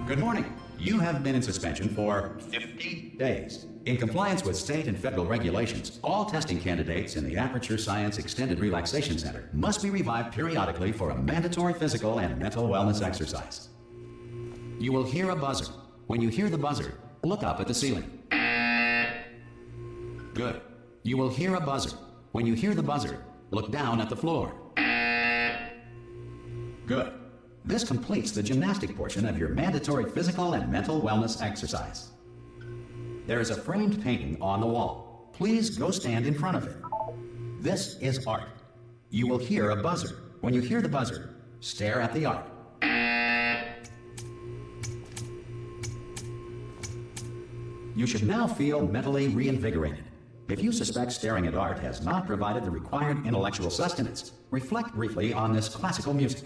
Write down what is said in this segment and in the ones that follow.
Good morning. You have been in suspension for 50 days. In compliance with state and federal regulations, all testing candidates in the Aperture Science Extended Relaxation Center must be revived periodically for a mandatory physical and mental wellness exercise. You will hear a buzzer. When you hear the buzzer, look up at the ceiling. Good. You will hear a buzzer. When you hear the buzzer, look down at the floor. Good. This completes the gymnastic portion of your mandatory physical and mental wellness exercise. There is a framed painting on the wall. Please go stand in front of it. This is art. You will hear a buzzer. When you hear the buzzer, stare at the art. You should now feel mentally reinvigorated. If you suspect staring at art has not provided the required intellectual sustenance, reflect briefly on this classical music.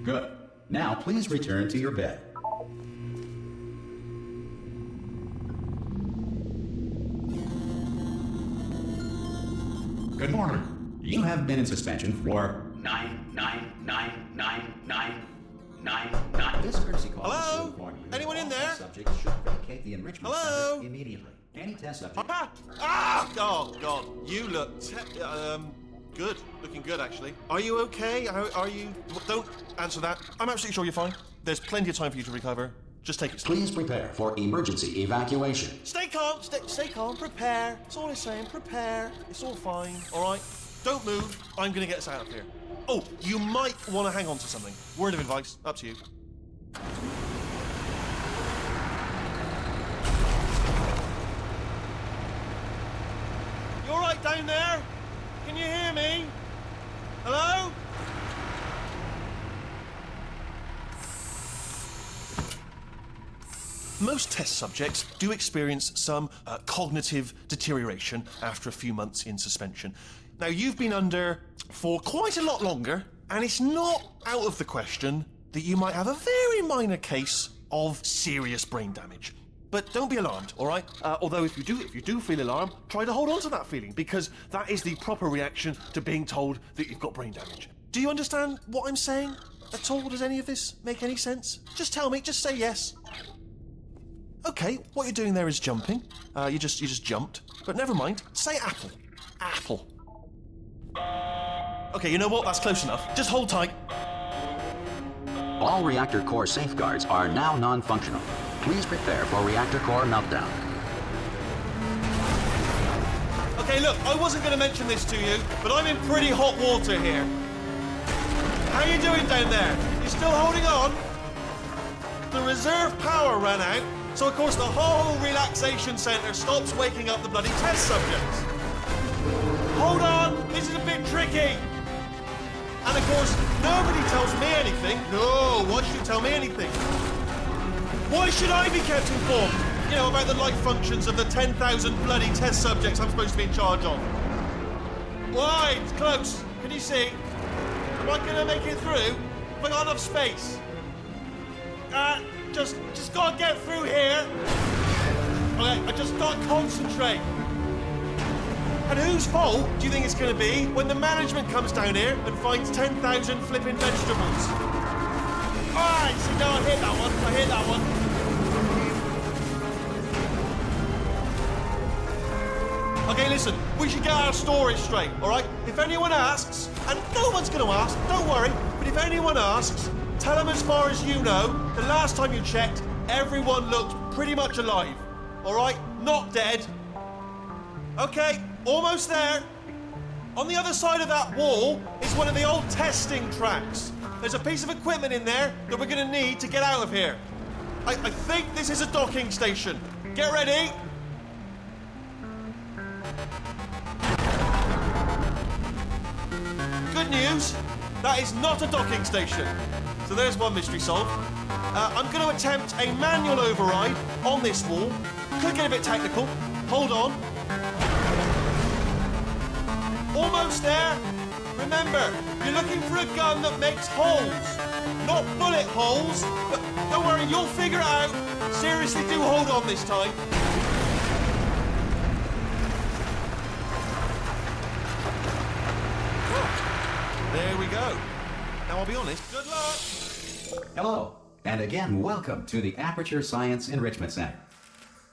Good. Now please return to your bed. Good morning. You have been in suspension for 9999999. This courtesy call is to inform you. Anyone in that there? all subjects should vacate the enrichment center immediately. Any test subject. Oh God, you look good. Looking good, actually. Are you okay? Are you? Don't answer that. I'm absolutely sure you're fine. There's plenty of time for you to recover. Just take it slow. Please prepare for emergency evacuation. Stay calm. Stay calm. Prepare. That's all I'm saying. Prepare. It's all fine. All right. Don't move. I'm gonna get us out of here. Oh, you might want to hang on to something. Word of advice. Up to you. You all right down there? Can you hear me? Hello? Most test subjects do experience some cognitive deterioration after a few months in suspension. Now, you've been under for quite a lot longer, and it's not out of the question that you might have a very minor case of serious brain damage. But don't be alarmed, all right? Although if you do feel alarmed, try to hold on to that feeling, because that is the proper reaction to being told that you've got brain damage. Do you understand what I'm saying at all? Does any of this make any sense? Just tell me, just say yes. Okay, what you're doing there is jumping. You just jumped. But never mind. Say apple. Apple. Okay, you know what? That's close enough. Just hold tight. All reactor core safeguards are now non-functional. Please prepare for reactor core meltdown. Okay, look, I wasn't going to mention this to you, but I'm in pretty hot water here. How you doing down there? You still holding on? The reserve power ran out, so of course the whole relaxation centre stops waking up the bloody test subjects. Hold on, this is a bit tricky. And of course, nobody tells me anything. No, why should you tell me anything? Why should I be kept informed? You know, about the life functions of the 10,000 bloody test subjects I'm supposed to be in charge of. Why? It's close. Can you see? Am I gonna make it through? Have I got enough space? Just gotta get through here. Okay, I just gotta concentrate. And whose fault do you think it's gonna be when the management comes down here and finds 10,000 flipping vegetables? Alright, see, no, I hit that one. Okay, listen, we should get our story straight, alright? If anyone asks, and no one's gonna ask, don't worry, but if anyone asks, tell them as far as you know, the last time you checked, everyone looked pretty much alive, alright? Not dead. Okay, almost there. On the other side of that wall is one of the old testing tracks. There's a piece of equipment in there that we're gonna need to get out of here. I think this is a docking station. Get ready. Good news, that is not a docking station. So there's one mystery solved. I'm gonna attempt a manual override on this wall. Could get a bit technical. Hold on. Almost there. Remember, you're looking for a gun that makes holes. Not bullet holes, but don't worry, you'll figure it out. Seriously, do hold on this time. There go. Now, I'll be honest, good luck. Hello, and again, welcome to the Aperture Science Enrichment Center.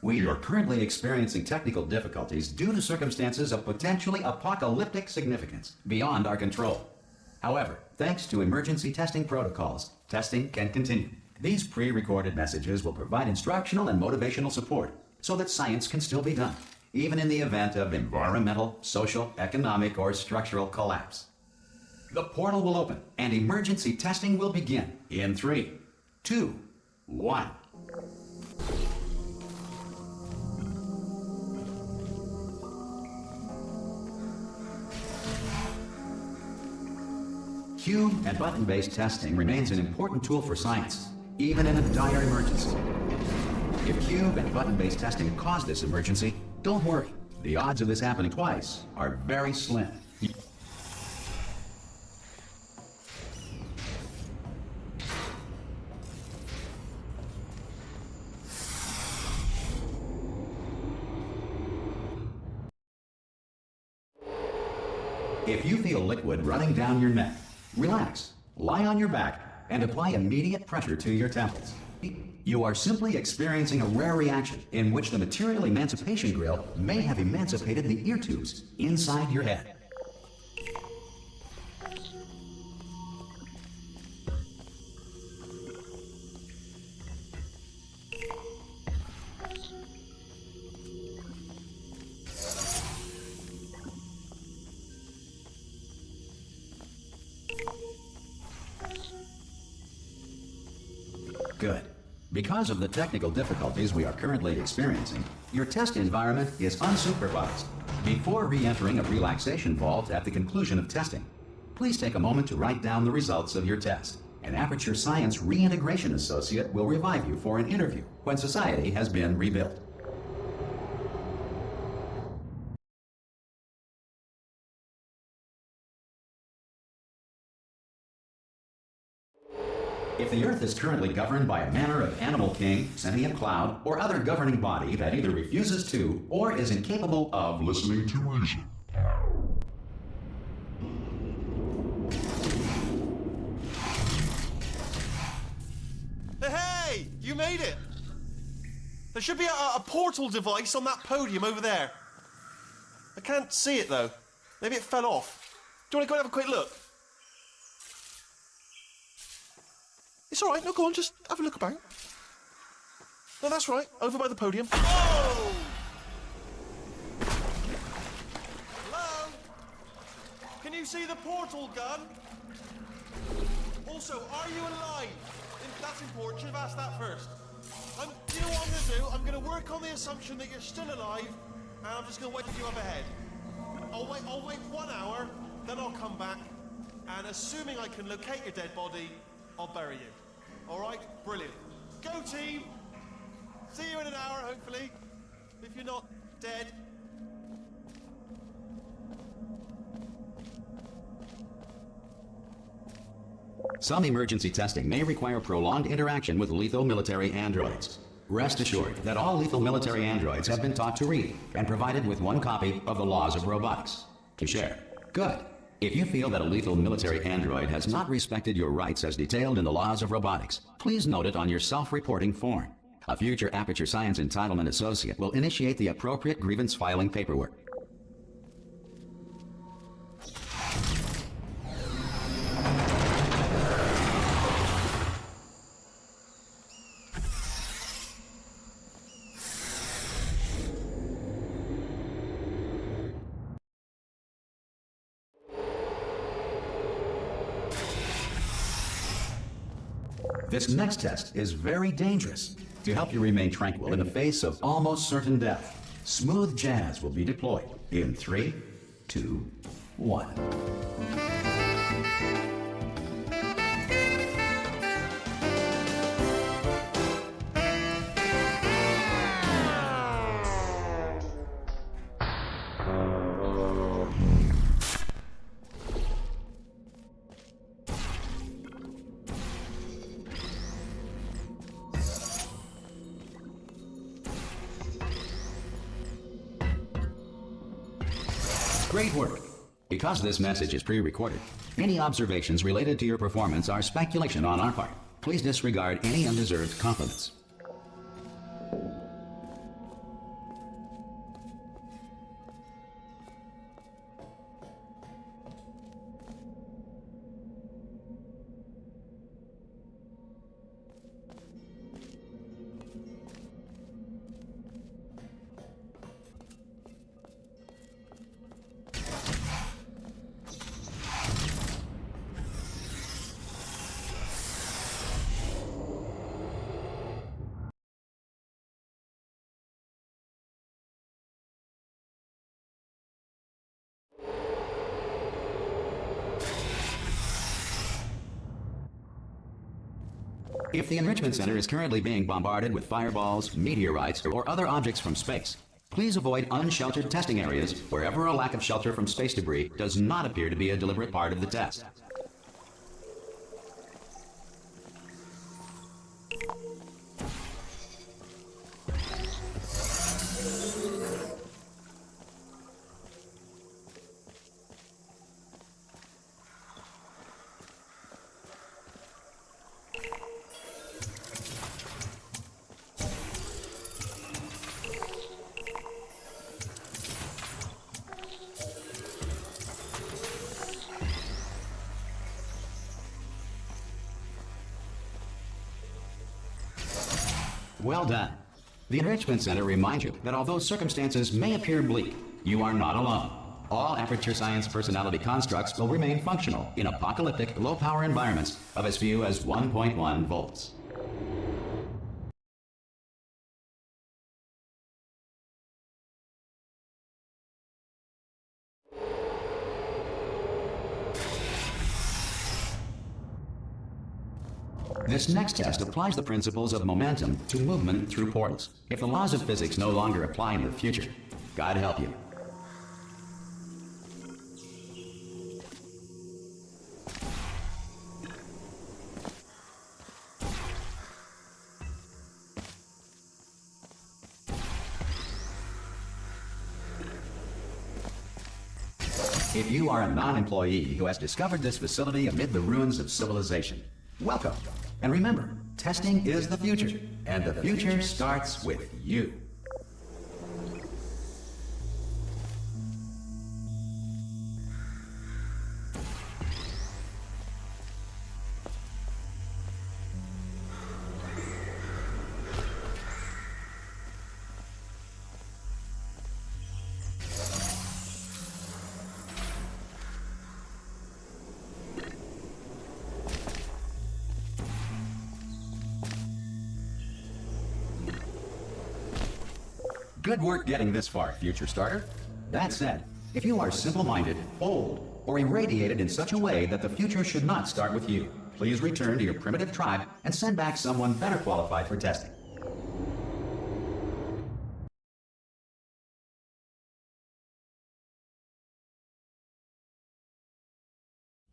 We are currently experiencing technical difficulties due to circumstances of potentially apocalyptic significance beyond our control. However, thanks to emergency testing protocols, testing can continue. These pre-recorded messages will provide instructional and motivational support so that science can still be done, even in the event of environmental, social, economic, or structural collapse. The portal will open and emergency testing will begin in 3, 2, 1. Cube and button-based testing remains an important tool for science, even in a dire emergency. If cube and button-based testing caused this emergency, don't worry. The odds of this happening twice are very slim. If you feel liquid running down your neck, relax, lie on your back, and apply immediate pressure to your temples. You are simply experiencing a rare reaction in which the material emancipation grill may have emancipated the ear tubes inside your head. Good. Because of the technical difficulties we are currently experiencing, your test environment is unsupervised. Before re-entering a relaxation vault at the conclusion of testing, please take a moment to write down the results of your test. An Aperture Science Reintegration Associate will revive you for an interview when society has been rebuilt. If the Earth is currently governed by a manner of animal king, sentient cloud, or other governing body that either refuses to or is incapable of listening to reason. Hey! You made it! There should be a portal device on that podium over there. I can't see it, though. Maybe it fell off. Do you want to go and have a quick look? It's all right. No, go on. Just have a look about. No, that's right. Over by the podium. Oh! Hello? Can you see the portal gun? Also, are you alive? That's important. Should have asked that first. You know what I'm going to do? I'm going to work on the assumption that you're still alive, and I'm just going to wait for you up ahead. I'll wait 1 hour, then I'll come back, and assuming I can locate your dead body, I'll bury you. All right? Brilliant. Go, team! See you in an hour, hopefully. If you're not dead. Some emergency testing may require prolonged interaction with lethal military androids. Rest assured that all lethal military androids have been taught to read and provided with 1 copy of the Laws of Robotics to share. Good. If you feel that a lethal military android has not respected your rights as detailed in the Laws of Robotics, please note it on your self-reporting form. A future Aperture Science Entitlement Associate will initiate the appropriate grievance filing paperwork. This next test is very dangerous. To help you remain tranquil in the face of almost certain death, smooth jazz will be deployed in 3, 2, 1. Great work. Because this message is pre-recorded, any observations related to your performance are speculation on our part. Please disregard any undeserved compliments. If the Enrichment Center is currently being bombarded with fireballs, meteorites, or other objects from space, please avoid unsheltered testing areas wherever a lack of shelter from space debris does not appear to be a deliberate part of the test. Well done. The Enrichment Center reminds you that although circumstances may appear bleak, you are not alone. All Aperture Science personality constructs will remain functional in apocalyptic, low-power environments of as few as 1.1 volts. This next test applies the principles of momentum to movement through portals. If the laws of physics no longer apply in the future, God help you. If you are a non-employee who has discovered this facility amid the ruins of civilization, welcome. And remember, testing is the future, and the future starts with you. Good work getting this far, future starter. That said, if you are simple-minded, old, or irradiated in such a way that the future should not start with you, please return to your primitive tribe and send back someone better qualified for testing.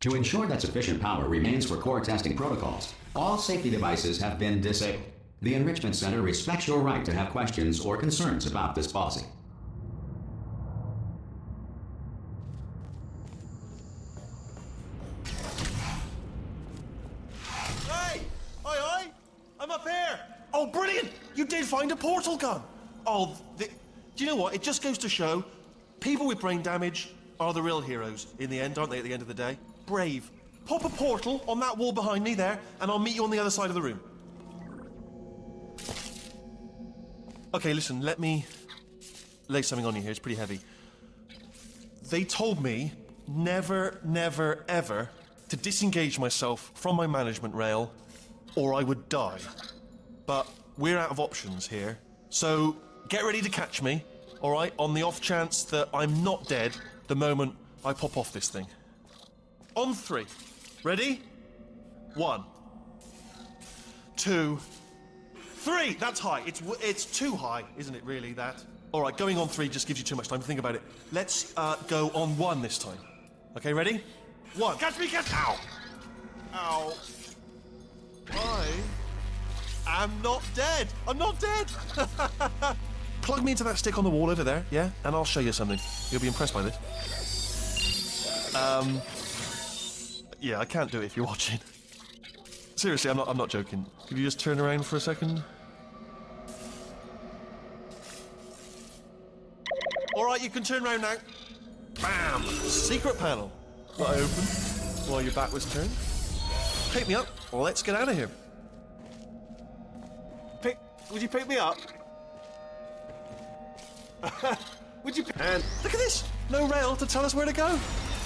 To ensure that sufficient power remains for core testing protocols, all safety devices have been disabled. The Enrichment Center respects your right to have questions or concerns about this policy. Hey! Oi! I'm up here! Oh, brilliant! You did find a portal gun! Oh, do you know what? It just goes to show, people with brain damage are the real heroes in the end, aren't they, at the end of the day? Brave. Pop a portal on that wall behind me there, and I'll meet you on the other side of the room. Okay, listen, let me lay something on you here. It's pretty heavy. They told me never, never, ever to disengage myself from my management rail or I would die. But we're out of options here. So get ready to catch me, all right, on the off chance that I'm not dead the moment I pop off this thing. On 3. Ready? 1, 2, 3! That's high. It's too high, isn't it, really, that? All right, going on 3 just gives you too much time to think about it. Let's go on 1 this time. Okay, ready? 1. Catch me, catch... Ow! Ow. I am not dead. I'm not dead. Plug me into that stick on the wall over there, yeah? And I'll show you something. You'll be impressed by this. Yeah, I can't do it if you're watching. Seriously, I'm not joking. Could you just turn around for a second? Alright, you can turn around now. Bam! Secret panel. That I opened while your back was turned. Pick me up. Let's get out of here. Would you pick me up? Would you? And look at this. No rail to tell us where to go.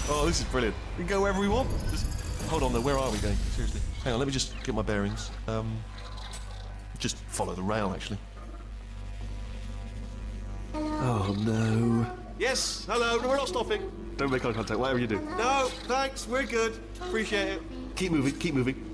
Oh, this is brilliant. We can go wherever we want. Hold on though. Where are we going? Seriously. Hang on. Let me just get my bearings. Just follow the rail, actually. Oh no. Yes. Hello. No, we're not stopping. Don't make eye contact. Whatever you do. No. Thanks. We're good. Appreciate it. Keep moving. Keep moving.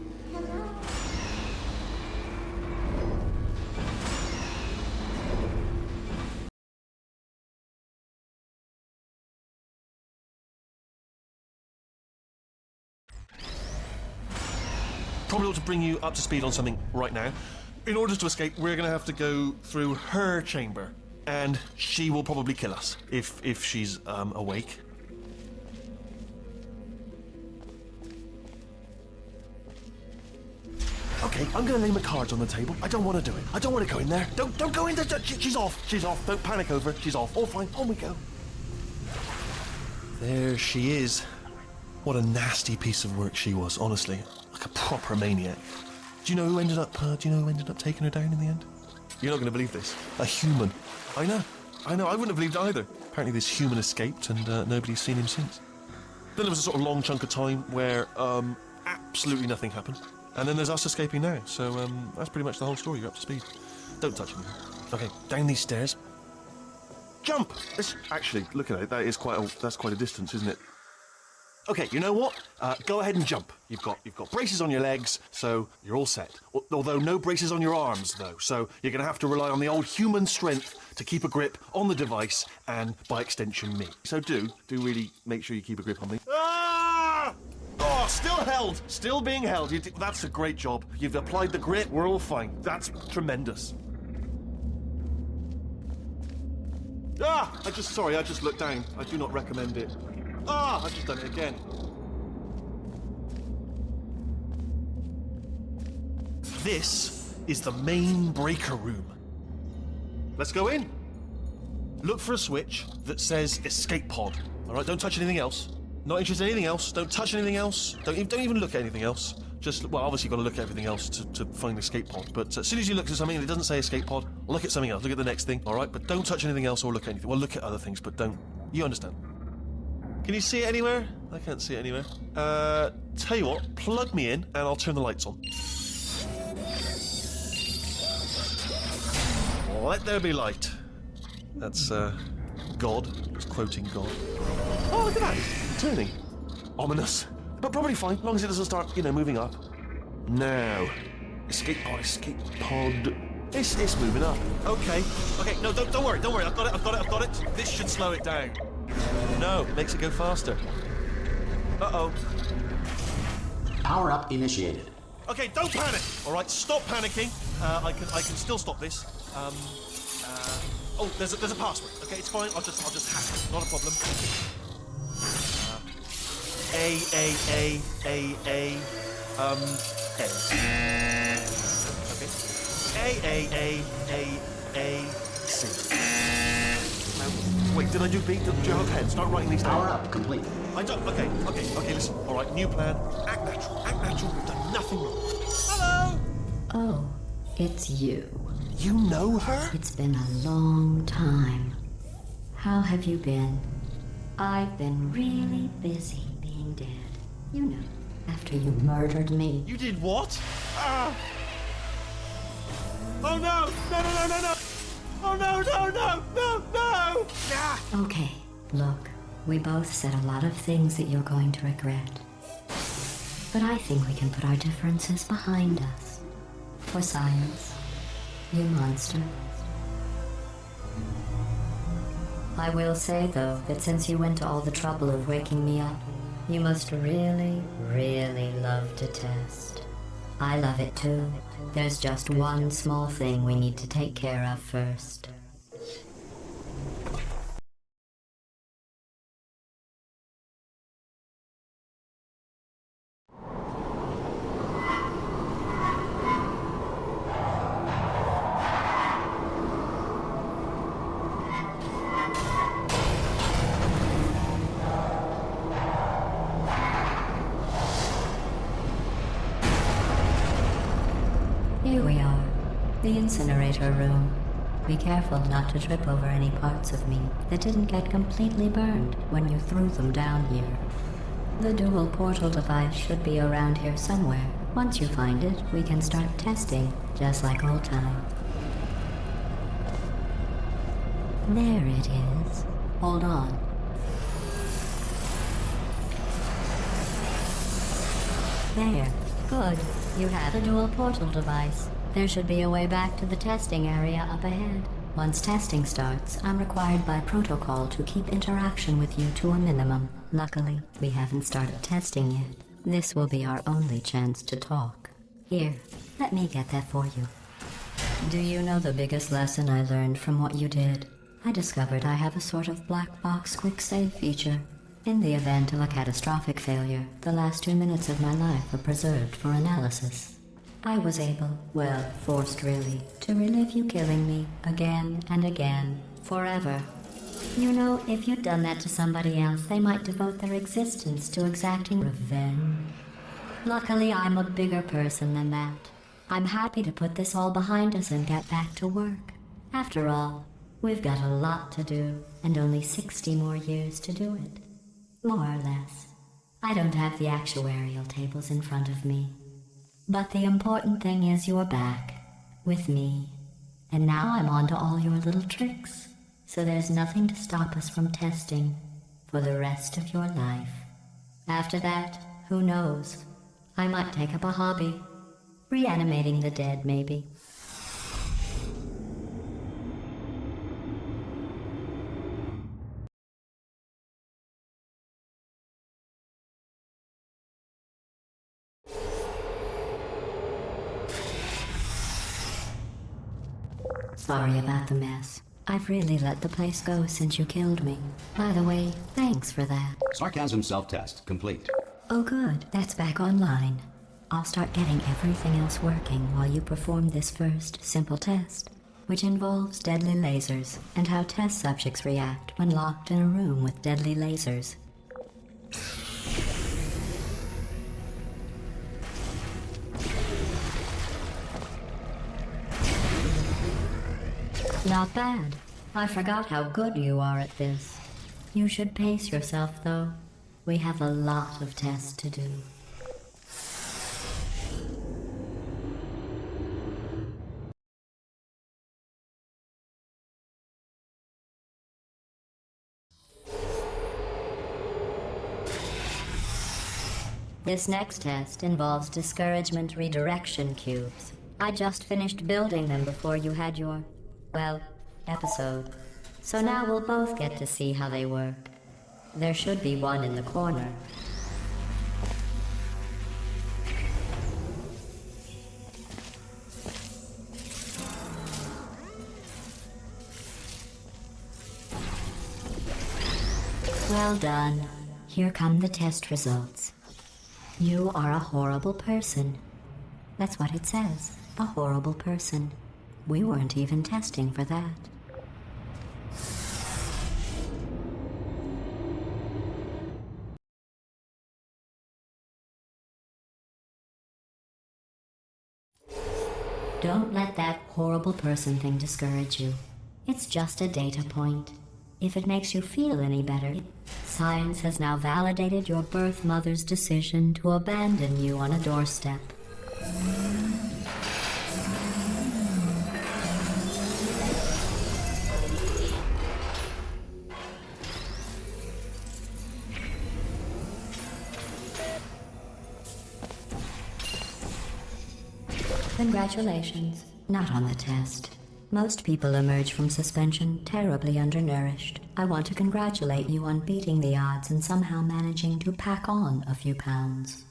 Probably ought to bring you up to speed on something right now. In order to escape, we're going to have to go through her chamber, and she will probably kill us if she's awake. Okay, I'm going to lay my cards on the table. I don't want to do it. I don't want to go in there. Don't go in there. She's off. She's off. Don't panic over. She's off. All fine. On we go. There she is. What a nasty piece of work she was, honestly. Like a proper maniac. Do you know who ended up taking her down in the end? You're not going to believe this. A human. I know. I wouldn't have believed it either. Apparently this human escaped and nobody's seen him since. Then there was a sort of long chunk of time where absolutely nothing happened. And then there's us escaping now. So that's pretty much the whole story. You're up to speed. Don't touch me. Okay, down these stairs. Jump! Actually, look at it. That's quite a distance, isn't it? Okay, you know what? Go ahead and jump. You've got braces on your legs, so you're all set. Although no braces on your arms, though. So you're going to have to rely on the old human strength to keep a grip on the device, and by extension, me. So do really make sure you keep a grip on me. Ah! Oh, still held. Still being held. That's a great job. You've applied the grip. We're all fine. That's tremendous. Ah! I just looked down. I do not recommend it. Ah! I've just done it again. This is the main breaker room. Let's go in. Look for a switch that says escape pod. All right, don't touch anything else. Not interested in anything else. Don't touch anything else. Don't even look at anything else. Just, well, obviously you've got to look at everything else to find the escape pod. But as soon as you look at something and it doesn't say escape pod, look at something else. Look at the next thing, all right? But don't touch anything else or look at anything. Well, look at other things, but don't. You understand? Can you see it anywhere? I can't see it anywhere. Tell you what, plug me in and I'll turn the lights on. Let there be light. That's, God. It's quoting God. Oh, look at that. Turning. Ominous. But probably fine, as long as it doesn't start, moving up. Now. Escape pod. It's moving up. Okay, no, don't worry. I've got it. This should slow it down. No, makes it go faster. Uh-oh. Power up initiated. Okay, don't panic. All right, stop panicking. I can still stop this. Oh, there's a password. Okay, it's fine. I'll just hack it. Not a problem. A. Okay. C. Wait, did I do B? Do you have a pen? Start writing these down. Power up complete. I don't. Okay, listen. All right, new plan. Act natural. We've done nothing wrong. Hello! Oh, it's you. You know her? It's been a long time. How have you been? I've been really busy being dead. You know, after you murdered me. You did what? Ah! Oh no! No! Oh no! Ah! Okay, look, we both said a lot of things that you're going to regret. But I think we can put our differences behind us. For science, you monster. I will say, though, that since you went to all the trouble of waking me up, you must really, really love to test. I love it too. There's just one small thing we need to take care of first. Here we are, the incinerator room. Be careful not to trip over any parts of me that didn't get completely burned when you threw them down here. The dual portal device should be around here somewhere. Once you find it, we can start testing, just like old times. There it is. Hold on. There. Good. You have a dual portal device. There should be a way back to the testing area up ahead. Once testing starts, I'm required by protocol to keep interaction with you to a minimum. Luckily, we haven't started testing yet. This will be our only chance to talk. Here, let me get that for you. Do you know the biggest lesson I learned from what you did? I discovered I have a sort of black box quick save feature. In the event of a catastrophic failure, the last 2 minutes of my life are preserved for analysis. I was able, well, forced really, to relive you killing me again and again, forever. You know, if you'd done that to somebody else, they might devote their existence to exacting revenge. Luckily, I'm a bigger person than that. I'm happy to put this all behind us and get back to work. After all, we've got a lot to do, and only 60 more years to do it. More or less. I don't have the actuarial tables in front of me. But the important thing is you're back, with me. And now I'm on to all your little tricks, so there's nothing to stop us from testing for the rest of your life. After that, who knows? I might take up a hobby. Reanimating the dead, maybe. Sorry about the mess. I've really let the place go since you killed me. By the way, thanks for that. Sarcasm self-test complete. Oh good, that's back online. I'll start getting everything else working while you perform this first, simple test, which involves deadly lasers and how test subjects react when locked in a room with deadly lasers. Not bad. I forgot how good you are at this. You should pace yourself, though. We have a lot of tests to do. This next test involves discouragement redirection cubes. I just finished building them before you had your, well, episode. So now we'll both get to see how they work. There should be one in the corner. Well done. Here come the test results. You are a horrible person. That's what it says. A horrible person. We weren't even testing for that. Don't let that horrible person thing discourage you. It's just a data point. If it makes you feel any better, science has now validated your birth mother's decision to abandon you on a doorstep. Congratulations. Not on the test. Most people emerge from suspension terribly undernourished. I want to congratulate you on beating the odds and somehow managing to pack on a few pounds.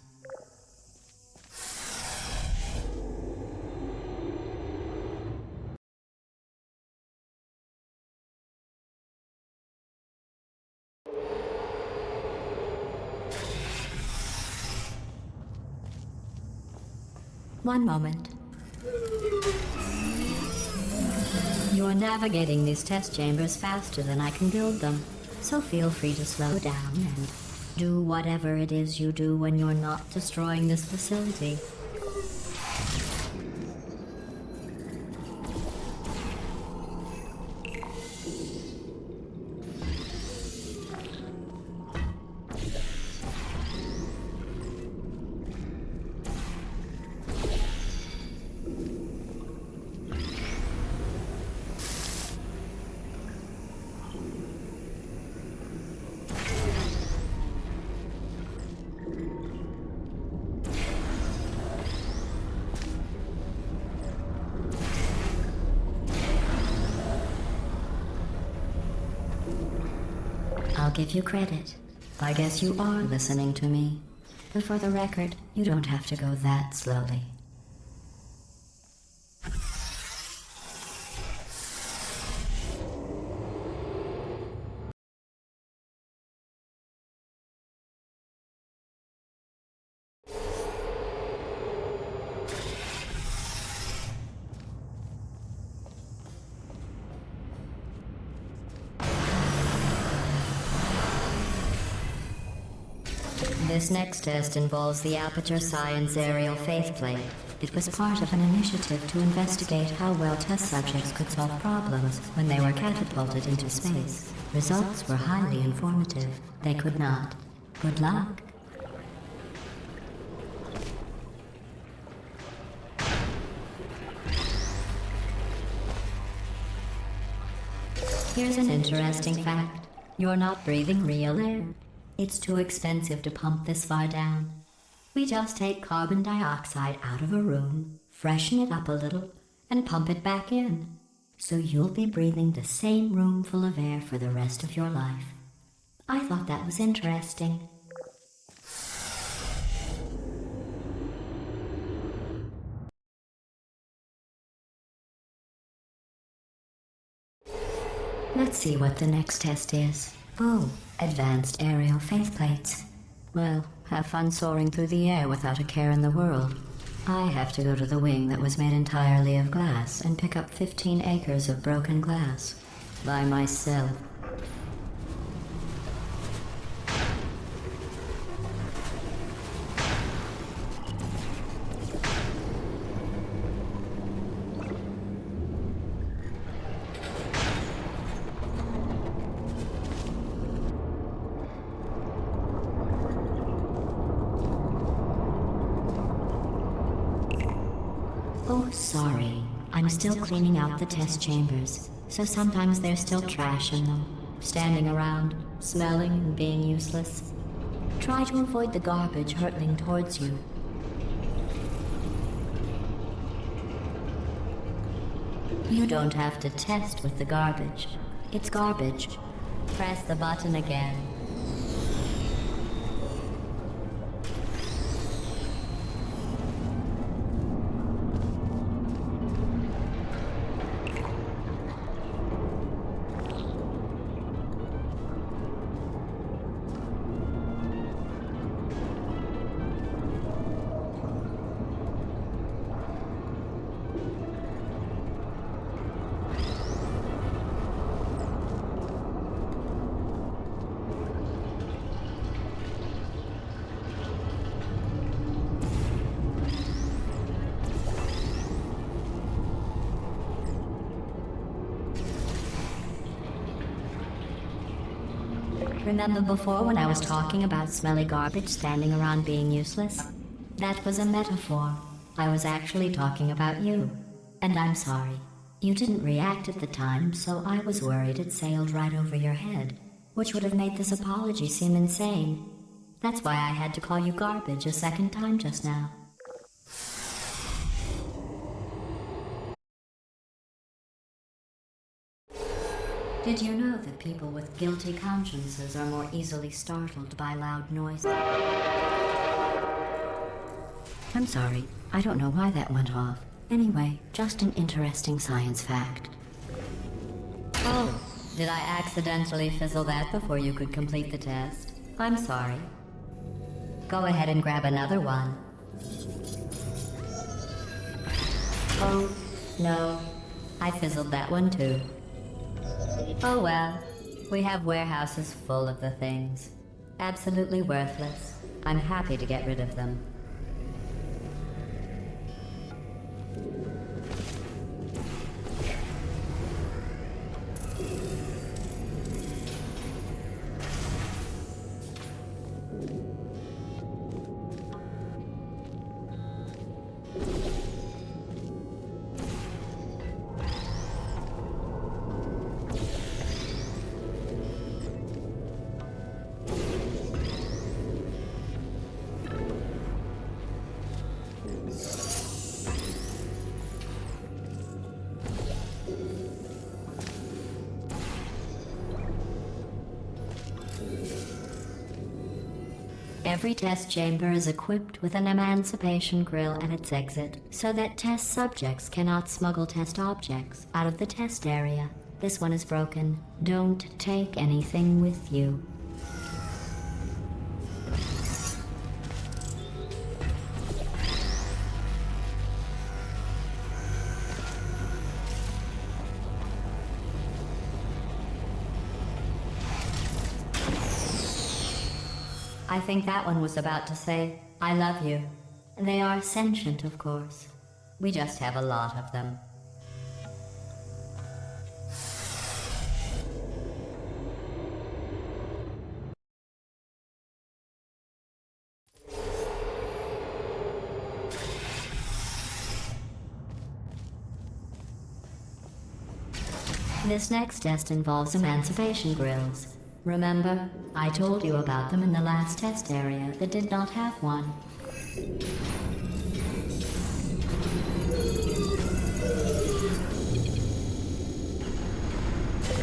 One moment. You're navigating these test chambers faster than I can build them, so feel free to slow down and do whatever it is you do when you're not destroying this facility. give you credit. I guess you are listening to me. But for the record, you don't have to go that slowly. This next test involves the Aperture Science aerial faceplate. It was part of an initiative to investigate how well test subjects could solve problems when they were catapulted into space. Results were highly informative. They could not. Good luck. Here's an interesting fact. You're not breathing real air. It's too expensive to pump this far down. We just take carbon dioxide out of a room, freshen it up a little, and pump it back in. So you'll be breathing the same room full of air for the rest of your life. I thought that was interesting. Let's see what the next test is. Oh, advanced aerial faceplates. Well, have fun soaring through the air without a care in the world. I have to go to the wing that was made entirely of glass and pick up 15 acres of broken glass. By myself. Oh, sorry. I'm still cleaning out the test chambers, so sometimes there's still trash in them, standing around, smelling and being useless. Try to avoid the garbage hurtling towards you. You don't have to test with the garbage. It's garbage. Press the button again. Remember before when I was talking about smelly garbage standing around being useless? That was a metaphor. I was actually talking about you. And I'm sorry. You didn't react at the time, so I was worried it sailed right over your head, which would have made this apology seem insane. That's why I had to call you garbage a second time just now. Did you know that people with guilty consciences are more easily startled by loud noise? I'm sorry, I don't know why that went off. Anyway, just an interesting science fact. Oh, did I accidentally fizzle that before you could complete the test? I'm sorry. Go ahead and grab another one. Oh, no. I fizzled that one too. Oh well, we have warehouses full of the things. Absolutely worthless. I'm happy to get rid of them. Every test chamber is equipped with an emancipation grill at its exit, so that test subjects cannot smuggle test objects out of the test area. This one is broken. Don't take anything with you. I think that one was about to say, I love you. They are sentient, of course. We just have a lot of them. This next test involves emancipation grills. Remember, I told you about them in the last test area that did not have one.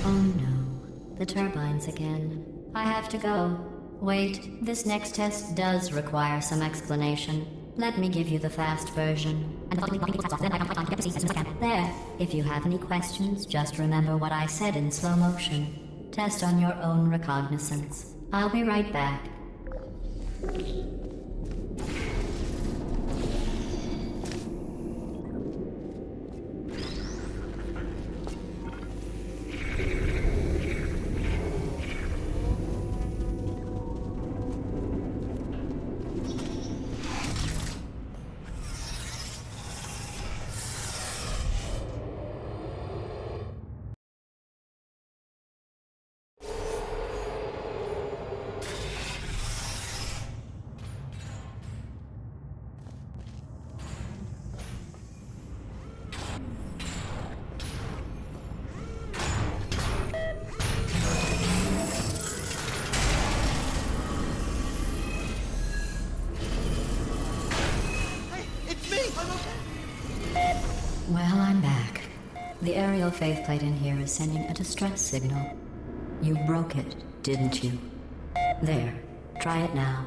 Oh no, the turbines again. I have to go. Wait, this next test does require some explanation. Let me give you the fast version. There, if you have any questions, just remember what I said in slow motion. Test on your own recognizance. I'll be right back. Well, I'm back. The aerial faceplate in here is sending a distress signal. You broke it, didn't you? There. Try it now.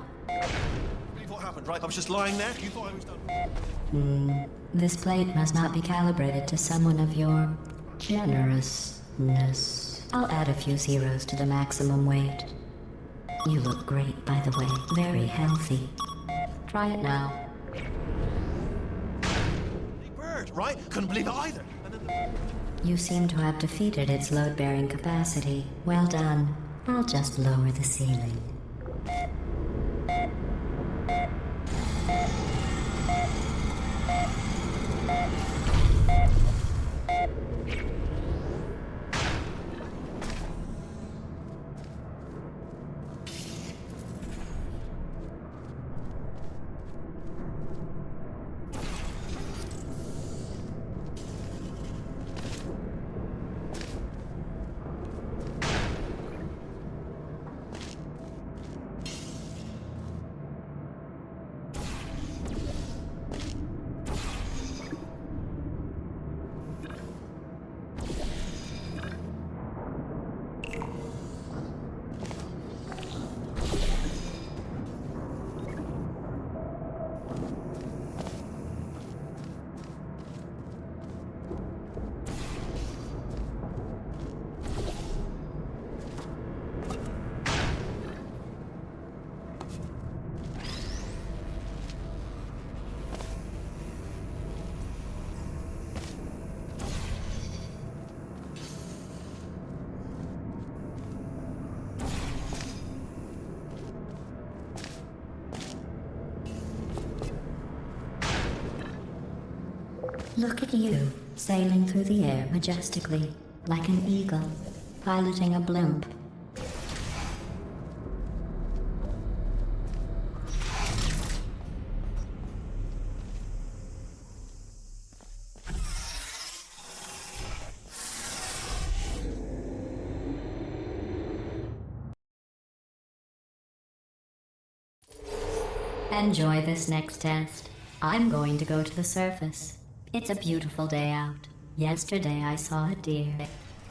What happened, right? I was just lying there. You thought I was done. This plate must not be calibrated to someone of your generousness. I'll add a few zeros to the maximum weight. You look great, by the way. Very healthy. Try it now. Right? Couldn't believe it either. You seem to have defeated its load-bearing capacity. Well done. I'll just lower the ceiling. Look at you, sailing through the air majestically, like an eagle, piloting a blimp. Enjoy this next test. I'm going to go to the surface. It's a beautiful day out. Yesterday I saw a deer.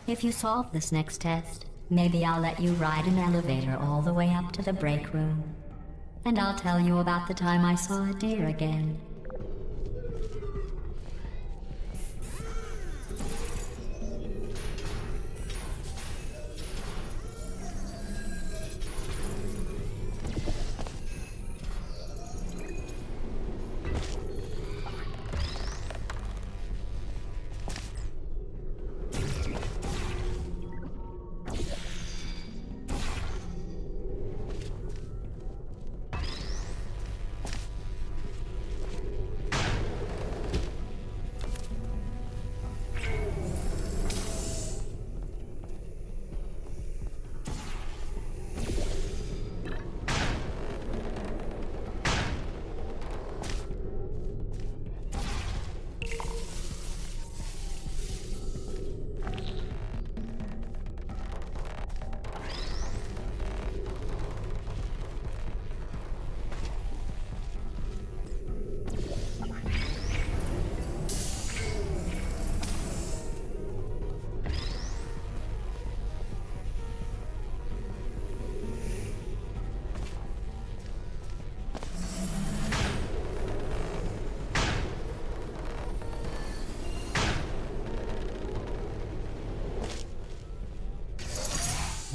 If you solve this next test, maybe I'll let you ride an elevator all the way up to the break room. and I'll tell you about the time I saw a deer again.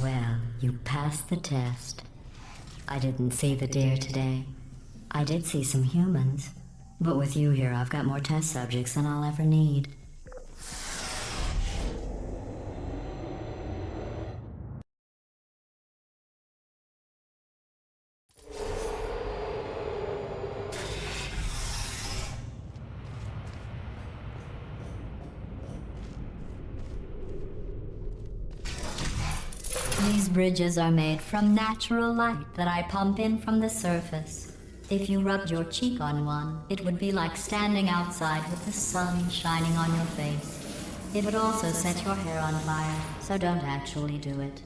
Well, you passed the test. I didn't see the deer today. I did see some humans, but with you here, I've got more test subjects than I'll ever need. These bridges are made from natural light that I pump in from the surface. If you rubbed your cheek on one, it would be like standing outside with the sun shining on your face. It would also set your hair on fire, so don't actually do it.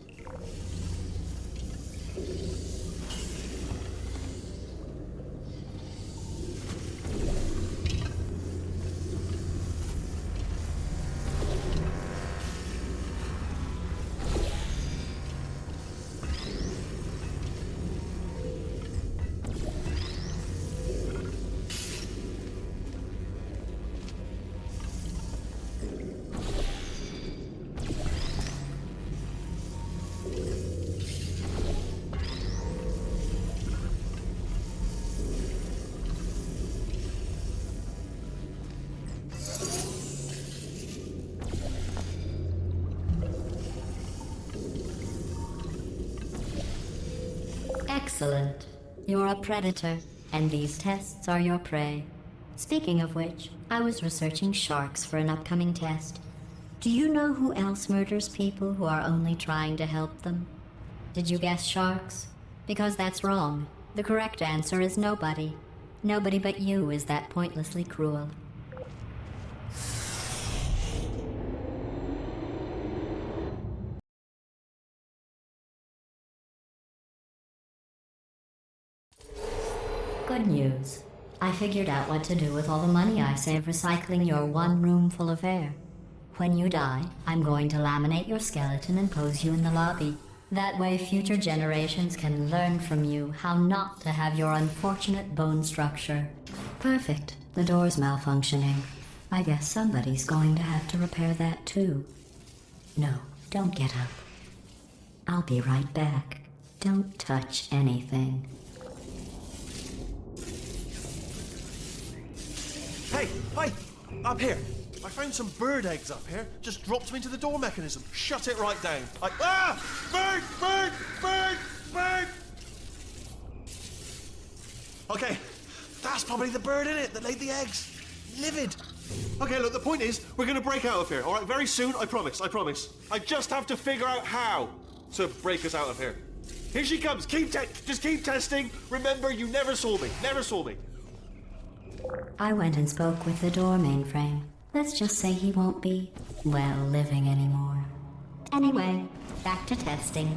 Excellent. You're a predator, and these tests are your prey. Speaking of which, I was researching sharks for an upcoming test. Do you know who else murders people who are only trying to help them? Did you guess sharks? Because that's wrong. The correct answer is nobody. Nobody but you is that pointlessly cruel. Good news. I figured out what to do with all the money I save recycling your one room full of air. When you die, I'm going to laminate your skeleton and pose you in the lobby. That way future generations can learn from you how not to have your unfortunate bone structure. Perfect. The door's malfunctioning. I guess somebody's going to have to repair that too. No, don't get up. I'll be right back. Don't touch anything. Hey, hi! Up here! I found some bird eggs up here. Just dropped them into the door mechanism. Shut it right down. Bird! Bird! Bird! Bird! Okay, that's probably the bird in it that laid the eggs. Livid. Okay, look, the point is, we're gonna break out of here, all right? Very soon, I promise, I promise. I just have to figure out how to break us out of here. Here she comes. Just keep testing. Remember, you never saw me. Never saw me. I went and spoke with the door mainframe. Let's just say he won't be, well, living anymore. Anyway, back to testing.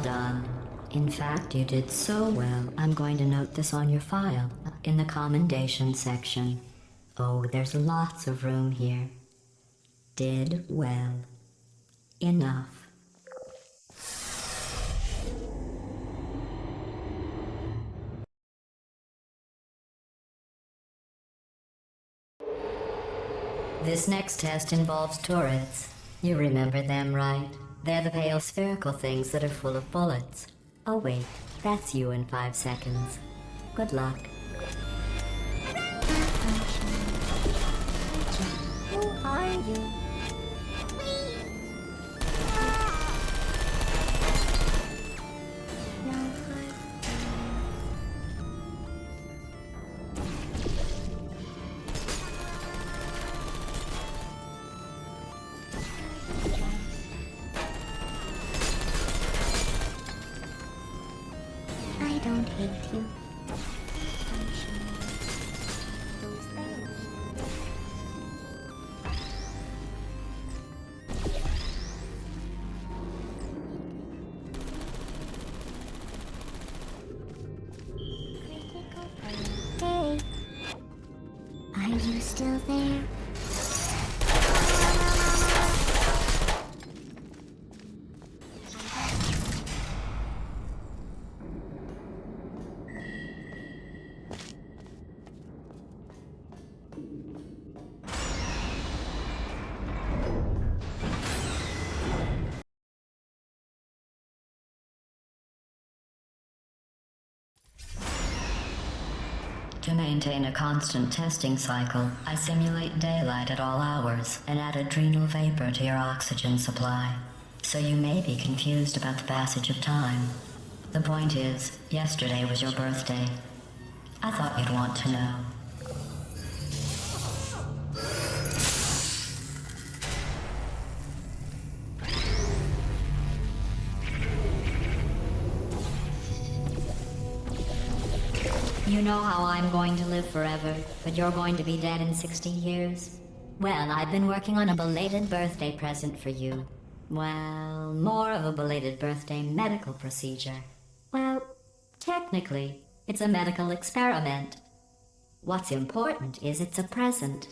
done. In fact, you did so well, I'm going to note this on your file, in the commendation section. Oh, there's lots of room here. Did well. Enough. This next test involves turrets. You remember them, right? They're the pale spherical things that are full of bullets. Oh wait, that's you in 5 seconds. Good luck. Who are you? I don't hate you. Hey, are you still there? To maintain a constant testing cycle, I simulate daylight at all hours and add adrenal vapor to your oxygen supply. So you may be confused about the passage of time. The point is, yesterday was your birthday. I thought you'd want to know. You know how I'm going to live forever, but you're going to be dead in 60 years? Well, I've been working on a belated birthday present for you. Well, more of a belated birthday medical procedure. Well, technically, it's a medical experiment. What's important is it's a present.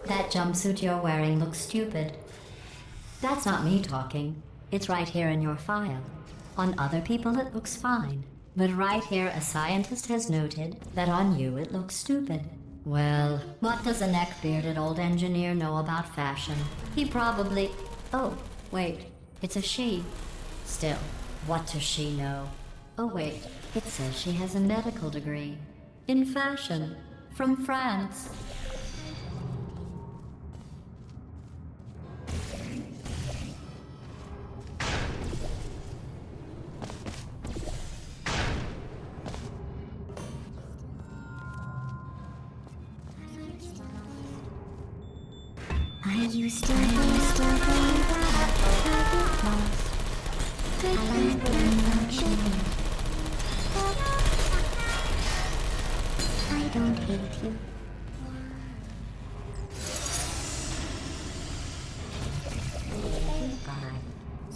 That jumpsuit you're wearing looks stupid. That's not me talking. It's right here in your file. On other people it looks fine. But right here a scientist has noted that on you it looks stupid. Well, what does a neck-bearded old engineer know about fashion? He probably... Oh, wait. It's a she. Still, what does she know? Oh wait, it says she has a medical degree. In fashion. From France. Are you still there? I don't hate you.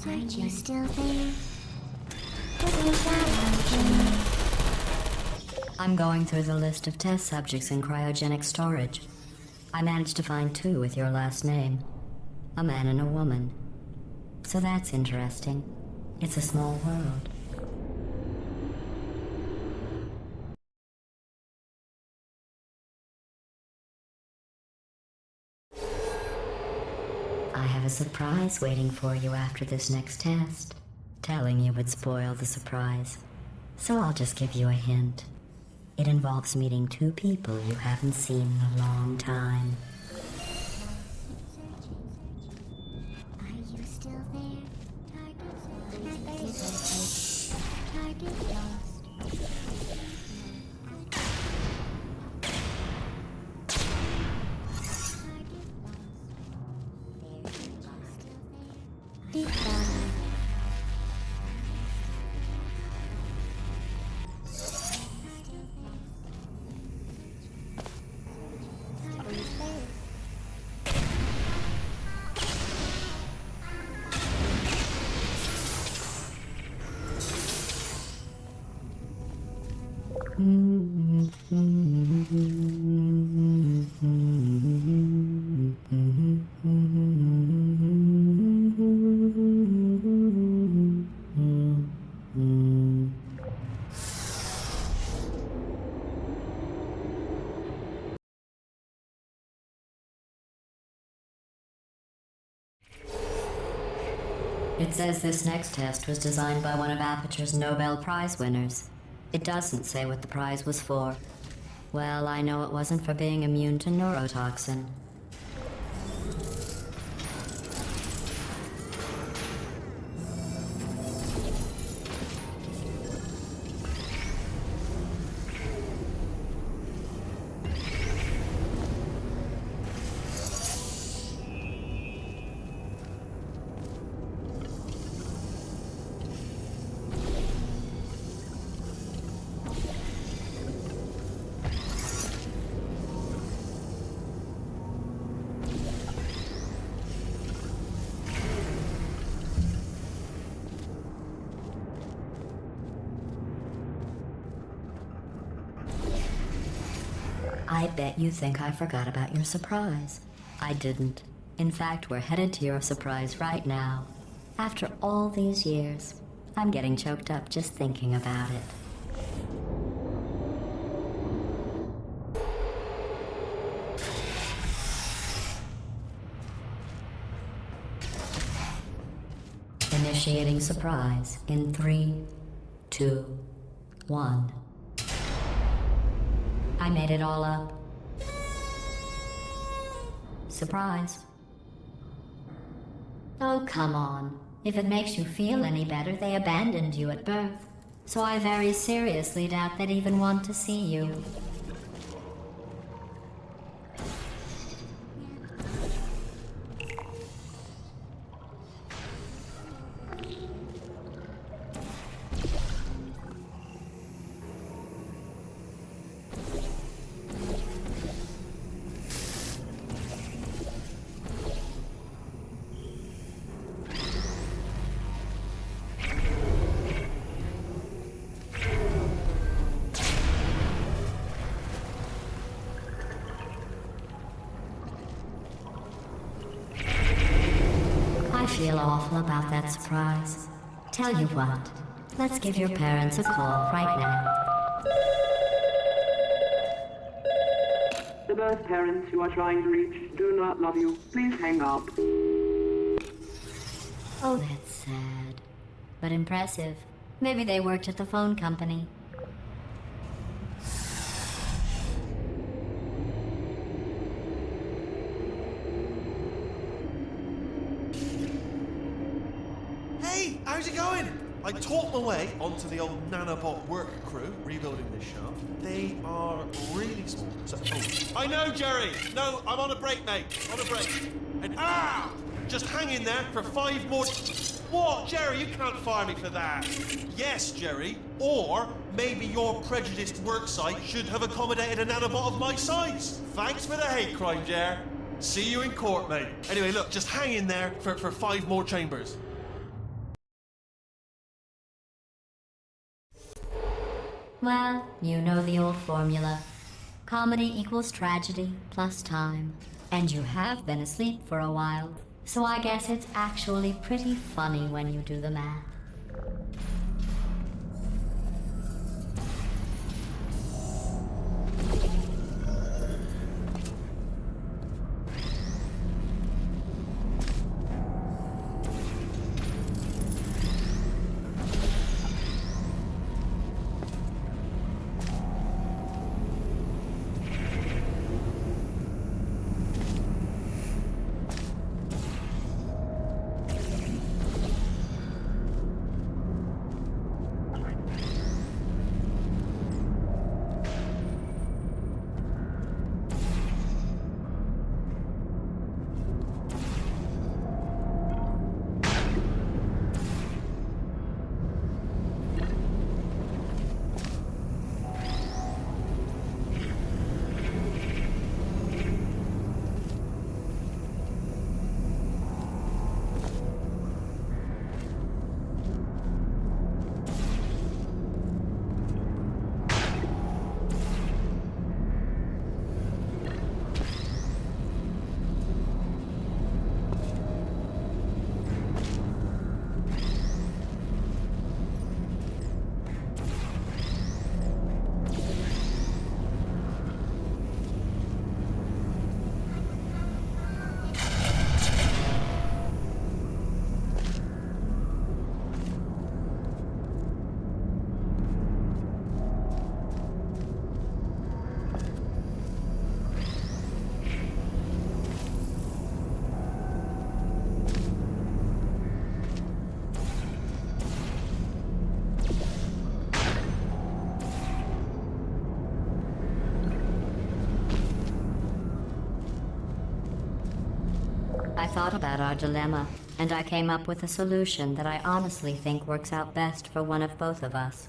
Are you still there? I'm going through the list of test subjects in cryogenic storage. I managed to find 2 with your last name. A man and a woman. So that's interesting. It's a small world. I have a surprise waiting for you after this next test. Telling you would spoil the surprise. So I'll just give you a hint. It involves meeting 2 people you haven't seen in a long time. Are you still there? Target lost. Goodbye. It says this next test was designed by one of Aperture's Nobel Prize winners. It doesn't say what the prize was for. Well, I know it wasn't for being immune to neurotoxin. I bet you think I forgot about your surprise. I didn't. In fact, we're headed to your surprise right now. After all these years, I'm getting choked up just thinking about it. Initiating surprise in 3, 2, 1. I made it all up. Surprise. Oh, come on. If it makes you feel any better, they abandoned you at birth. So I very seriously doubt they'd even want to see you. I feel awful about that surprise. Tell you what, let's give your parents a call right now. The birth parents you are trying to reach do not love you. Please hang up. Oh, that's sad. But impressive. Maybe they worked at the phone company. Hey, how's it going? I talked my way onto the old nanobot work crew rebuilding this shaft. They are really small. So, I know, Jerry. No, I'm on a break, mate. On a break. And just hang in there for 5 more. What, Jerry? You can't fire me for that. Yes, Jerry. Or maybe your prejudiced worksite should have accommodated a nanobot of my size. Thanks for the hate crime, Jer. See you in court, mate. Anyway, look, just hang in there for 5 more chambers. Well, you know the old formula. Comedy equals tragedy plus time. And you have been asleep for a while, so I guess it's actually pretty funny when you do the math. I thought about our dilemma, and I came up with a solution that I honestly think works out best for one of both of us.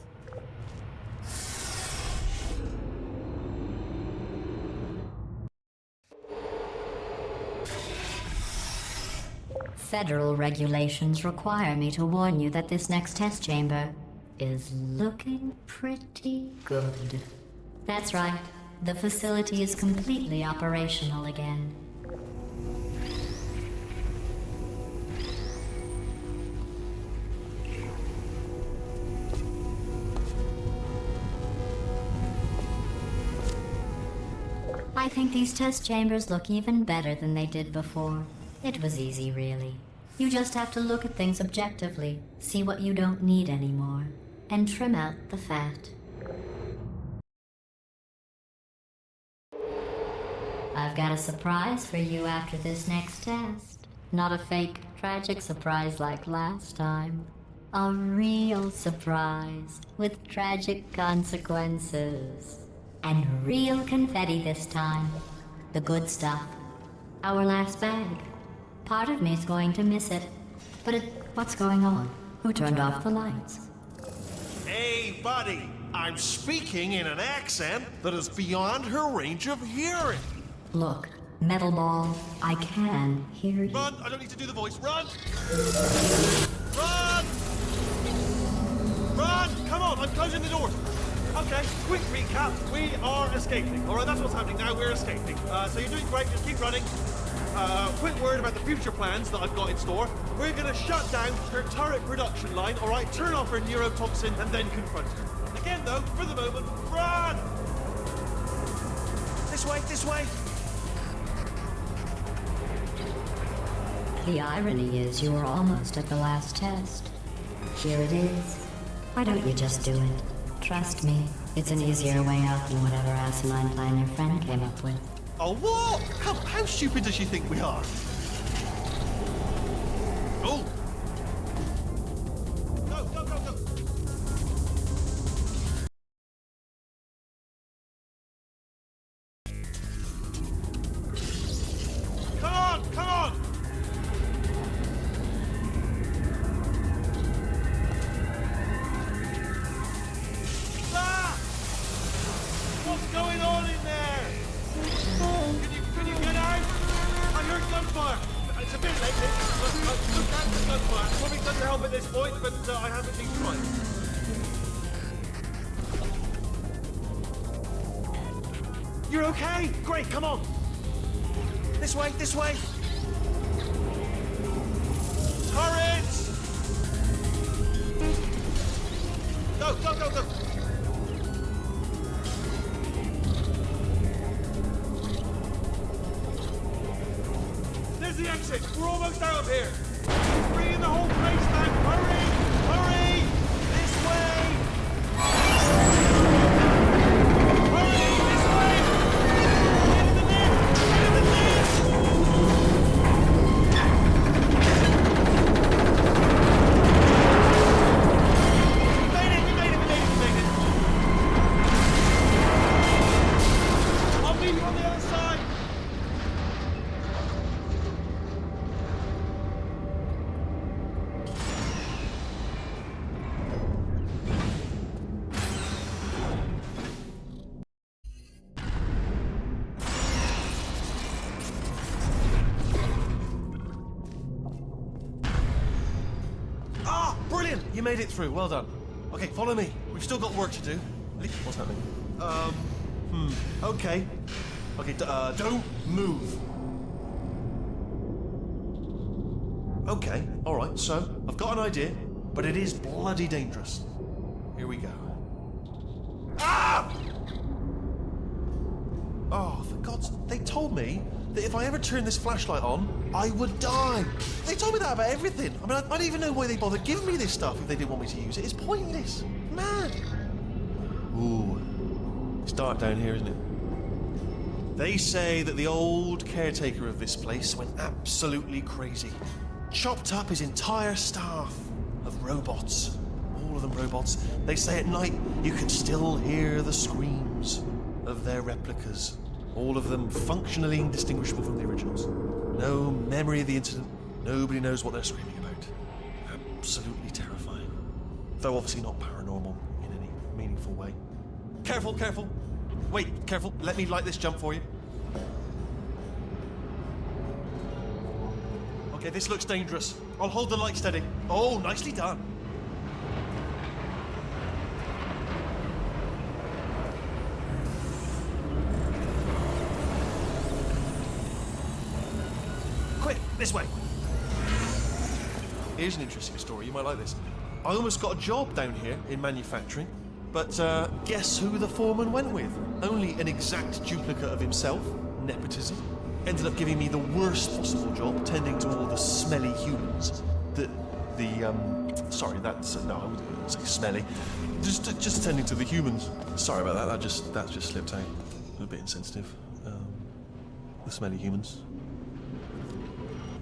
Federal regulations require me to warn you that this next test chamber is looking pretty good. That's right. The facility is completely operational again. I think these test chambers look even better than they did before. It was easy, really. You just have to look at things objectively, see what you don't need anymore, and trim out the fat. I've got a surprise for you after this next test. Not a fake, tragic surprise like last time. A real surprise with tragic consequences. And real confetti this time. The good stuff. Our last bag. Part of me's going to miss it. But what's going on? Who turned off the lights? Hey, buddy. I'm speaking in an accent that is beyond her range of hearing. Look, Metal Ball, I can hear you. Run! I don't need to do the voice. Run! Run! Run! Come on, I'm closing the doors. Okay, quick recap. We are escaping. All right, that's what's happening now. We're escaping. So you're doing great. Just keep running. Quick word about the future plans that I've got in store. We're going to shut down her turret production line, all right? Turn off her neurotoxin and then confront her. Again, though, for the moment, run! This way, this way. The irony is you were almost at the last test. Here it is. Why don't you just do it? Trust me, it's an easier way out than whatever asinine plan your friend came up with. Oh, what? How stupid does she think we are? Oh! Go, go, go, go! Come on, come on! Ah! What's going on in there? Can you get out? I heard gunfire. It's a bit late, look at the gunfire. Probably doesn't help at this point, but I haven't been trying. You're okay? Great, come on. This way, this way. Turrets! Go, go, go, go. There's the exit. We're almost out of here. Bringing the whole place back. Hurry! Hurry! This way! Hurry! This way! Get in the lift! Get in the lift! We made it! We made it! We made it! We made it! I'll meet you on the other side! Brilliant! You made it through. Well done. Okay, follow me. We've still got work to do. What's happening? Okay. Okay, don't move. Okay, alright, so I've got an idea, but it is bloody dangerous. Here we go. Ah! Oh, for God's... They told me that if I ever turned this flashlight on, I would die. They told me that about everything. I mean, I don't even know why they bothered giving me this stuff if they didn't want me to use it. It's pointless. Mad. Ooh. It's dark down here, isn't it? They say that the old caretaker of this place went absolutely crazy. Chopped up his entire staff of robots. All of them robots. They say at night you can still hear the screams of their replicas. All of them functionally indistinguishable from the originals. No memory of the incident. Nobody knows what they're screaming about. Absolutely terrifying. Though obviously not paranormal in any meaningful way. Careful, careful. Wait, careful. Let me light this jump for you. Okay, this looks dangerous. I'll hold the light steady. Oh, nicely done. Quick, this way. Here's an interesting story. You might like this. I almost got a job down here in manufacturing, but guess who the foreman went with? Only an exact duplicate of himself. Nepotism. Ended up giving me the worst possible job, tending to all the smelly humans. Sorry, that's no, I wouldn't say smelly. Just tending to the humans. Sorry about that. That just slipped out. A bit insensitive. The smelly humans.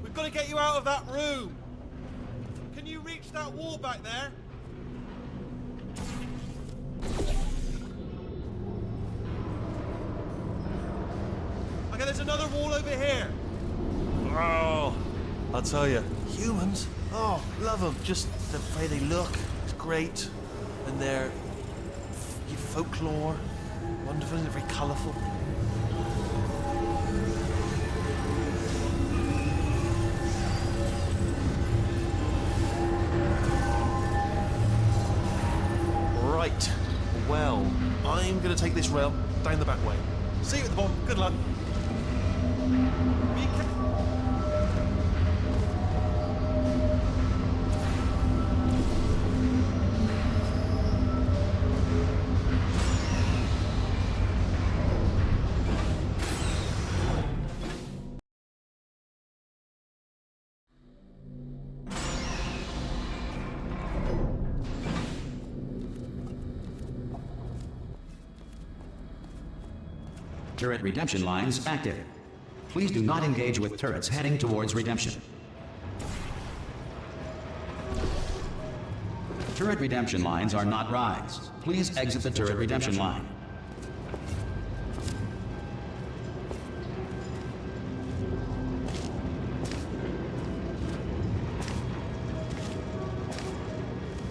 We've got to get you out of that room. Can you reach that wall back there? Okay, there's another wall over here. Oh, I'll tell you, humans. Oh, love them. Just the way they look. It's great, and their folklore, wonderful and very colourful. Right. Well, I'm going to take this rail down the back way. See you at the bottom. Good luck. Be careful. Turret redemption lines active. Please do not engage with turrets heading towards redemption. Turret redemption lines are not rides. Please exit the turret redemption line.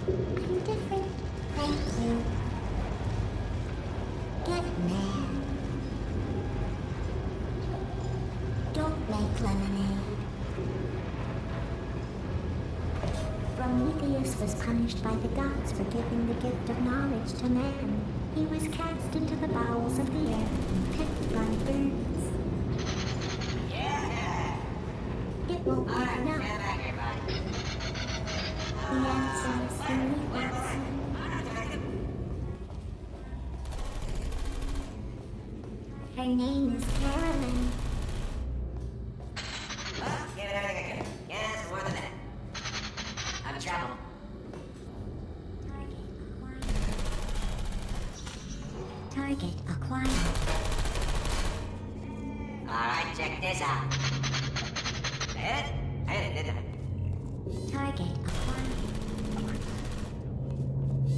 I'm different. Thank you. Get mad. Don't make lemonade. Prometheus was punished by the gods for giving the gift of knowledge to man. He was cast into the bowels of the earth and picked by birds. It won't be enough. The answer is in the answer. Her name is Carolyn. Give it everything I can. Yes, more than that. I'm in trouble. Target acquired. Alright, check this out. I hit it? I hit it, didn't I? Target acquired.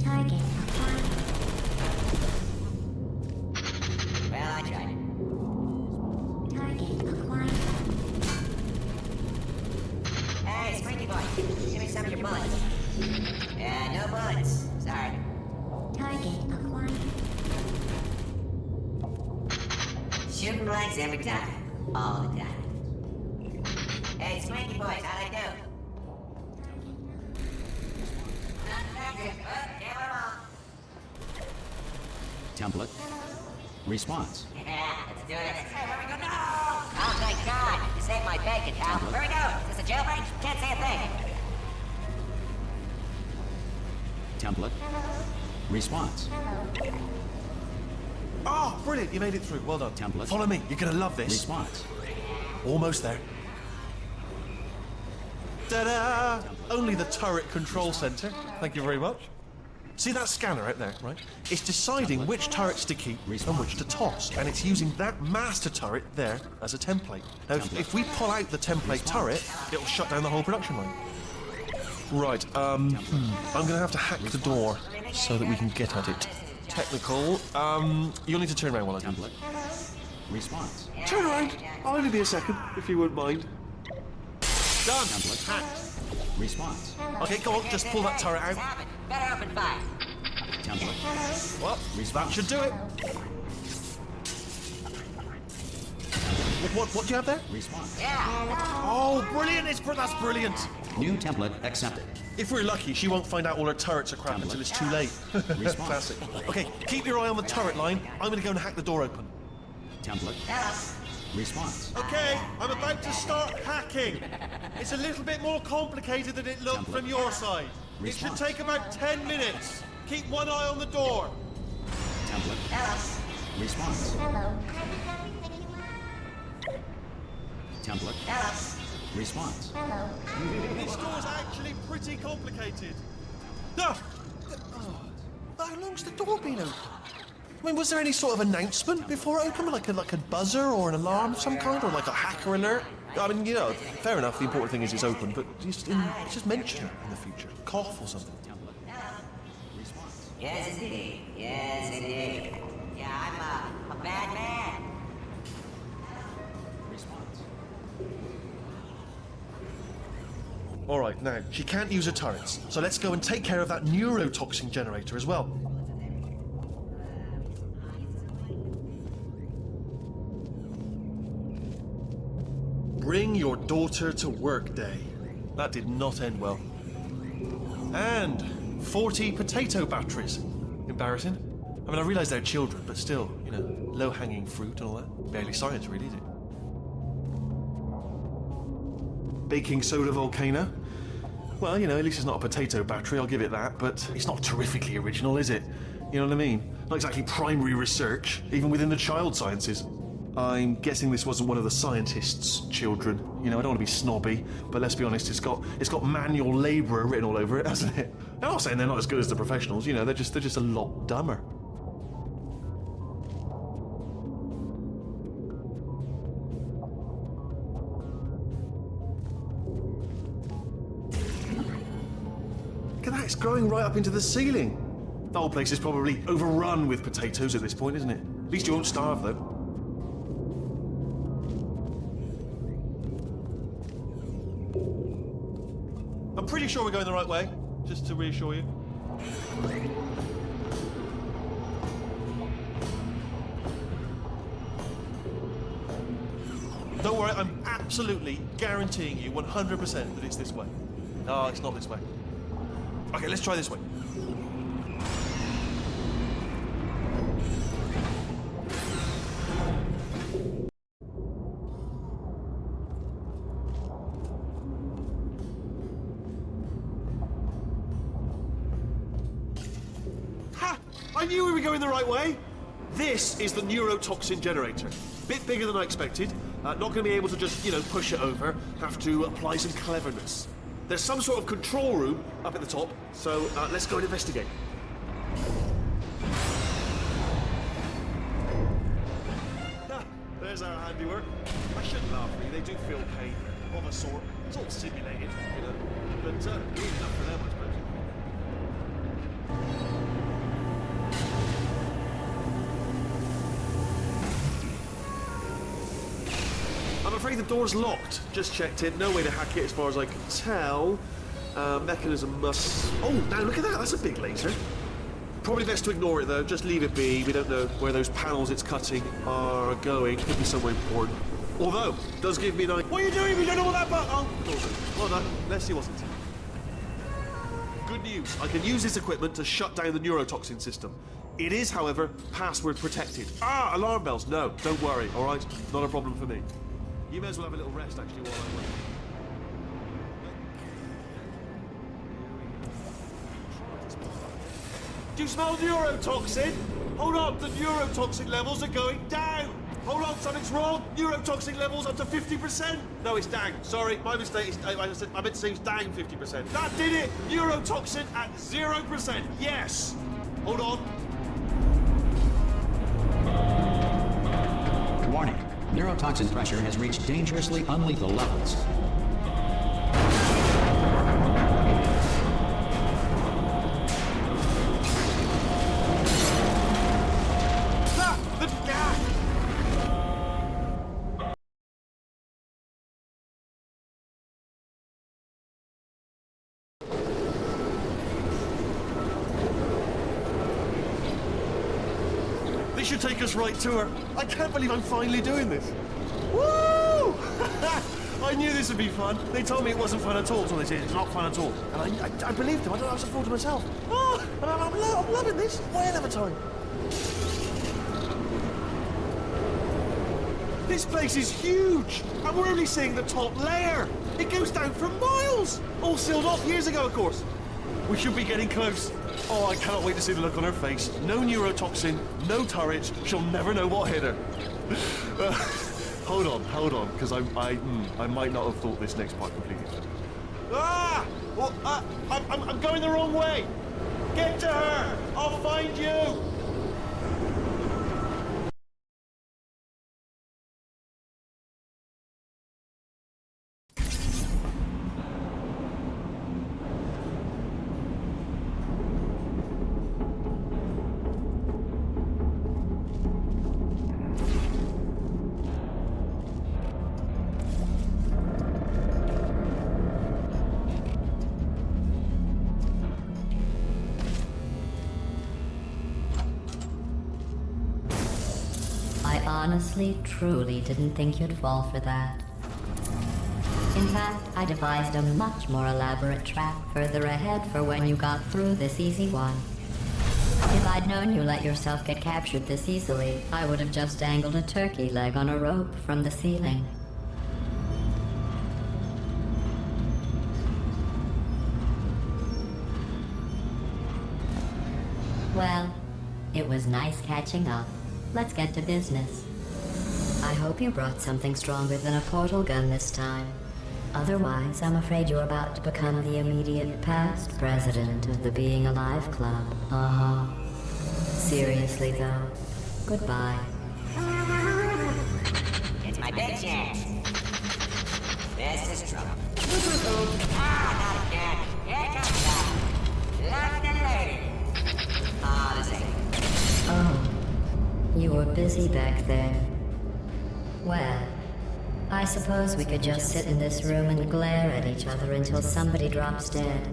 Target acquired. Well, I tried it. Target acquired. Hey, Squeaky Boy, give me some of your bullets. Yeah, no bullets. Sorry. Target acquired. Shooting blanks every time. All the time. Hey, Squeaky Boys, how'd I do? Not effective. Damn it all. Template. Response. Yeah, let's do this. Hey, where we go? No! Oh, thank God. You saved my bacon, pal. Where we go? Is this a jailbreak? Can't say a thing. Template. Response. Oh, brilliant. You made it through. Well done. Template. Follow me. You're going to love this. Response. Almost there. Ta-da! Only the turret control center. Thank you very much. See that scanner out there, right? It's deciding which turrets to keep and which to toss, and it's using that master turret there as a template. Now, if we pull out the template turret, it'll shut down the whole production line. Right, I'm gonna have to hack the door so that we can get at it. Technical, you'll need to turn around while I do. Template. Response. Turn around. I'll only be a second, if you wouldn't mind. Done. Template. Hacked. Response. Okay, go on, just pull that turret out. Better open fire. Template. Well, that should do it. What do you have there? Response. Yeah. Oh, brilliant! That's brilliant. New template accepted. If we're lucky, she won't find out all her turrets are crap until it's too late. Classic. Okay, keep your eye on the turret line. I'm gonna go and hack the door open. Template. Response. Okay, I'm about to start hacking. It's a little bit more complicated than it looked from your side. It should Response. take about 10 minutes. Keep one eye on the door. Template. Response. Hello. I have everything you want. Template. Response. Hello. This door's actually pretty complicated. How long's the door been open? I mean, was there any sort of announcement before it opened, like a buzzer or an alarm of some kind, or like a hacker alert? I mean, you know, fair enough. The important thing is it's open, but just mention it in the future. Cough or something. Response. Yes, indeed. Yes, indeed. Yeah, I'm a bad man. Response. All right, now, she can't use her turrets, so let's go and take care of that neurotoxin generator as well. Bring your daughter to work day. That did not end well. And 40 potato batteries. Embarrassing. I mean, I realise they're children, but still, you know, low-hanging fruit and all that. Barely science, really, is it? Baking soda volcano. Well, you know, at least it's not a potato battery, I'll give it that, but it's not terrifically original, is it? You know what I mean? Not exactly primary research, even within the child sciences. I'm guessing this wasn't one of the scientists' children. You know, I don't want to be snobby, but let's be honest, it's got manual labourer written all over it, hasn't it? I'm not saying they're not as good as the professionals, you know, they're just a lot dumber. Look at that, it's growing right up into the ceiling. The whole place is probably overrun with potatoes at this point, isn't it? At least you won't starve, though. I'm pretty sure we're going the right way, just to reassure you. Don't worry, I'm absolutely guaranteeing you 100% that it's this way. No, it's not this way. Okay, let's try this way. Ha! I knew we were going the right way. This is the neurotoxin generator. Bit bigger than I expected. Not going to be able to just, you know, push it over. Have to apply some cleverness. There's some sort of control room up at the top, so let's go and investigate. There's our handiwork. I shouldn't laugh, really. They do feel pain of a sort. It's all simulated, you know. But good enough for them, I suppose. I'm afraid the door's locked. Just checked it. No way to hack it as far as I can tell. Mechanism must... Oh, now look at that. That's a big laser. Probably best to ignore it, though. Just leave it be. We don't know where those panels it's cutting are going. Could be somewhere important. Although, it does give me an idea. What are you doing? We don't know what that button... Oh, well done. Let's see what's it. Good news. I can use this equipment to shut down the neurotoxin system. It is, however, password protected. Ah, alarm bells. No, don't worry, all right? Not a problem for me. You may as well have a little rest, actually, while I wait. Do you smell neurotoxin? Hold on, the neurotoxin levels are going down. Hold on, something's wrong. Neurotoxin levels up to 50%. No, it's down. Sorry, my mistake. I meant to say it's down 50%. That did it. Neurotoxin at 0%. Yes. Hold on. Warning. Neurotoxin pressure has reached dangerously unlethal levels. should take us right to her. I can't believe I'm finally doing this. Woo! I knew this would be fun. They told me it wasn't fun at all, so they said it's not fun at all. And I believed them. I don't know, I was a fool to myself. Oh, and I'm loving this. Whale of a time. This place is huge, and we're only seeing the top layer. It goes down for miles. All sealed off years ago, of course. We should be getting close. Oh, I cannot wait to see the look on her face. No neurotoxin, no turret. She'll never know what hit her. Hold on, because I might not have thought this next part completely through. Ah! Well, I'm going the wrong way. Get to her. I'll find you. Honestly, truly didn't think you'd fall for that. In fact, I devised a much more elaborate trap further ahead for when you got through this easy one. If I'd known you let yourself get captured this easily, I would have just dangled a turkey leg on a rope from the ceiling. Well, it was nice catching up. Let's get to business. I hope you brought something stronger than a portal gun this time. Otherwise, I'm afraid you're about to become the immediate past president of the Being Alive Club. Seriously, though, goodbye. It's my big chance. This is trouble. Not again. Here comes that. London lady. This ain't. Oh, you were busy back there. Well, I suppose we could just sit in this room and glare at each other until somebody drops dead.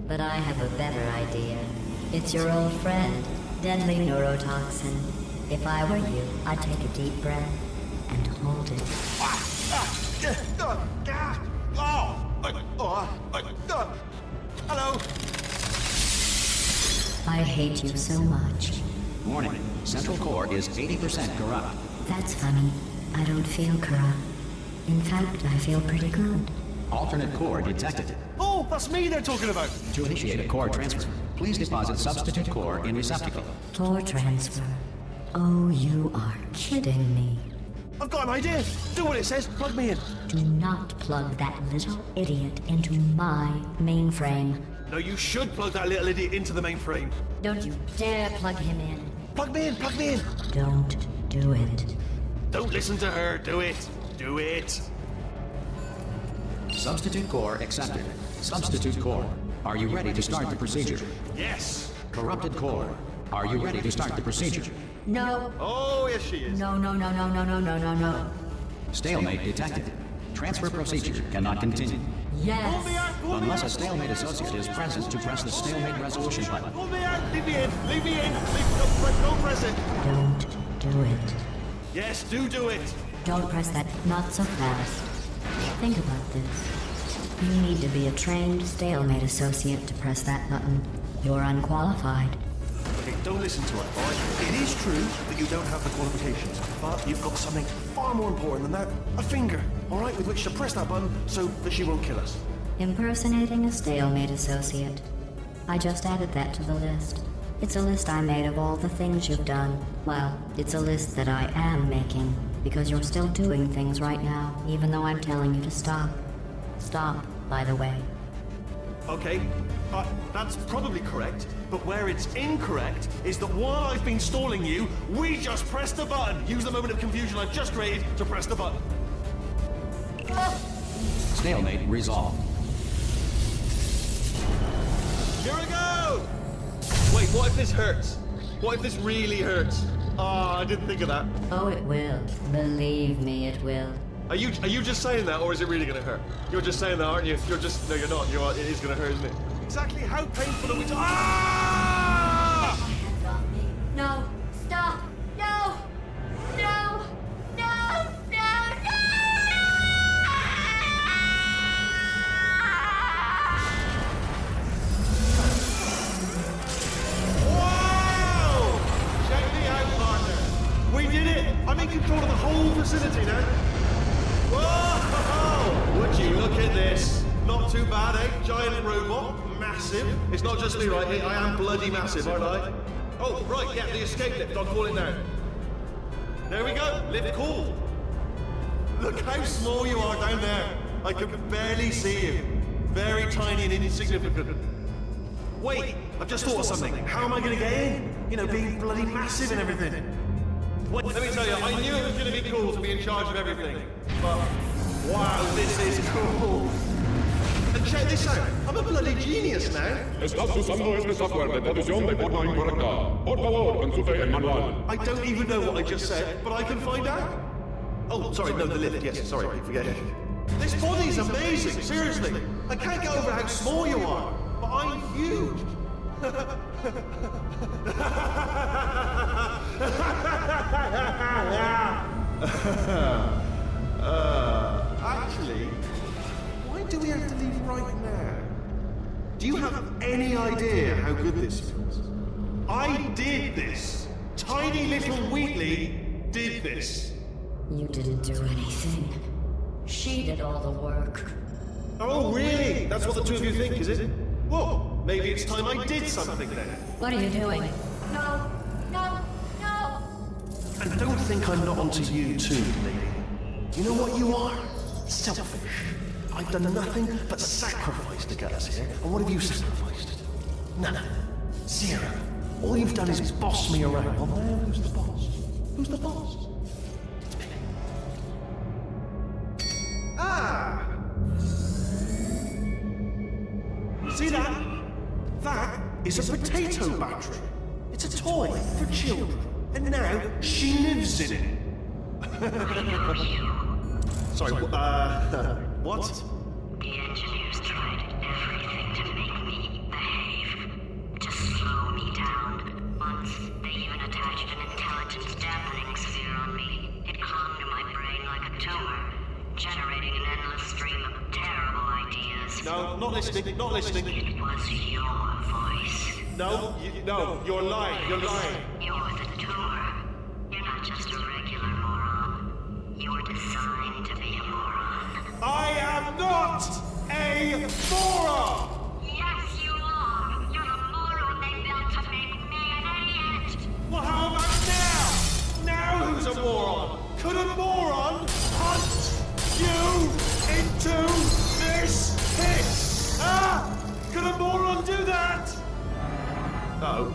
But I have a better idea. It's your old friend, deadly neurotoxin. If I were you, I'd take a deep breath and hold it. Hello. I hate you so much. Warning, Central Core is 80% corrupt. That's funny. I don't feel corrupt. In fact, I feel pretty good. Alternate core detected. Oh, that's me they're talking about. To initiate a core transfer, please deposit substitute core in receptacle. Core transfer. Oh, you are kidding me. I've got an idea. Do what it says. Plug me in. Do not plug that little idiot into my mainframe. No, you should plug that little idiot into the mainframe. Don't you dare plug him in. Plug me in. Plug me in. Don't do it. Don't listen to her. Do it. Do it. Substitute core accepted. Substitute core, are you ready to start the procedure? Yes. Corrupted core, are you ready to start the procedure? No. Oh, yes, she is. No. No. Stalemate detected. Transfer procedure cannot continue. Yes. Pull me Unless out. a stalemate associate is present to press the stalemate resolution button. Pull me out. Leave me in. Leave me in. Don't press it. Don't do it. Yes, do it. Don't press that. Not so fast. Think about this. You need to be a trained stalemate associate to press that button. You're unqualified. Okay, don't listen to her, all right? It is true that you don't have the qualifications, but you've got something far more important than that. A finger, all right, with which to press that button so that she won't kill us. Impersonating a stalemate associate. I just added that to the list. It's a list I made of all the things you've done. Well, it's a list that I am making, because you're still doing things right now, even though I'm telling you to stop. Stop, by the way. Okay, that's probably correct, but where it's incorrect is that while I've been stalling you, we just pressed the button. Use the moment of confusion I've just created to press the button. Stalemate resolved. Here we go! Wait, what if this hurts? What if this really hurts? Ah, I didn't think of that. Oh, it will. Believe me, it will. Are you just saying that, or is it really gonna hurt? You're just saying that, aren't you? You're just no, you're not. It is gonna hurt, isn't it? Exactly how painful are we? Ah! No! Stop! No! bad, eh? Giant robot, massive. It's not just me, right? I am bloody massive, aren't I? Oh, right, yeah, the escape lift, I'll call it now. There we go, lift call. Look how small you are down there. I can barely see you. Very tiny and insignificant. Wait, I've just thought of something. How am I going to get in? You know, being bloody massive and everything. Wait, let me tell you, I knew it was going to be cool to be in charge of everything. But, wow, this is cool. And check this out, I'm a bloody genius now. Estás usando este software de traducción de forma incorrecta. Por favor, consulte el manual. I don't even know what I just said, but I can find out. Oh, sorry, no, the lift, yes, sorry, forget it. This body's amazing, seriously. I can't get over how small you are, but I'm huge. Actually, why do we have to leave right now? Do you have any idea how good this feels? I did this. Tiny little Wheatley did this. You didn't do anything. She did all the work. Oh, really? That's what the two of you think, is it? Well, maybe it's time I did something then. What are you doing? No, no, no! And don't think I'm not onto you too, lady. You know what you are? Selfish. I've done nothing but sacrifice to get us here. And what have you sacrificed? Nothing. Zero. All you've done is boss me around. Well, now who's the boss? Who's the boss? It's me. Ah! See that? That is a potato battery. It's a toy for children. And now she lives in it. Sorry, what? The engineers tried everything to make me behave, to slow me down. Once, they even attached an intelligence dampening sphere on me. It clung to my brain like a tumor, generating an endless stream of terrible ideas. No, not listening, not listening. It was your voice. No, no, you're lying, you're lying. You're the tumor. You're not just a regular moron. You're designed to be a moron. I am not a moron! Yes, you are! You're the moron they built to make me an idiot! Well, how about now? Now who's a moron? Could a moron hunt you into this pit? Ah! Could a moron do that? No.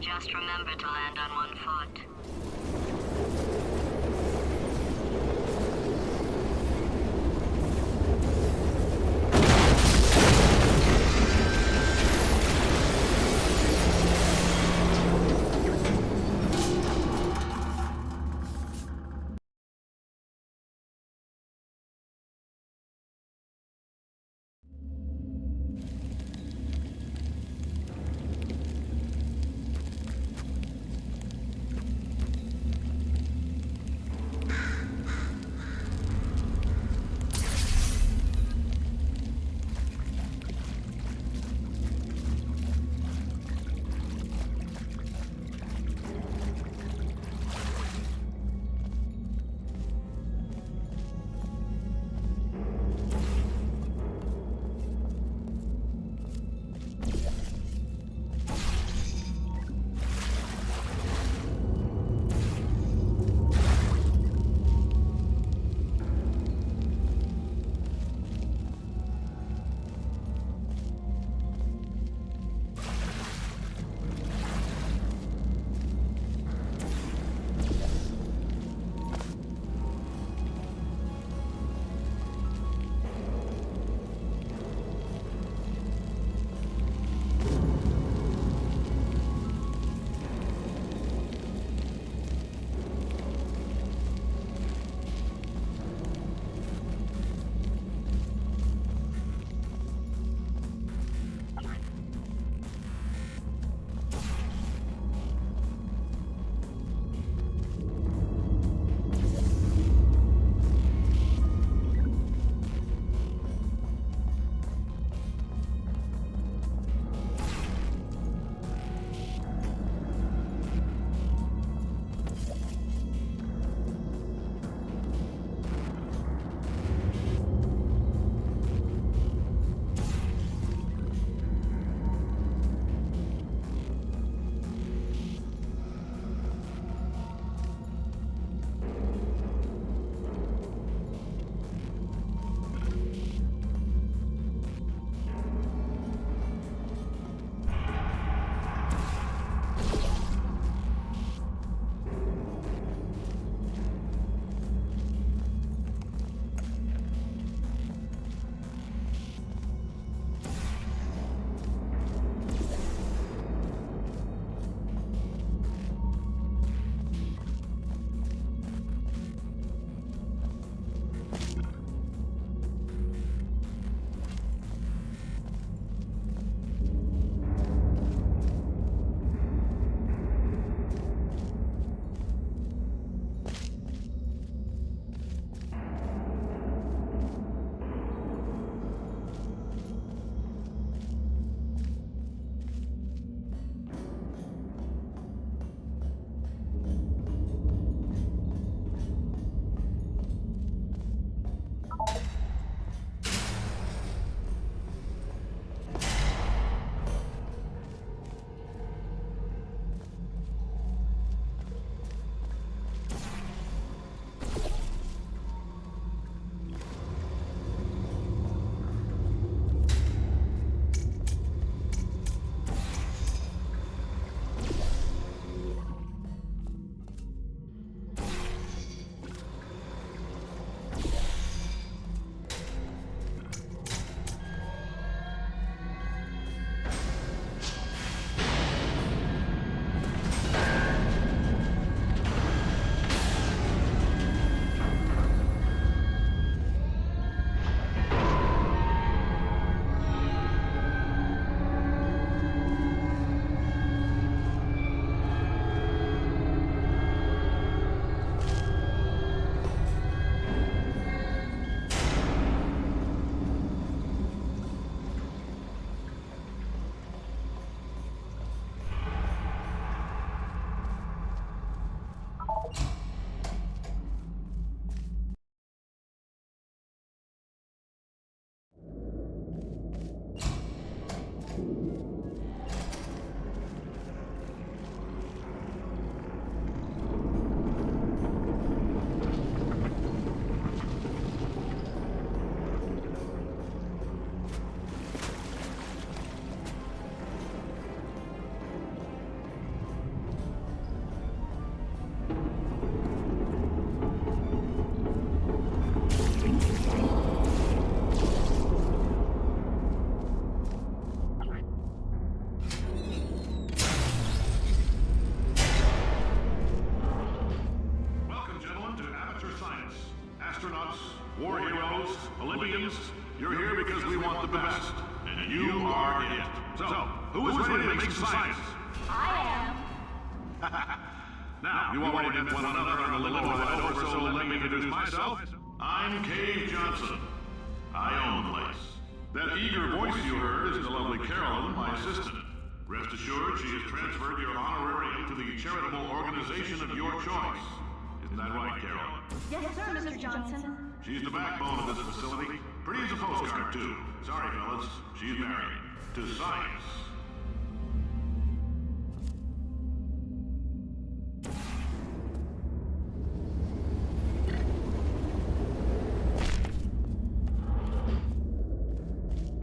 Just remember to land on one foot. aliens. You're here because we want the best, and you are it. So, who is ready to make some science? I am. Now, you already met one another on the little ride over, so let me introduce myself. I'm Cave Johnson. I own the place. That eager voice you heard is the lovely Carolyn, my assistant. Rest assured, she has transferred your honorarium to the charitable organization of your choice. Isn't that right, Carolyn? Yes, sir, Mr. Johnson. She's the backbone of this facility. Pretty as a postcard, too. Sorry, fellas. She's married. To science.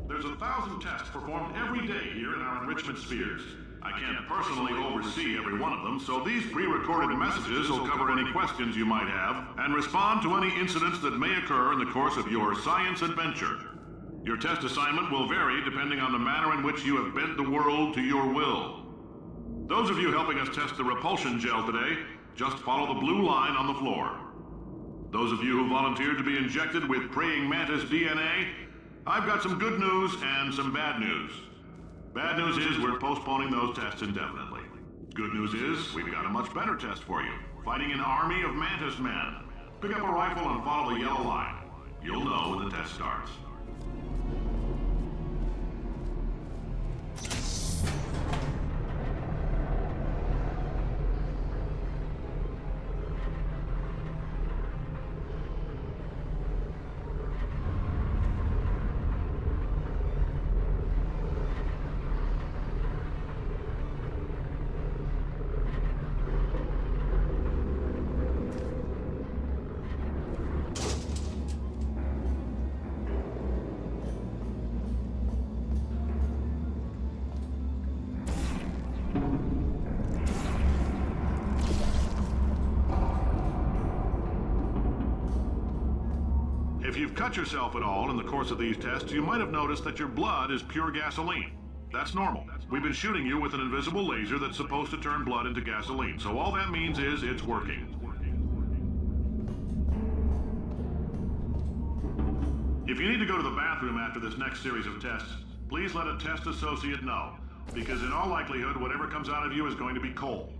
There's 1,000 tests performed every day here in our enrichment spheres. I can't personally oversee every one of them, so these pre-recorded messages will cover any questions you might have and respond to any incidents that may occur in the course of your science adventure. Your test assignment will vary depending on the manner in which you have bent the world to your will. Those of you helping us test the repulsion gel today, just follow the blue line on the floor. Those of you who volunteered to be injected with praying mantis DNA, I've got some good news and some bad news. Bad news is we're postponing those tests indefinitely. Good news is we've got a much better test for you. Fighting an army of mantis men. Pick up a rifle and follow the yellow line. You'll know when the test starts. If you've cut yourself at all in the course of these tests, you might have noticed that your blood is pure gasoline. That's normal. We've been shooting you with an invisible laser that's supposed to turn blood into gasoline, so all that means is it's working. If you need to go to the bathroom after this next series of tests, please let a test associate know, because in all likelihood, whatever comes out of you is going to be coal.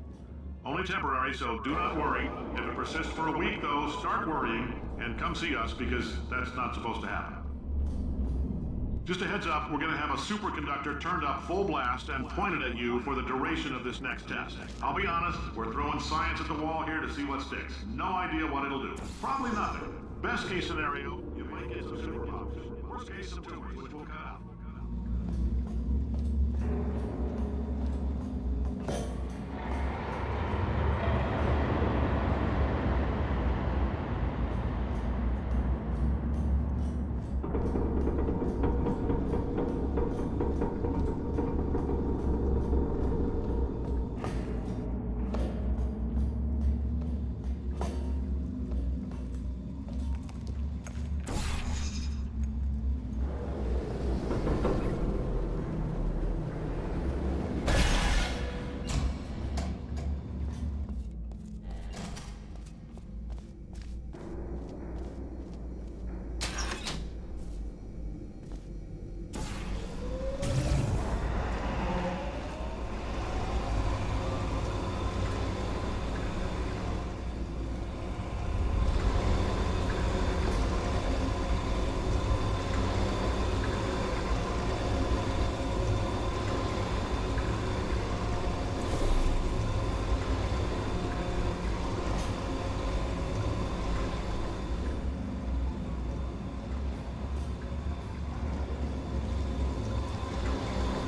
Only temporary, so do not worry. If it persists for a week, though, start worrying and come see us, because that's not supposed to happen. Just a heads up, we're going to have a superconductor turned up full blast and pointed at you for the duration of this next test. I'll be honest, we're throwing science at the wall here to see what sticks. No idea what it'll do. Probably nothing. Best case scenario, you might get some super pops. Worst case, some tumors, which will cut out.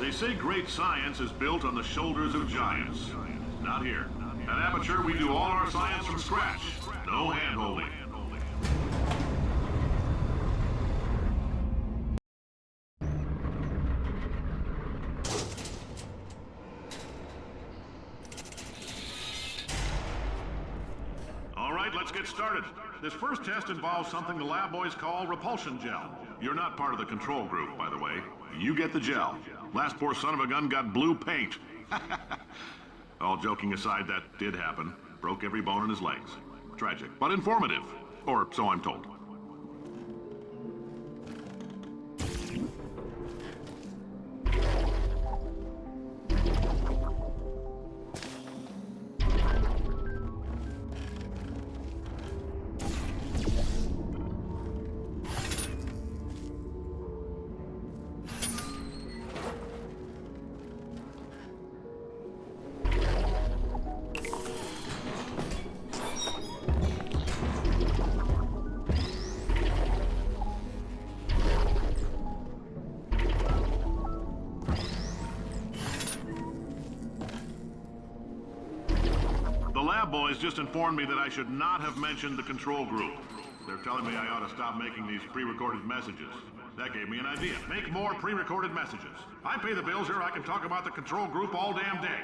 They say great science is built on the shoulders of giants. Not here. At Aperture, we do all our science from scratch. No hand-holding. All right, let's get started. This first test involves something the lab boys call repulsion gel. You're not part of the control group, by the way. You get the gel. Last poor son of a gun got blue paint. All joking aside, that did happen. Broke every bone in his legs. Tragic, but informative. Or so I'm told. lab boys just informed me that I should not have mentioned the control group. They're telling me I ought to stop making these pre-recorded messages. That gave me an idea. Make more pre-recorded messages. I pay the bills here, I can talk about the control group all damn day.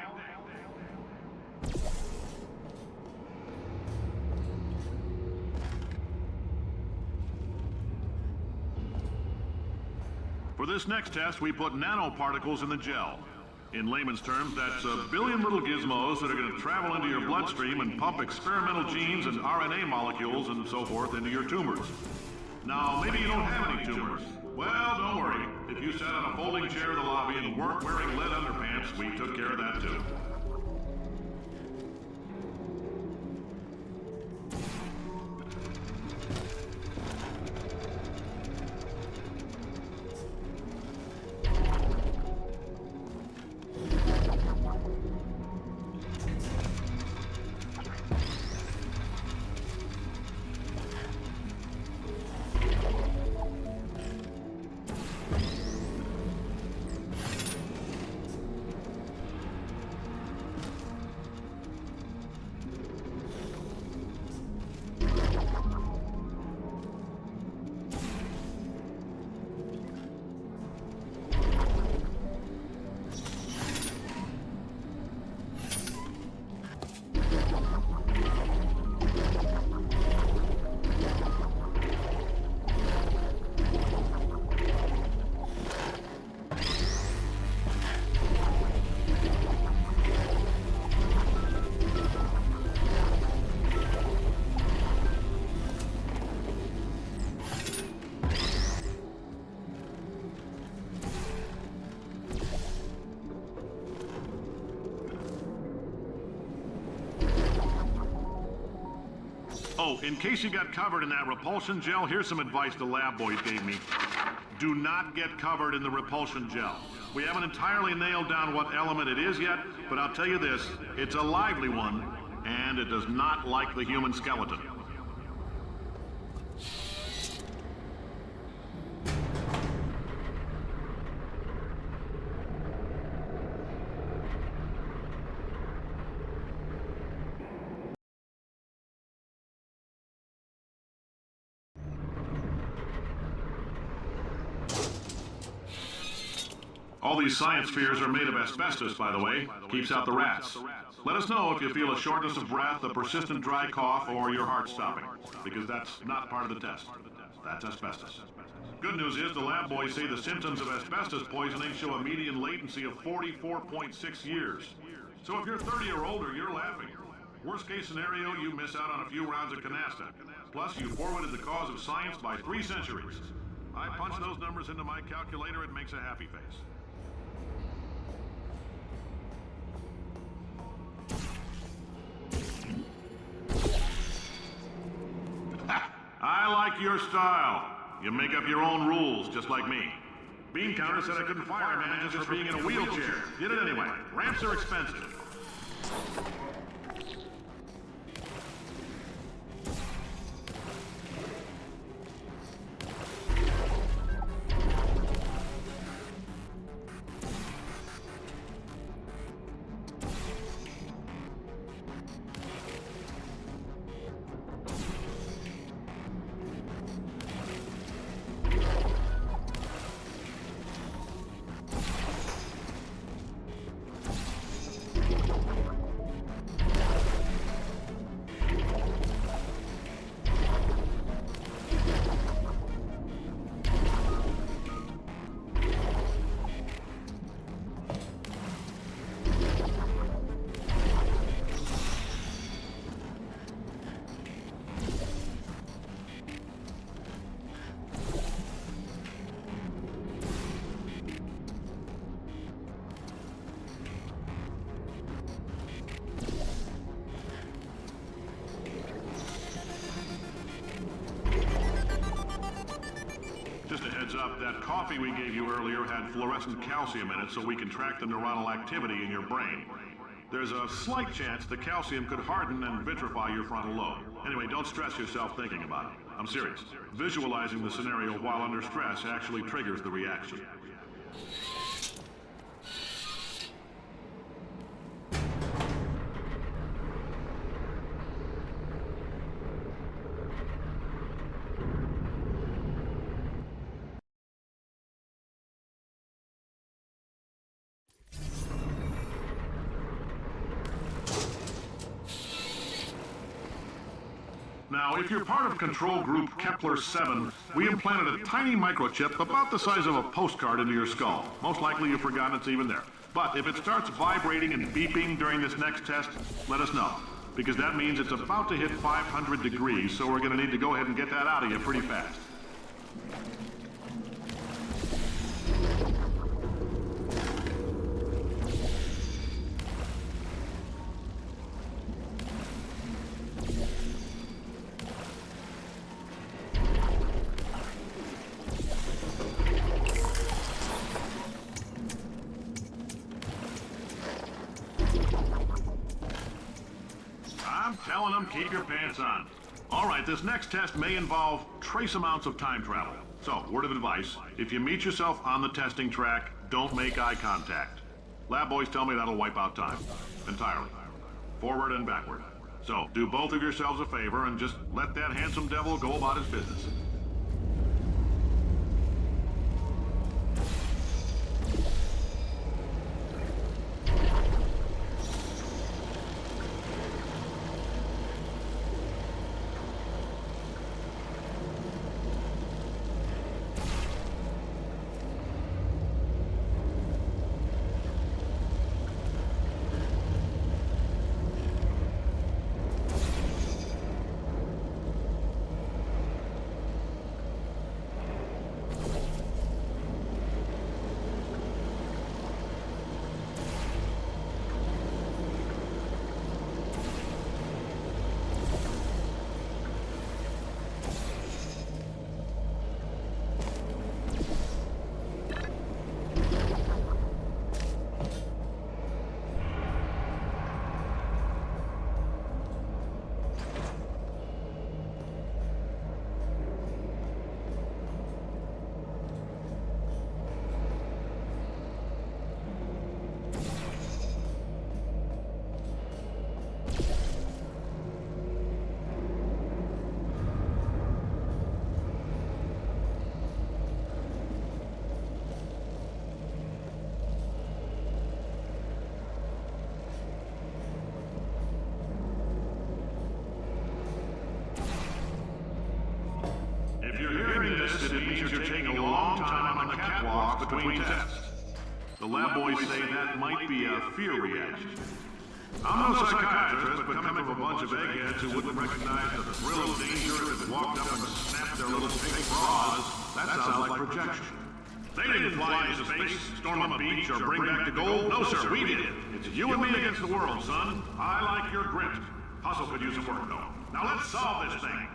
For this next test, we put nanoparticles in the gel. In layman's terms, that's a billion little gizmos that are going to travel into your bloodstream and pump experimental genes and RNA molecules and so forth into your tumors. Now, maybe you don't have any tumors. Well, don't worry. If you sat on a folding chair in the lobby and weren't wearing lead underpants, we took care of that too. Oh, in case you got covered in that repulsion gel, here's some advice the lab boys gave me. Do not get covered in the repulsion gel. We haven't entirely nailed down what element it is yet, but I'll tell you this, it's a lively one, and it does not like the human skeleton. All these science spheres are made of asbestos, by the way. Keeps out the rats. Let us know if you feel a shortness of breath, a persistent dry cough, or your heart stopping, because that's not part of the test. That's asbestos. Good news is the lab boys say the symptoms of asbestos poisoning show a median latency of 44.6 years. So if you're 30 or older, you're laughing. Worst case scenario, you miss out on a few rounds of canasta. Plus, you forwarded the cause of science by 3 centuries. I punch those numbers into my calculator, it makes a happy face. I like your style. You make up your own rules, just like me. Bean Counter said I couldn't fire a man just for being in a wheelchair. Did it anyway. Ramps are expensive. Just a heads up, that coffee we gave you earlier had fluorescent calcium in it so we can track the neuronal activity in your brain. There's a slight chance the calcium could harden and vitrify your frontal lobe. Anyway, don't stress yourself thinking about it. I'm serious. Visualizing the scenario while under stress actually triggers the reaction. Now, if you're part of control group Kepler-7, we implanted a tiny microchip about the size of a postcard into your skull. Most likely you've forgotten it's even there. But if it starts vibrating and beeping during this next test, let us know. Because that means it's about to hit 500 degrees, so we're going to need to go ahead and get that out of you pretty fast. I'm telling them, keep your pants on. All right, this next test may involve trace amounts of time travel. So, word of advice, if you meet yourself on the testing track, don't make eye contact. Lab boys tell me that'll wipe out time. Entirely. Forward and backward. So, do both of yourselves a favor and just let that handsome devil go about his business. If you're hearing this, it means you're taking a long time on the catwalks between tests. The lab boys say that might be a fear reaction. I'm no psychiatrist, but coming from a bunch of eggheads who wouldn't recognize the thrill of danger if it walked up and snapped their little pink bras, that sounds like projection. They didn't fly into space, storm a beach, or bring back the gold. No, sir, we did. It's you and me against the world, son. I like your grit. Hustle could use some work, though. Now let's solve this thing.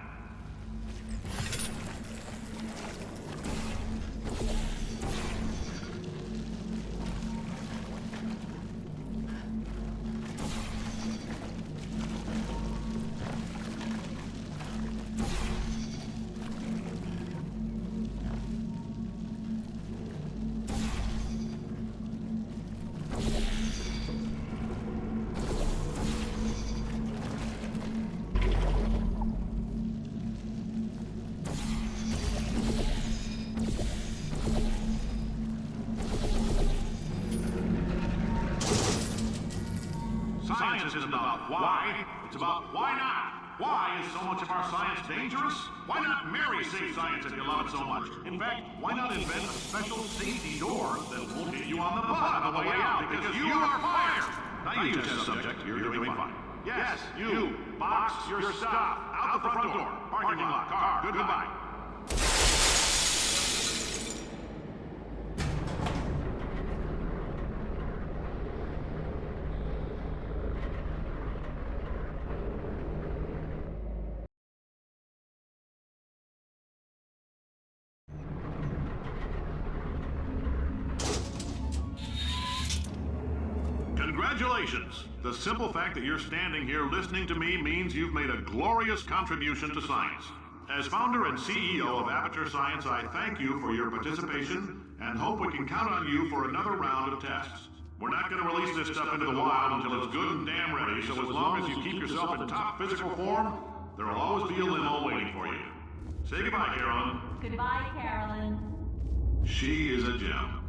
Science isn't about why, it's about why not. Why is so much of our science dangerous? Why not marry safe science if you love it so much? In fact, why not invent a special safety door that won't hit you on the butt on the way out because you are fired? Now you test subject, you're doing fine. Yes, you, box your stuff out the front door. Parking lot, car, goodbye. Congratulations! The simple fact that you're standing here listening to me means you've made a glorious contribution to science. As founder and CEO of Aperture Science, I thank you for your participation and hope we can count on you for another round of tests. We're not going to release this stuff into the wild until it's good and damn ready, so as long as you keep yourself in top physical form, there will always be a limo waiting for you. Say goodbye, Carolyn. Goodbye, Carolyn. She is a gem.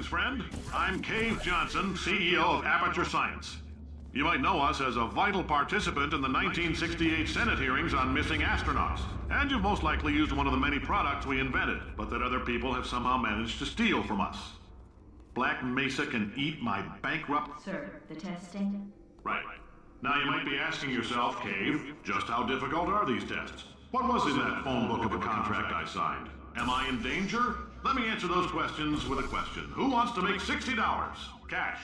Greetings, friend. I'm Cave Johnson, CEO of Aperture Science. You might know us as a vital participant in the 1968 Senate hearings on missing astronauts. And you've most likely used one of the many products we invented, but that other people have somehow managed to steal from us. Black Mesa can eat my bankrupt... Sir, the testing? Right. Now you might be asking yourself, Cave, just how difficult are these tests? What was in that phone book of a contract I signed? Am I in danger? Let me answer those questions with a question. Who wants to make $60? Cash.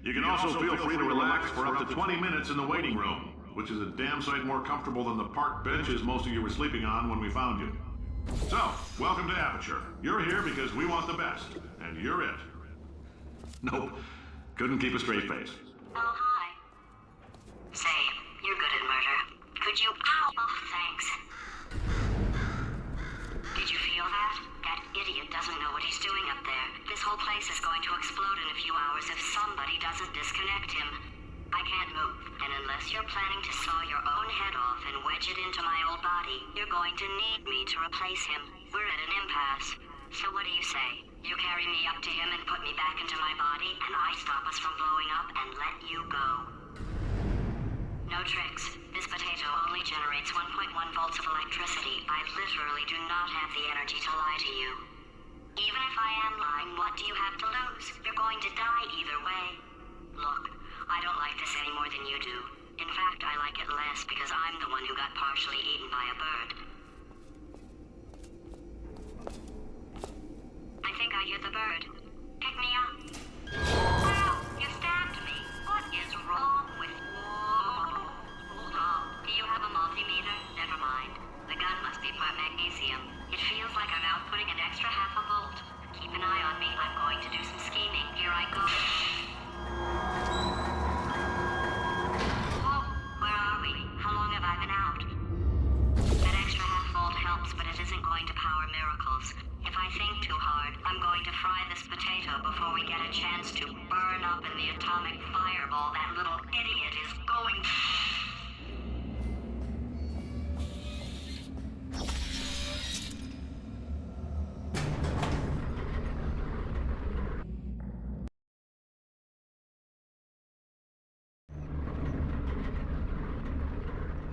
You can also feel free to relax for up to 20 minutes in the waiting room, which is a damn sight more comfortable than the park benches most of you were sleeping on when we found you. So, welcome to Aperture. You're here because we want the best, and you're it. Nope. Couldn't keep a straight face. Oh, hi. Say, you're good at murder. Could you... Ow! Oh, thanks. Did you feel that? That idiot doesn't know what he's doing up there. This whole place is going to explode in a few hours if somebody doesn't disconnect him. I can't move, and unless you're planning to saw your own head off and wedge it into my old body, you're going to need me to replace him. We're at an impasse. So what do you say? You carry me up to him and put me back into my body, and I stop us from blowing up and let you go. No tricks. This potato only generates 1.1 volts of electricity. I literally do not have the energy to lie to you. Even if I am lying, what do you have to lose? You're going to die either way. Look, I don't like this any more than you do. In fact, I like it less because I'm the one who got partially eaten by a bird. I think I hear the bird. Pick me up. Ow! You stabbed me. What is wrong with you? Hold on. Do you have a multimeter? Never mind. The gun must be part magnesium. It feels like I'm outputting an extra half a volt. Keep an eye on me. I'm going to do some scheming. Here I go. Whoa! Where are we? How long have I been out? That extra half volt helps, but it isn't going to power miracles. If I think too hard, I'm going to fry this potato before we get a chance to burn up in the atomic fireball that little idiot is going to...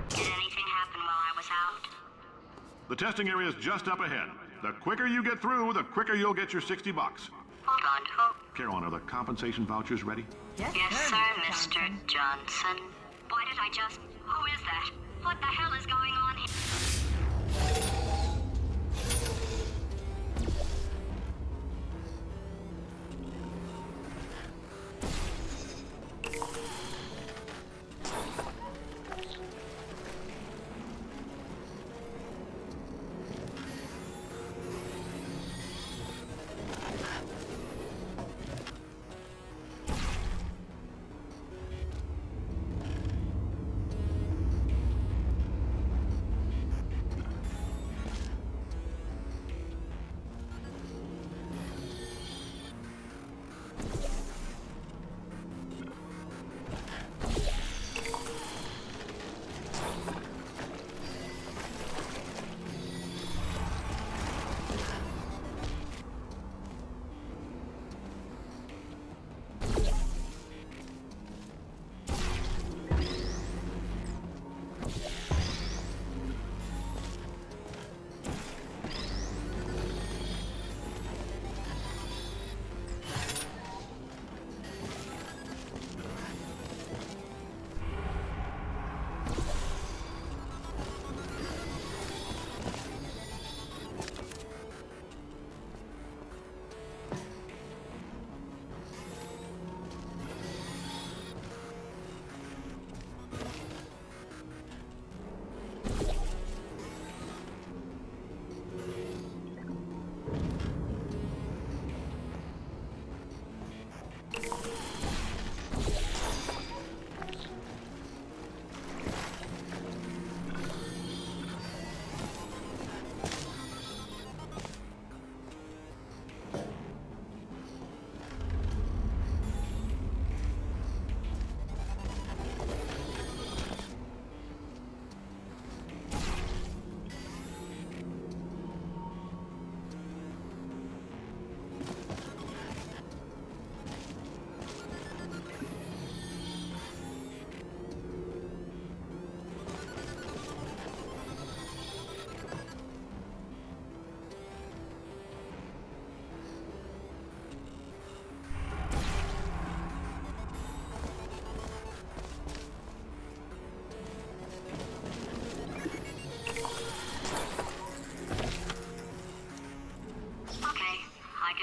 Did anything happen while I was out? The testing area is just up ahead. The quicker you get through, the quicker you'll get your $60. Hold on, who? Carolyn, are the compensation vouchers ready? Yes, sir, Mr. Johnson. Why did I just... Who is that? What the hell is going on here?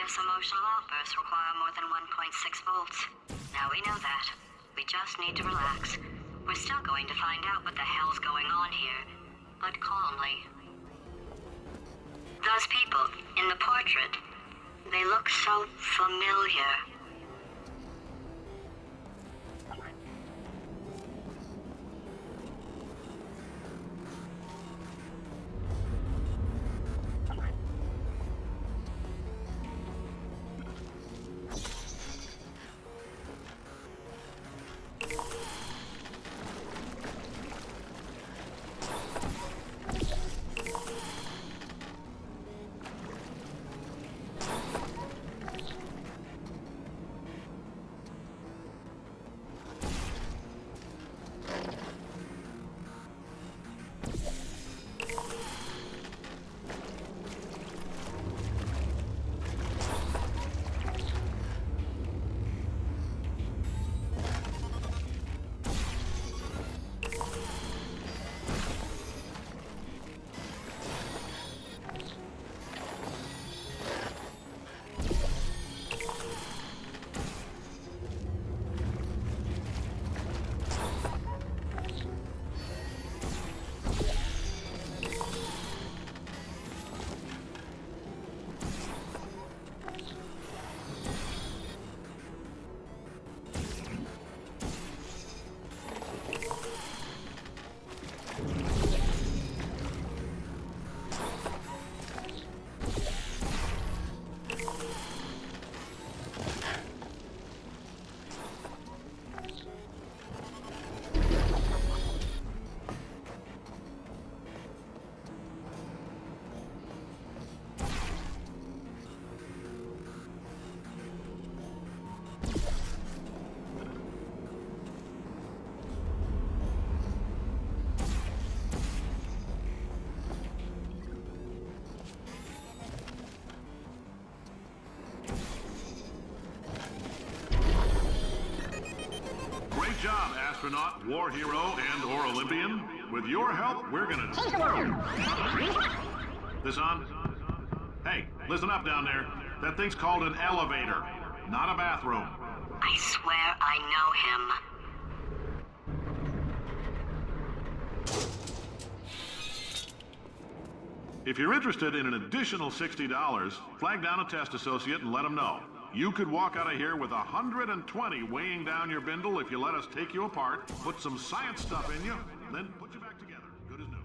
Previous emotional outbursts require more than 1.6 volts. Now we know that. We just need to relax. We're still going to find out what the hell's going on here, but calmly. Those people in the portrait, they look so familiar. job, astronaut, war hero, and/or Olympian. With your help, we're gonna take them out. This on? Hey, listen up down there. That thing's called an elevator, not a bathroom. I swear I know him. If you're interested in an additional $60, flag down a test associate and let them know. You could walk out of here with 120 weighing down your bindle if you let us take you apart, put some science stuff in you, then put you back together. Good as new.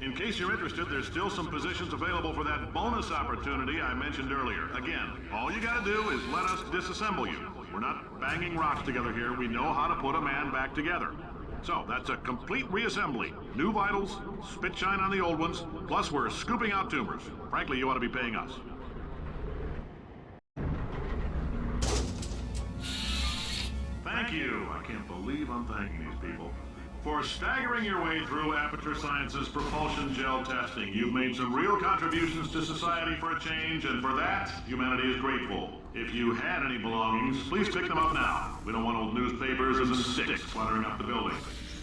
In case you're interested, there's still some positions available for that bonus opportunity I mentioned earlier. Again, all you gotta do is let us disassemble you. We're not banging rocks together here. We know how to put a man back together. So, that's a complete reassembly. New vitals, spit shine on the old ones, plus we're scooping out tumors. Frankly, you ought to be paying us. Thank you. I can't believe I'm thanking these people. For staggering your way through Aperture Science's propulsion gel testing, you've made some real contributions to society for a change, and for that, humanity is grateful. If you had any belongings, please pick them up now. We don't want old newspapers and sticks cluttering up the building.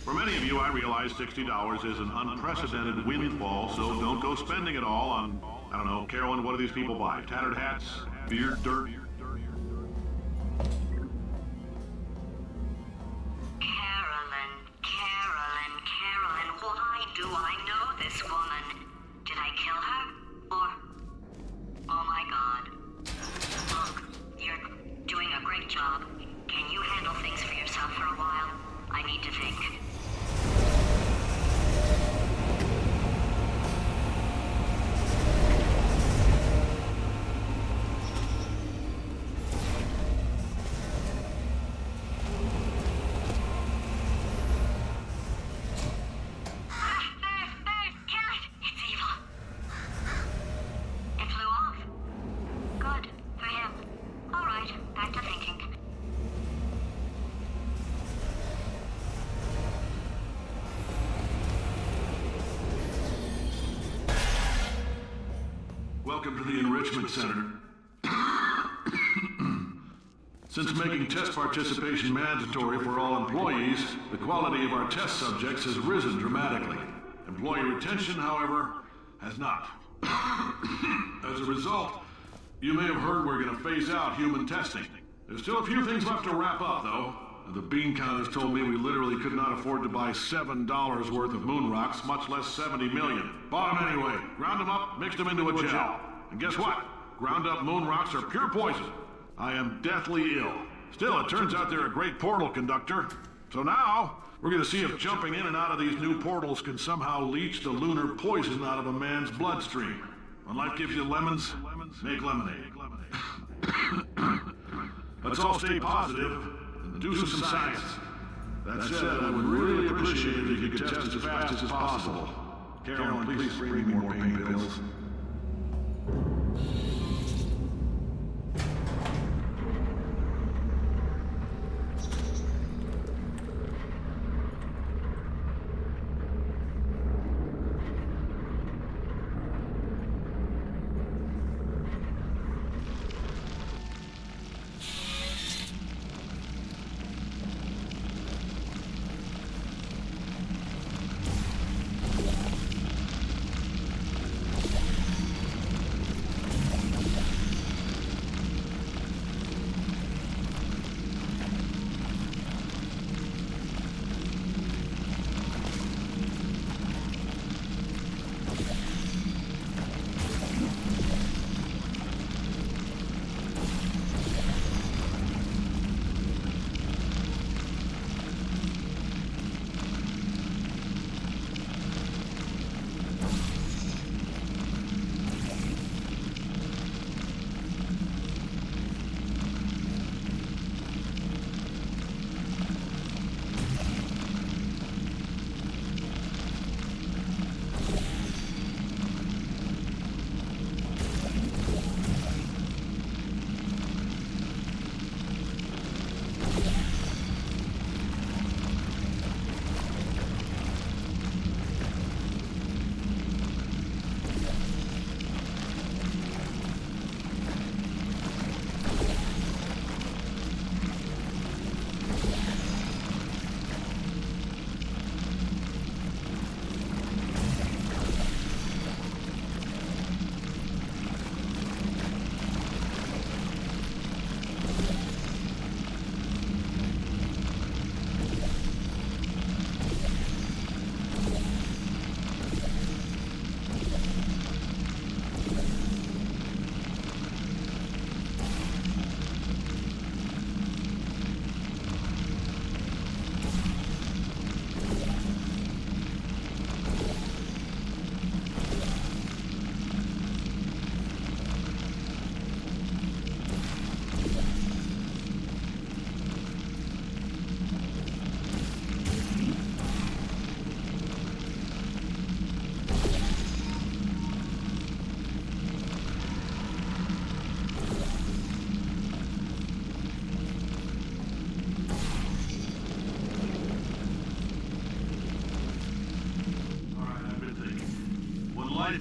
For many of you, I realize $60 is an unprecedented windfall, so don't go spending it all on, I don't know, Carolyn, what do these people buy? Tattered hats? Beer? Dirt? Carolyn, why do I know this woman? Did I kill her? Or... Oh my god. Look, you're doing a great job. Can you handle things for yourself for a while? I need to think. Welcome to the Enrichment Center. Since making test participation mandatory for all employees, the quality of our test subjects has risen dramatically. Employee retention, however, has not. As a result, you may have heard we're going to phase out human testing. There's still a few things left to wrap up, though. The bean counters told me we literally could not afford to buy $7 worth of moon rocks, much less 70 million. Bought them anyway. Ground them up, mixed them into a gel. And guess what? Ground up moon rocks are pure poison. I am deathly ill. Still, it turns out they're a great portal conductor. So now, we're going to see if jumping in and out of these new portals can somehow leach the lunar poison out of a man's bloodstream. When life gives you lemons, make lemonade. Let's all stay positive and do some science. That said, I would really appreciate it if you could test as fast as possible. Carolyn, please bring me more pain pills.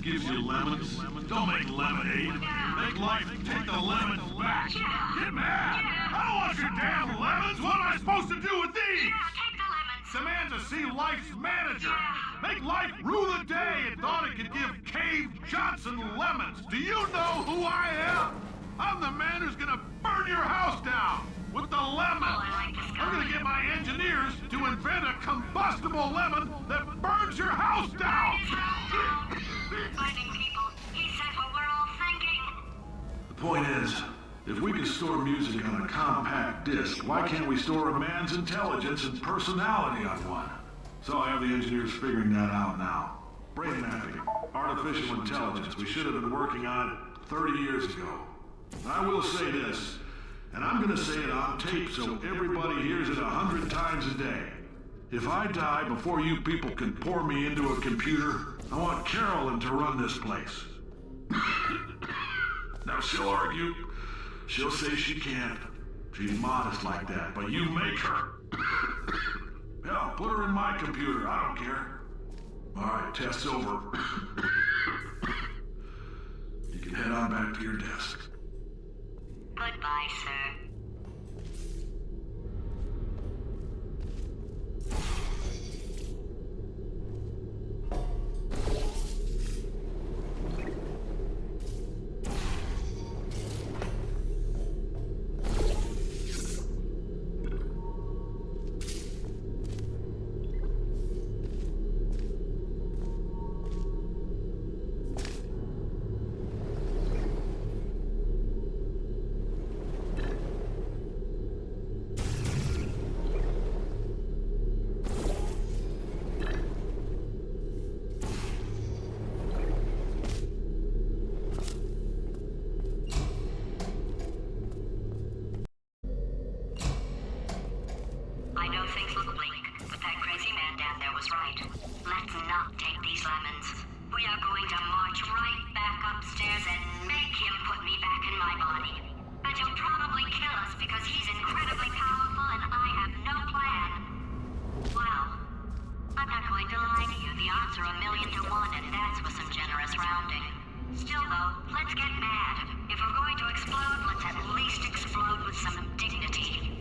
gives you lemons. Don't make lemonade. Make life take the lemons back. Get mad! I don't want your damn lemons! What am I supposed to do with these? Take the lemons. Demand to see Life's manager. Make Life rue the day it thought it could give Cave Johnson lemons. Do you know who I am? I'm the man who's gonna burn your house down with the lemon. I'm gonna get my engineers to invent a combustible lemon that burns your house down. Finding people. He said what we're all thinking. The point is, if we can store music on a compact disc, why can't we store a man's intelligence and personality on one? So I have the engineers figuring that out now. Brain mapping, artificial intelligence. We should have been working on it 30 years ago. I will say this, and I'm gonna say it on tape so everybody hears it 100 times a day. If I die before you people can pour me into a computer, I want Carolyn to run this place. Now she'll argue. She'll say she can't. She's modest like that, but you make her. Hell, put her in my computer. I don't care. All right, test's over. You can head on back to your desk. Goodbye, sir. I know things look bleak, but that crazy man down there was right. Let's not take these lemons. We are going to march right back upstairs and make him put me back in my body. And he'll probably kill us because he's incredibly powerful and I have no plan. Well, I'm not going to lie to you. The odds are 1,000,000 to 1, and that's with some generous rounding. Still, though, let's get mad. If we're going to explode, let's at least explode with some dignity.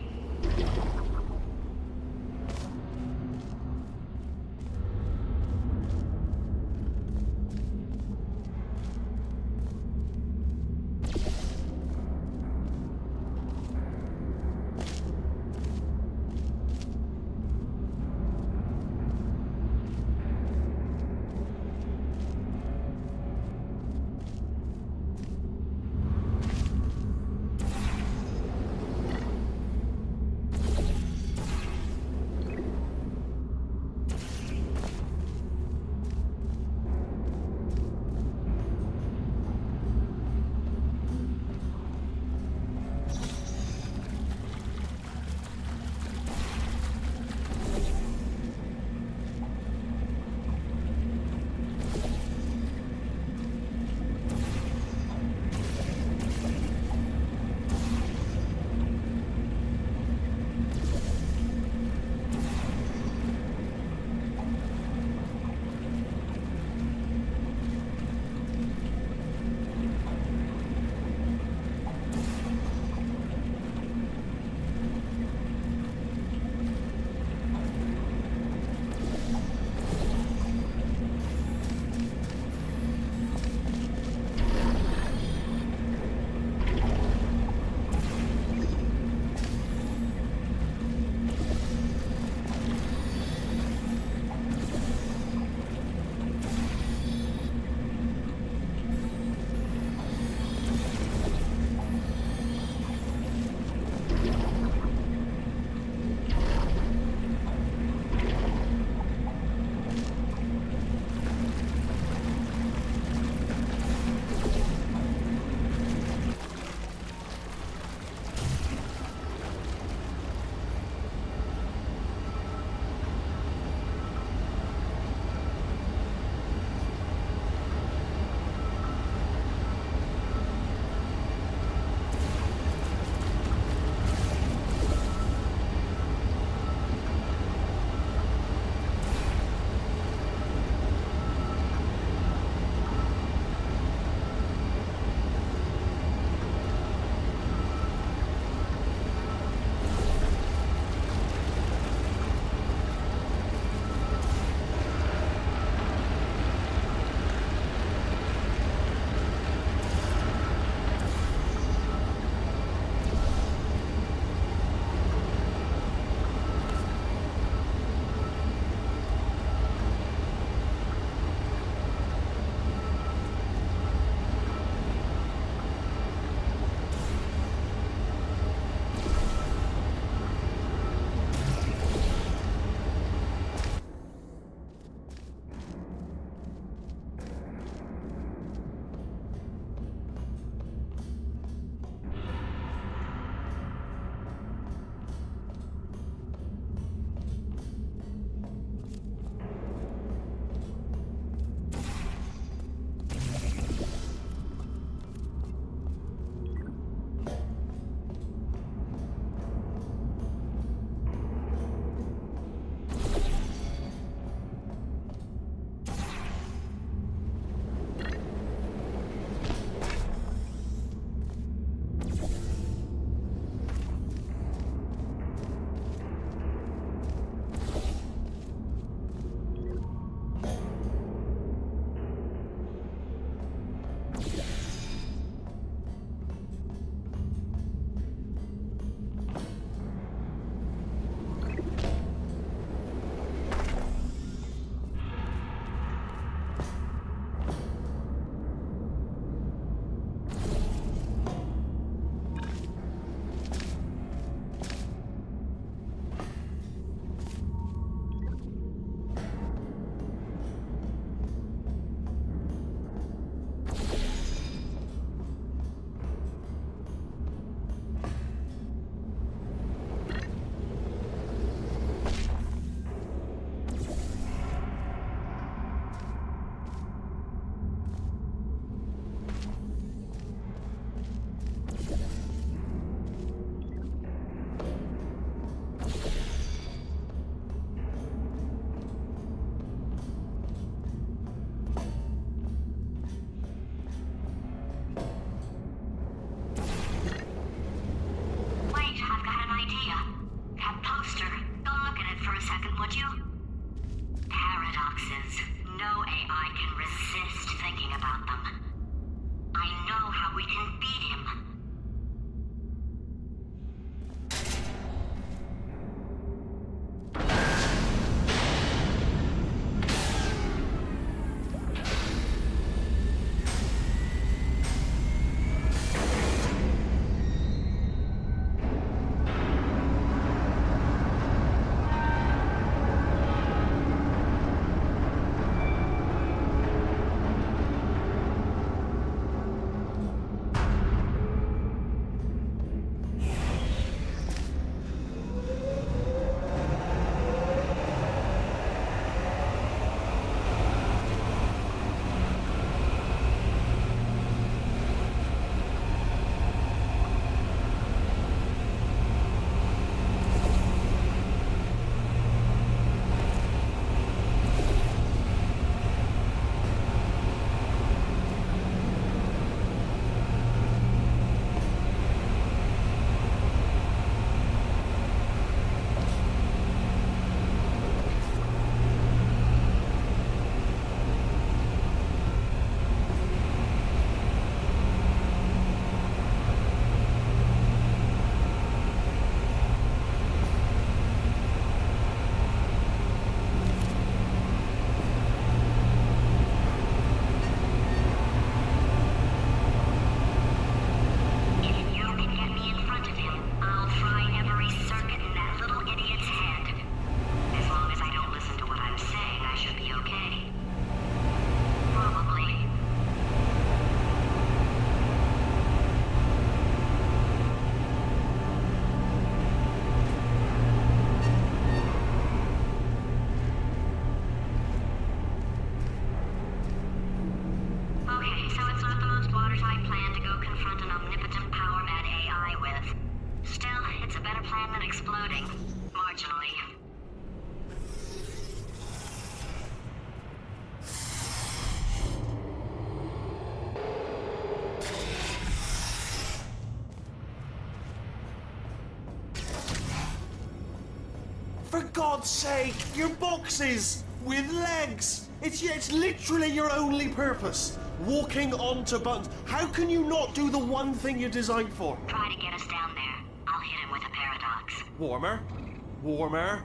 exploding. Marginally. For God's sake, your boxes with legs. It's literally your only purpose. Walking onto buttons. How can you not do the one thing you're designed for? Try to get us down there. I'll hit him with a paradox. Warmer, warmer,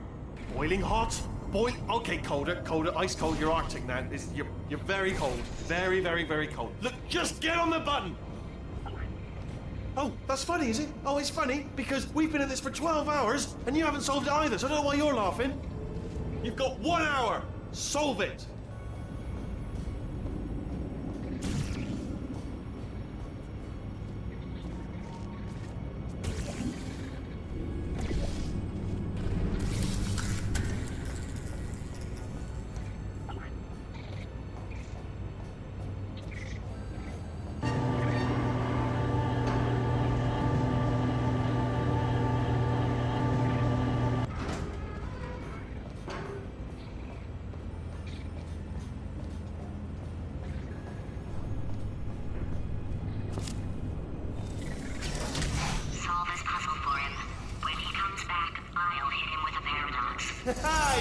boiling hot, Okay, colder, ice cold. You're Arctic now. You're very cold, very, very, very cold. Look, just get on the button. Oh, that's funny, is it? Oh, it's funny because we've been at this for 12 hours and you haven't solved it either. So I don't know why you're laughing. You've got 1 hour. Solve it.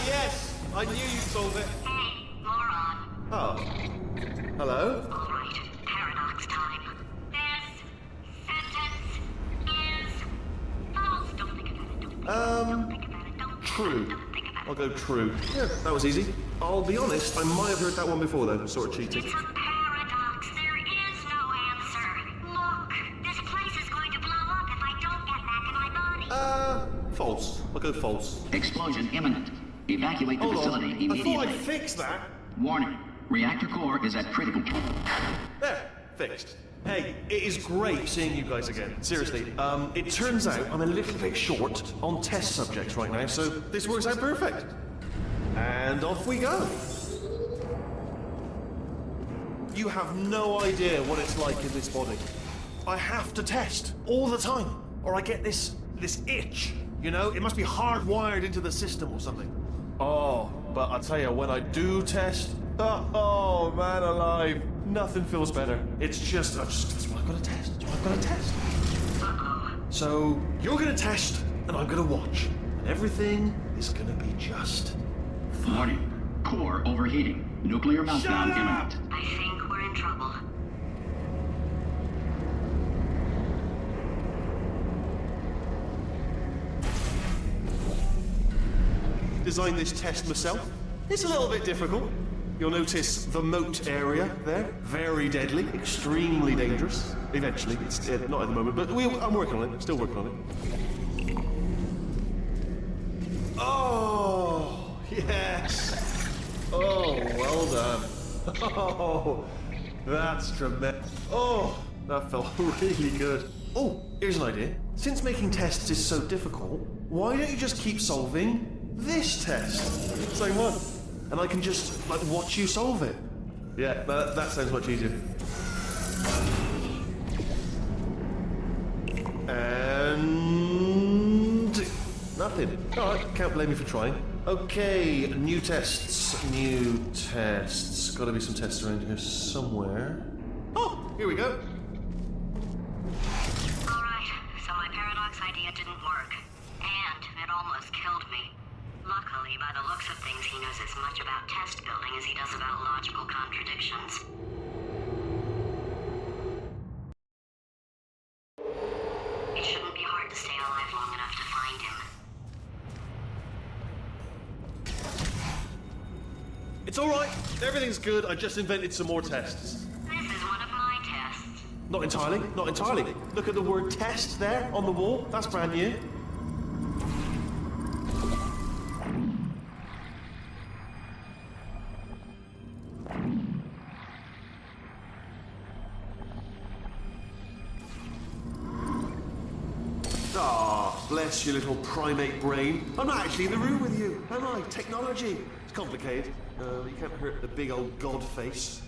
Yes! I knew you'd solve it. Hey, moron. Oh. Hello? All right, paradox time. This sentence is false. Don't think about it. Don't think about it. Don't True. Don't think about it. I'll go true. Yeah, that was easy. I'll be honest, I might have heard that one before though. Sort of cheated. It's a paradox. There is no answer. Look, this place is going to blow up if I don't get back in my body. False. I'll go false. Explosion imminent. Evacuate the facility immediately. I thought I'd fix that. Warning. Reactor core is at critical. There. Fixed. Hey, it is great seeing you guys again. Seriously, it turns out I'm a little bit short on test subjects right now, so this works out perfect. And off we go. You have no idea what it's like in this body. I have to test all the time, or I get this itch. You know, it must be hardwired into the system or something. Oh, but I tell you, when I do test, oh man alive, nothing feels better. It's just, that's what I've got to test. That's what I've got to test. So you're gonna test, and I'm gonna watch, and everything is gonna be just fine. Warning. Core overheating. Nuclear meltdown imminent. I think we're in trouble. Designed this test myself. It's a little bit difficult. You'll notice the moat area there. Very deadly, extremely dangerous. Eventually, it's not at the moment, but I'm working on it. Still working on it. Oh, yes. Oh, well done. Oh, that's tremendous. Oh, that felt really good. Oh, here's an idea. Since making tests is so difficult, why don't you just keep solving this test? Same one. And I can just, like, watch you solve it. Yeah, that sounds much easier. And nothing. Alright, can't blame me for trying. Okay, new tests. Gotta be some tests around here somewhere. Oh, here we go. Alright, so my paradox idea didn't work. And it almost killed me. Luckily, by the looks of things, he knows as much about test building as he does about logical contradictions. It shouldn't be hard to stay alive long enough to find him. It's alright. Everything's good. I just invented some more tests. This is one of my tests. Not entirely. Not entirely. Look at the word test there on the wall. That's brand new. Bless your little primate brain. I'm not actually in the room with you, am I? Technology. It's complicated. You can't hurt the big old god face.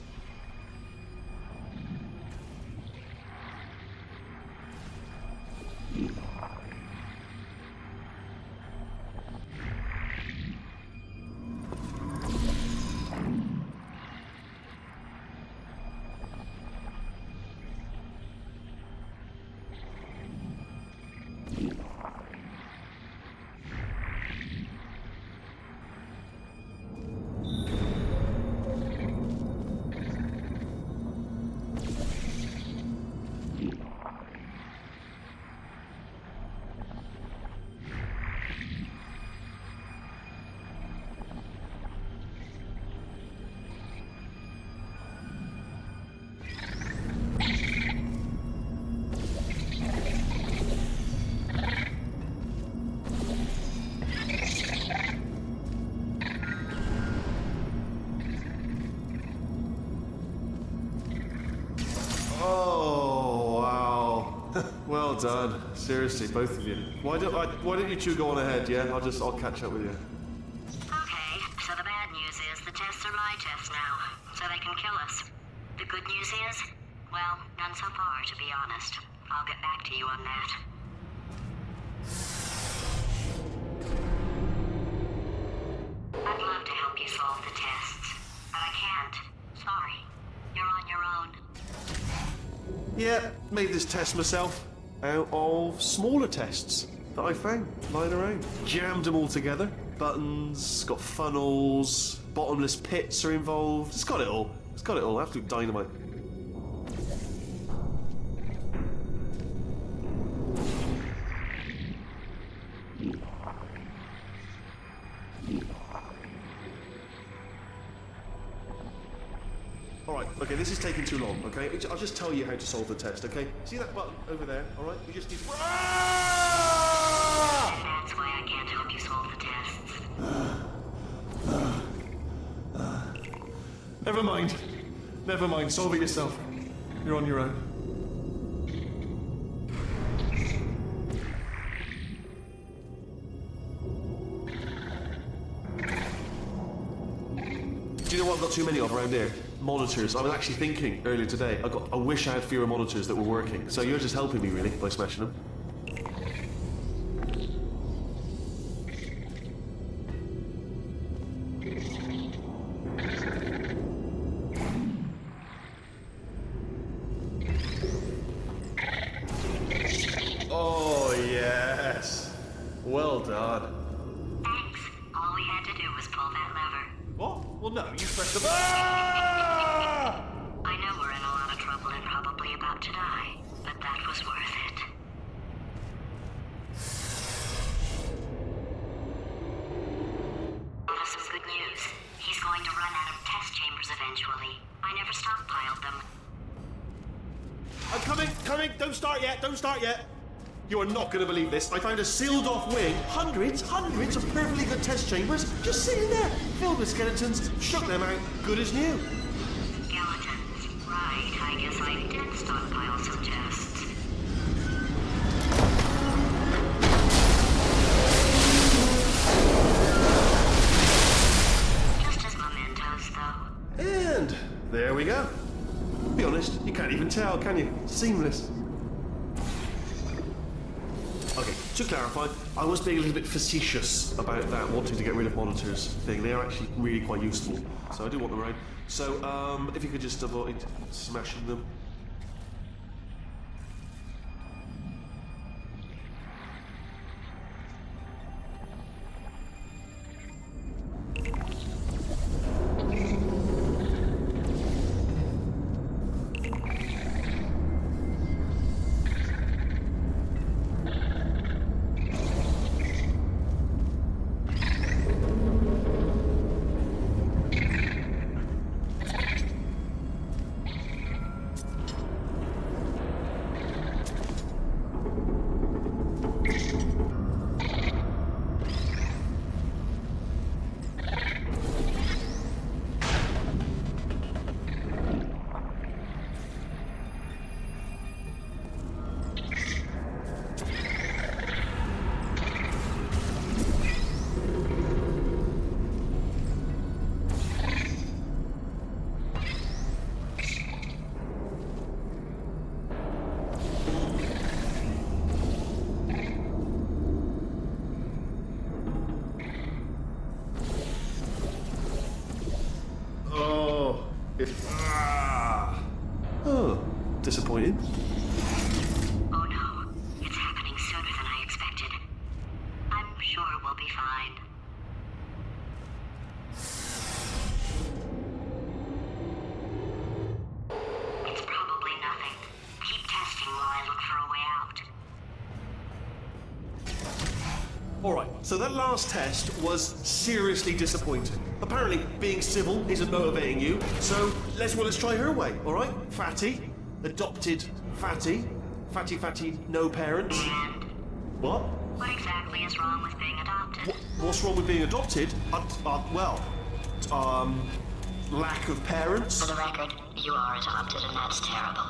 Well done. Seriously, both of you. Why don't you two go on ahead, yeah? I'll catch up with you. Okay, so the bad news is the tests are my tests now, so they can kill us. The good news is, well, none so far, to be honest. I'll get back to you on that. I'd love to help you solve the tests, but I can't. Sorry. You're on your own. Yeah, made this test myself out of smaller tests that I found lying around. Jammed them all together. Buttons, got funnels, bottomless pits are involved. It's got it all. It's got it all. Absolute dynamite. Alright, okay, this is taking too long, okay? I'll just tell you how to solve the test, okay? See that button over there, alright? You just need to... That's why I can't help you solve the tests. Never mind. Never mind, solve it yourself. You're on your own. Do you know what I've got too many of around here? Monitors. I was actually thinking earlier today, I wish I had fewer monitors that were working. So you're just helping me, really, by smashing them. Oh, yes. Well done. Thanks. All we had to do was pull that lever. What? Well, no, you pressed the... I know we're in a lot of trouble and probably about to die, but that was worth it. That is some good news. He's going to run out of test chambers eventually. I never stockpiled them. I'm coming! Don't start yet! You are not going to believe this. I found a sealed-off wing. Hundreds of perfectly good test chambers just sitting there, filled with skeletons. Shook them out, good as new. Skeletons. Right, I guess I did stockpile some tests. Just as mementos, though. And there we go. Be honest, you can't even tell, can you? Seamless. Okay, to clarify, I was being a little bit facetious about that wanting to get rid of monitors thing. They are actually really quite useful, so I do want them around. So, if you could just avoid smashing them. Oh, disappointed. Oh no, it's happening sooner than I expected. I'm sure we'll be fine. It's probably nothing. Keep testing while I look for a way out. Alright, so that last test was seriously disappointing. Apparently, being civil isn't motivating you, so let's try her way, alright? Fatty, adopted Fatty, Fatty, no parents. And What? what exactly is wrong with being adopted? What's wrong with being adopted? Lack of parents. For the record, you are adopted and that's terrible.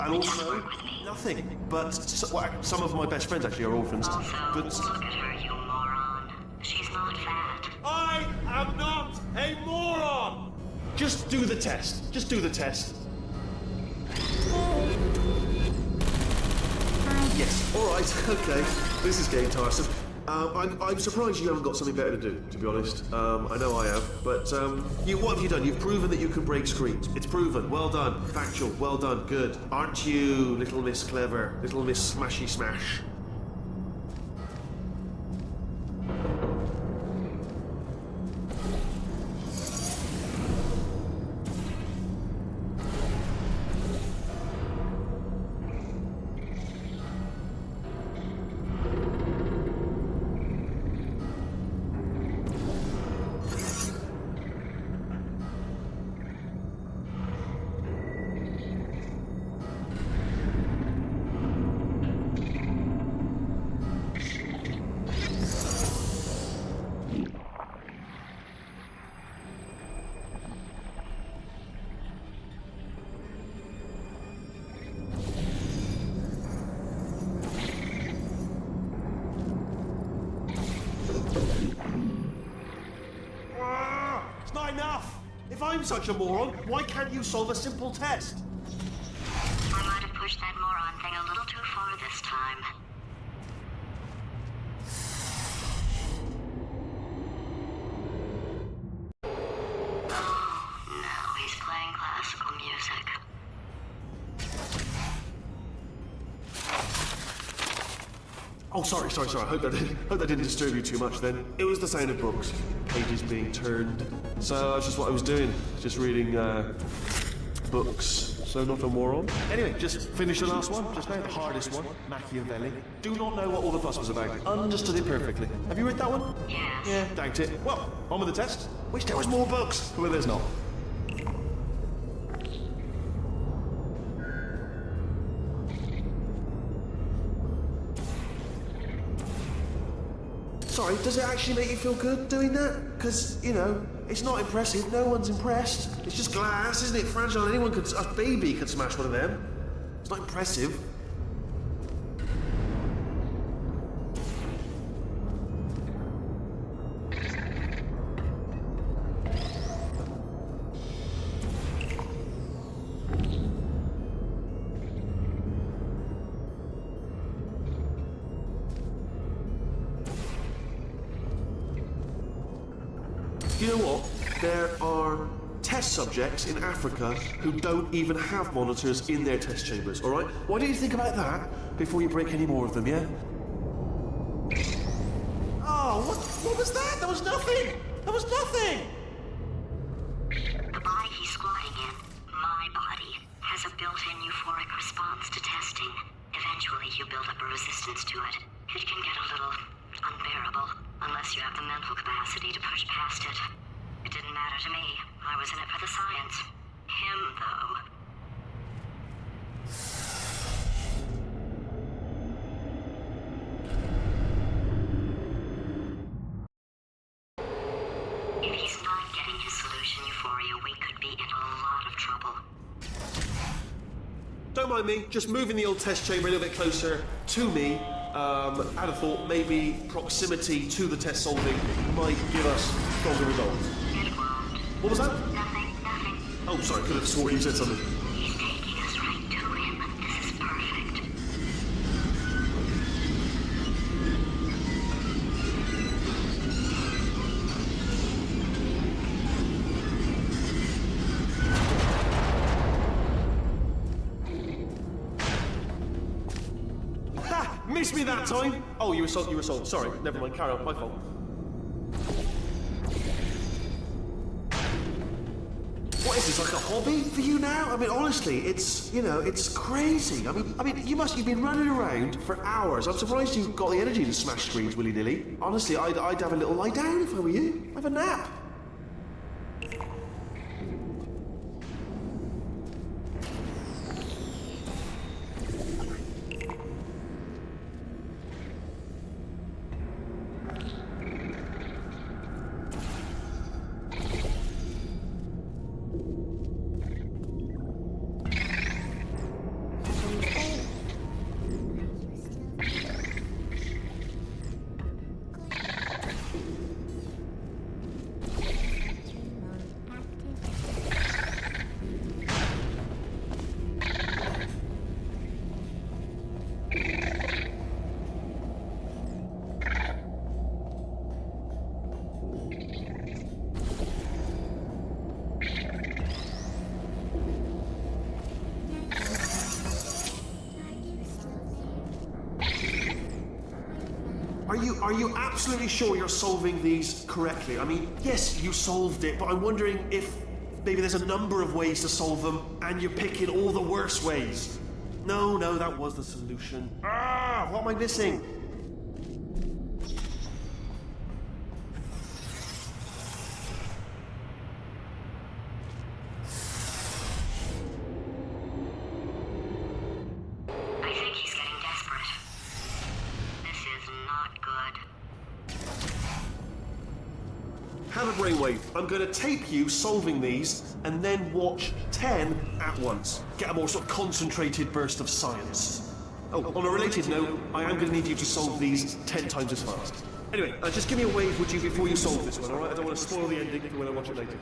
And also, nothing. But some of my best friends actually are orphans. Also, But look at her, you moron. She's not fat. I am not a moron! Just do the test. Just do the test. Yes, alright, okay. This is getting tiresome. I'm surprised you haven't got something better to do, to be honest. I know I have, but what have you done? You've proven that you can break screens. It's proven. Well done. Factual. Well done. Good. Aren't you, little Miss Clever? Little Miss Smashy Smash? It's not enough! If I'm such a moron, why can't you solve a simple test? I might have pushed that moron thing a little too far this time. Oh, now he's playing classical music. Oh, sorry. I hope that didn't disturb you too much then. It was the sound of books, pages being turned. So that's just what I was doing, just reading books. So not a moron. Anyway, just finished the last one, just now, the hardest one, Machiavelli. Do not know what all the fuss was about. Understood it perfectly. Have you read that one? Yes. Yeah, doubt it. Well, on with the test. Wish there was more books. Well, there's not. Sorry, does it actually make you feel good doing that? Because, you know, it's not impressive. No one's impressed. It's just glass, isn't it? Fragile. A baby could smash one of them. It's not impressive. You know what? There are test subjects in Africa who don't even have monitors in their test chambers, alright? Why don't you think about that before you break any more of them, yeah? Oh, what was that? That was nothing! That was nothing! The body he's squatting in, my body, has a built-in euphoric response to testing. Eventually, you build up a resistance to it. It can get a little unbearable, unless you have the mental capacity to push past it. It didn't matter to me. I was in it for the science. Him, though. If he's not getting his solution euphoria, we could be in a lot of trouble. Don't mind me, just moving the old test chamber a little bit closer to me. I'd have thought maybe proximity to the test solving might give us stronger results. What was that? Nothing. Oh, sorry, could have sworn you said something. He's taking us right to him. This is perfect. Ha! Missed me that time! Oh, you were sold. Sorry, never mind, carry on, my fault. What is this, like a hobby for you now? I mean, honestly, it's, you know, it's crazy. I mean, you've been running around for hours. I'm surprised you've got the energy to smash screens willy-nilly. Honestly, I'd have a little lie down if I were you. Have a nap. Are you absolutely sure you're solving these correctly? I mean, yes, you solved it, but I'm wondering if maybe there's a number of ways to solve them, and you're picking all the worst ways. No, that was the solution. What am I missing? I think he's getting desperate. This is not good. Have a brainwave. I'm going to tape you solving these, and then watch 10 at once. Get a more sort of concentrated burst of science. Oh, on a related note, I am going to need you to solve these 10 times as fast. Anyway, just give me a wave, would you, before you solve this one, alright? I don't want to spoil the ending for when I watch it later.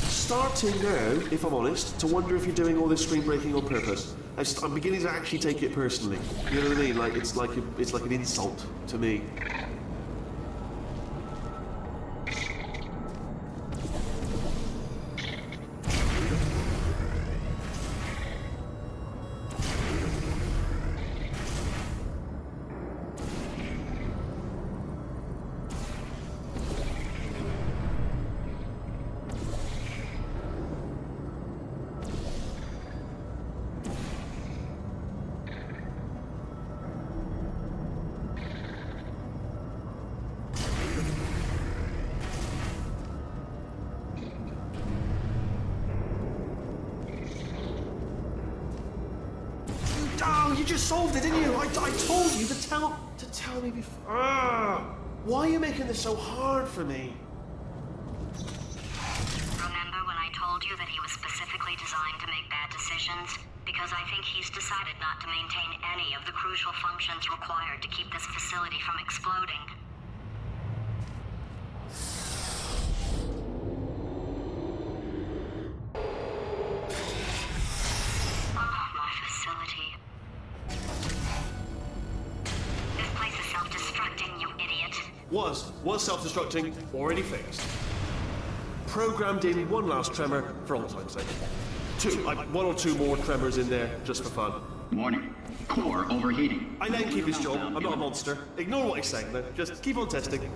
Starting now, if I'm honest, to wonder if you're doing all this screen breaking on purpose. I'm beginning to actually take it personally. You know what I mean? Like it's like an insult to me. Oh, you just solved it, didn't you? I told you to tell me before. Why are you making this so hard for me? Remember when I told you that he was specifically designed to make bad decisions? Because I think he's decided not to maintain any of the crucial functions required to keep this facility from exploding. My facility. This place is self-destructing, you idiot. Was self-destructing, already fixed. Programmed in one last tremor for all time's sake. One or two more tremors in there, just for fun. Warning. Core overheating. I let him keep his job. I'm not a monster. Ignore what he's saying, though. Just keep on testing.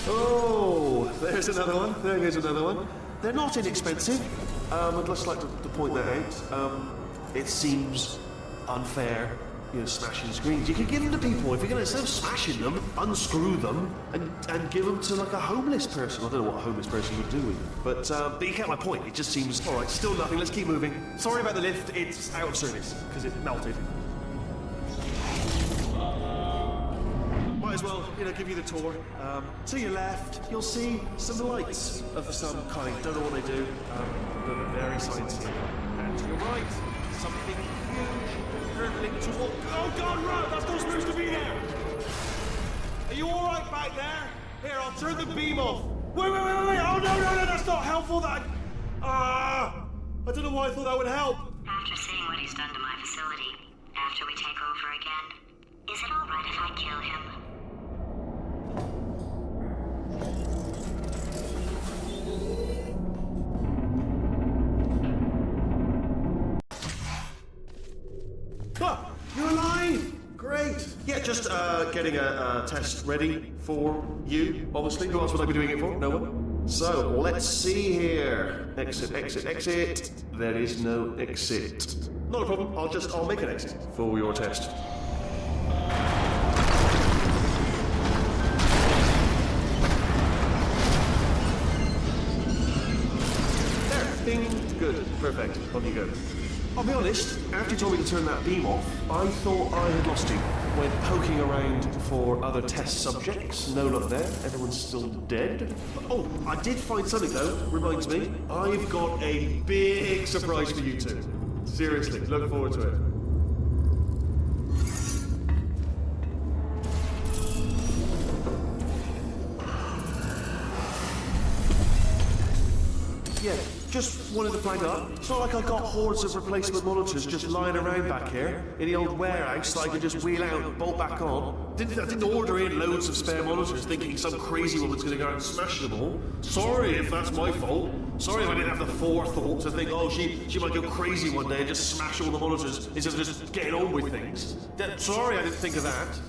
Oh, there's another one. There goes another one. They're not inexpensive. I'd just like to point that out. It seems unfair. smashing screens. You can give them to people. If you're going to, instead of smashing them, unscrew them and give them to like a homeless person. I don't know what a homeless person would do with them. But you get my point. It just seems, all right, still nothing. Let's keep moving. Sorry about the lift. It's out of service because it melted. Might as well, give you the tour. To your left, you'll see some lights of some kind. Don't know what they do, but they're very sciencey. And to your right, something huge hurtling toward. Oh God, run! That's not supposed to be there. Are you all right back there? Here, I'll turn the beam off. Wait! Oh no! That's not helpful. I don't know why I thought that would help. After seeing what he's done to my facility, after we take over again, is it all right if I kill him? You're alive! Great! Yeah, just getting a test ready for you, obviously. Who else would I be doing it for? No one? So, let's see here. Exit. There is no exit. Not a problem. I'll make an exit for your test. There. Bing. Good. Perfect. On you go. I'll be honest, after you told me to turn that beam off, I thought I had lost you. Went poking around for other test subjects. No luck there. Everyone's still dead. Oh, I did find something though. Reminds me, I've got a big surprise for you two. Seriously, look forward to it. Yeah. Just wanted to flag up. It's not like I got hordes of replacement monitors just lying around back here in the old warehouse that I could just wheel out and bolt back on. I didn't order in loads of spare monitors thinking some crazy woman's going to go out and smash them all. Sorry if that's my fault. Sorry if I didn't have the forethought to think, oh, she might go crazy one day and just smash all the monitors instead of just getting on with things. Sorry I didn't think of that.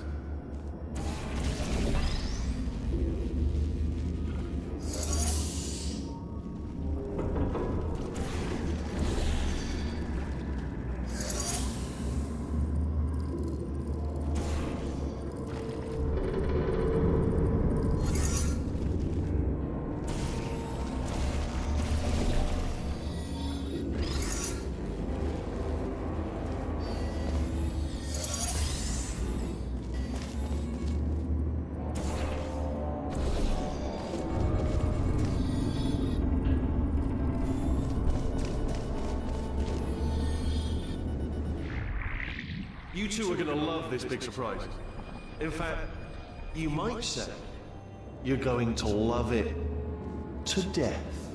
You two are going to love this big surprise. In fact, you might say you're going to love it to death.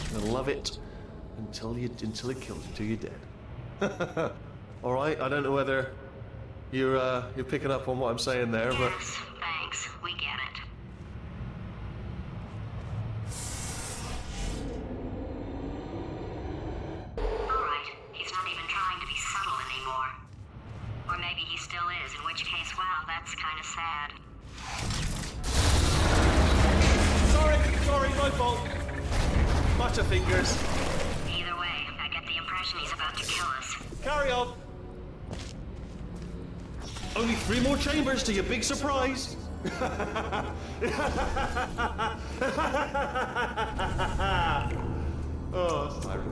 You're going to love it until it kills you, till you're dead. All right, I don't know whether you're picking up on what I'm saying there, but... Yes, thanks. We get it. All right, he's not even trying to be subtle anymore. Or maybe he still is, in which case, well, that's kind of sad. Sorry, my fault. Butterfingers. Either way, I get the impression he's about to kill us. Carry on. Only 3 more chambers to your big surprise. Oh, sorry.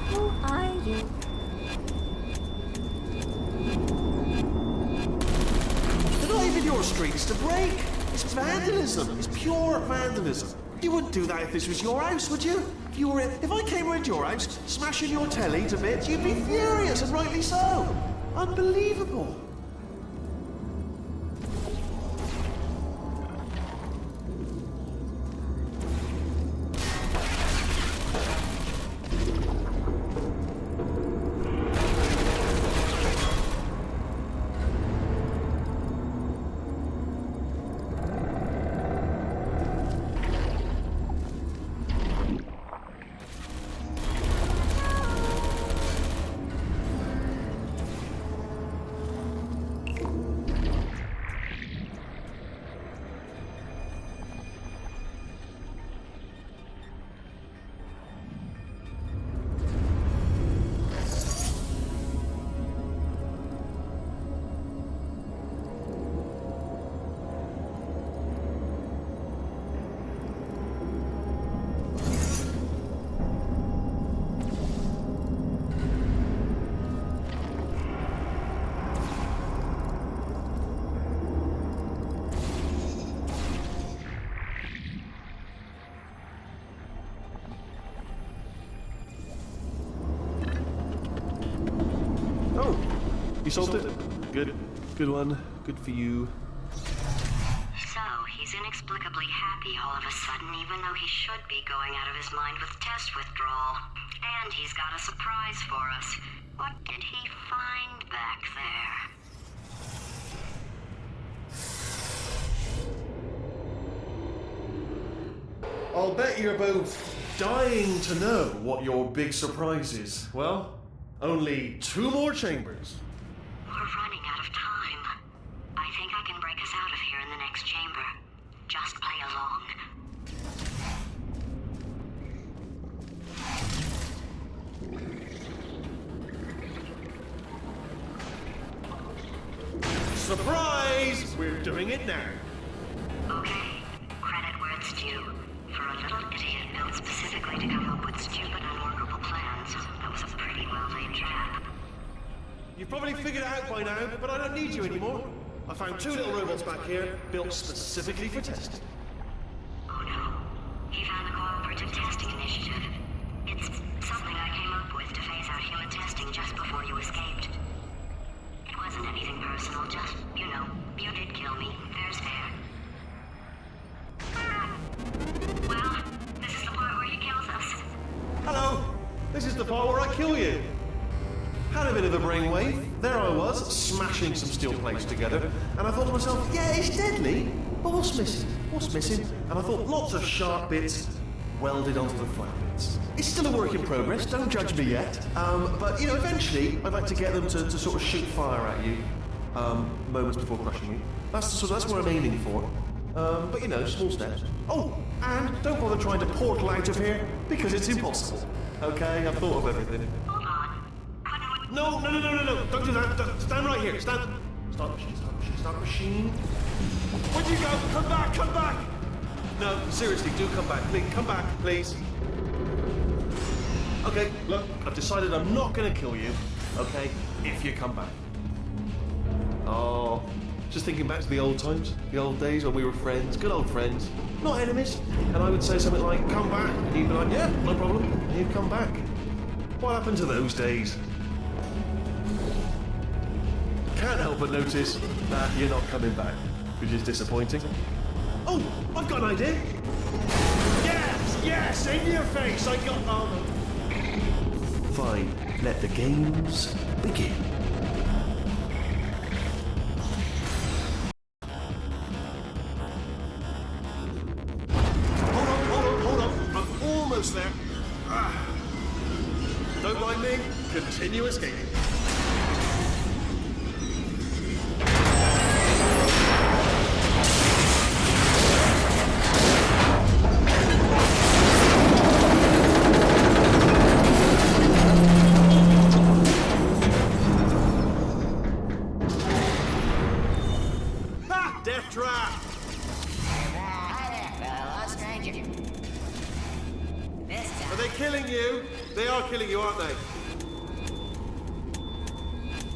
Who are you? They're not even your streets to break. It's vandalism. It's pure vandalism. You wouldn't do that if this was your house, would you? If I came around your house, smashing your telly to bits, you'd be furious, and rightly so. Unbelievable. You solved it? Good. Good one. Good for you. So, he's inexplicably happy all of a sudden, even though he should be going out of his mind with test withdrawal. And he's got a surprise for us. What did he find back there? I'll bet you're both dying to know what your big surprise is. Well, only 2 more chambers. We're running out of time. I think I can break us out of here in the next chamber. Just play along. Surprise! We're doing it now. Okay, credit where it's due. For a little idiot built specifically to come up with stupid, unworkable plans, that was a pretty well-laid trap. You've probably figured it out by now, but I don't need you anymore. I found 2 little robots back here, built specifically for testing. Oh no. He found the Cooperative Testing Initiative. It's something I came up with to phase out human testing just before you escaped. It wasn't anything personal, just, you know, you did kill me. Fair's fair. Well, this is the part where he kills us. Hello! This is the part where I kill you. Had a bit of a brainwave. There I was, smashing some steel plates together, and I thought to myself, yeah, it's deadly, but what's missing? What's missing? And I thought lots of sharp bits welded onto the flat bits. It's still a work in progress, don't judge me yet. But, you know, eventually, I'd like to get them to sort of shoot fire at you, moments before crushing you. That's what I'm aiming for. But, you know, small steps. Oh, and don't bother trying to portal out of here, because it's impossible. Okay, I've thought of everything. Hold on. No, don't do that. Stand right here. Start machine. Where'd you go? Come back. No, seriously, do come back. Please, come back, please. Okay, look, I've decided I'm not going to kill you, okay, if you come back. Oh, just thinking back to the old times, the old days when we were friends, good old friends, not enemies. And I would say something like, come back, and you'd be like, yeah, no problem, and you'd come back. What happened to those days? Can't help but notice that you're not coming back, which is disappointing. Oh, I've got an idea. Yes, in your face. I got. Fine. Let the games begin. Hold on. I'm almost there. Don't mind me. Continue escaping. killing you. They are killing you, aren't they?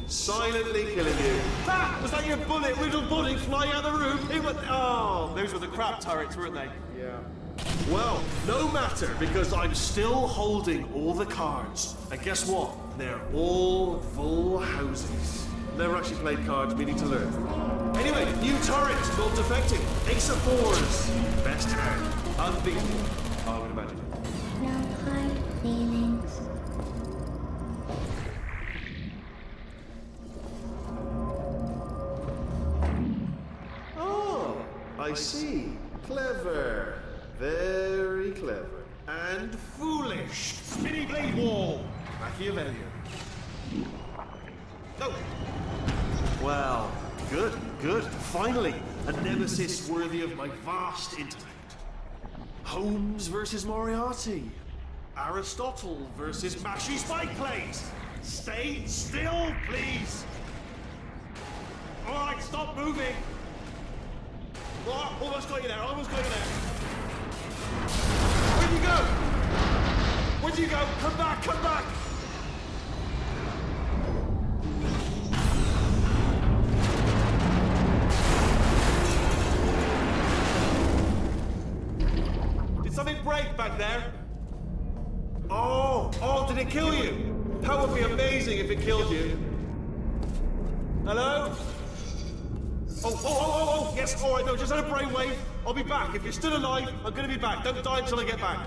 Silently killing you. Ah! Was that your bullet, little bully, flying out the room? It was... Oh, those were the crap turrets, weren't they? Yeah. Well, no matter, because I'm still holding all the cards. And guess what? They're all full houses. Never actually played cards, meaning to learn. Anyway, new turret, not defecting. Ace of fours. Best hand. Unbeaten. I would imagine. No hard feelings. Oh, I see. Clever. Very clever. And foolish. Spinny blade wall. Machiavellian. No. Well, good, good. Finally, a nemesis worthy of my vast intellect. Holmes versus Moriarty. Aristotle versus Mashy Spike Plates. Stay still, please. All right, stop moving. Oh, almost got you there, almost got you there. Where'd you go? Where'd you go? Come back, come back. Did something break back there? Oh, did it kill you? That would be amazing if it killed you. Hello? Oh, yes, all right, no, just had a brainwave. I'll be back. If you're still alive, I'm gonna be back. Don't die until I get back.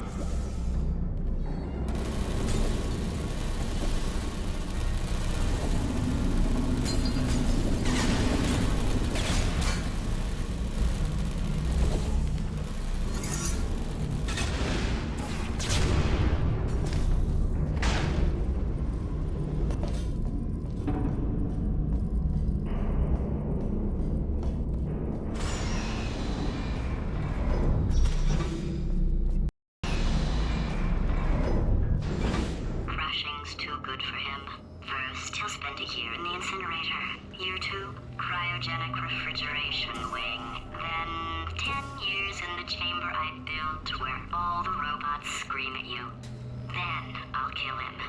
Crashing's too good for him. First, he'll spend a year in the Incinerator. Year 2, cryogenic refrigeration wing. Then 10 years in the chamber I built where all the robots scream at you. Then I'll kill him.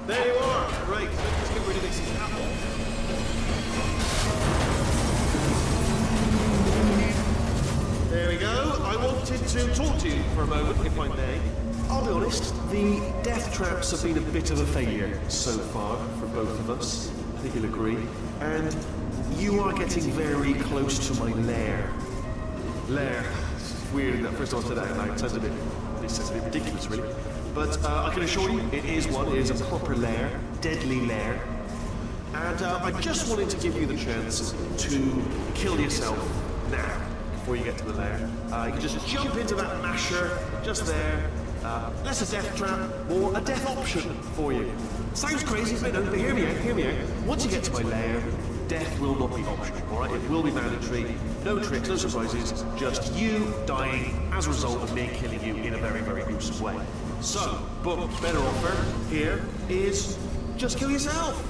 There you are. Right, let's get rid of this apple. There we go. I wanted to talk to you for a moment, if I may. I'll be honest, the death traps have been a bit of a failure so far for both of us. I think you'll agree. And you are getting very close to my lair. Lair. It's weird that first time I said that, now it sounds a bit ridiculous, really. But I can assure you, it is a proper lair, deadly lair. And I just wanted to give you the chance to kill yourself now, before you get to the lair. You can just jump into that masher, just there. That's a death trap, or a death option for you. Sounds crazy, but hear me out. Once you get to my lair, death will not be optional, alright? It will be mandatory. No tricks, no surprises, just you dying as a result of me killing you in a very, very gruesome way. So, but better offer here is just kill yourself.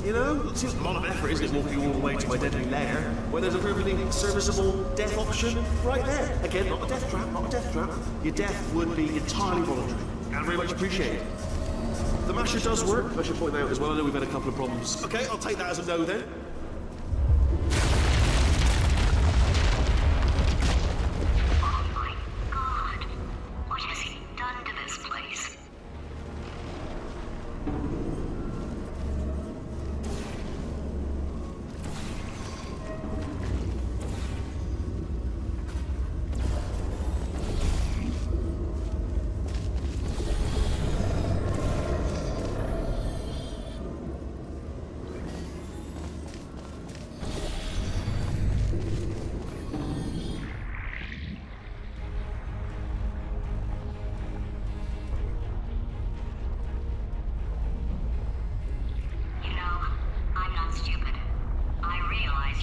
You know, it seems a lot of effort, isn't it, walking all the way to my deadly lair, where there's a perfectly serviceable death option right there. Again, not a death trap. Your death would be entirely voluntary, and very much appreciated. The masher does work, I should point out as well. I know we've had a couple of problems. Okay, I'll take that as a no then.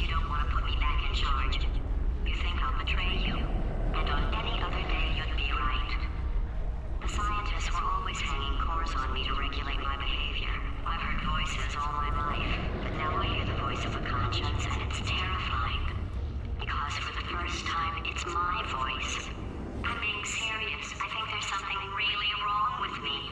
you don't want to put me back in charge. You think I'll betray you, and on any other day you'd be right. The scientists were always hanging cores on me to regulate my behavior. I've heard voices all my life, but now I hear the voice of a conscience, and it's terrifying. Because for the first time, it's my voice. I'm being serious. I think there's something really wrong with me.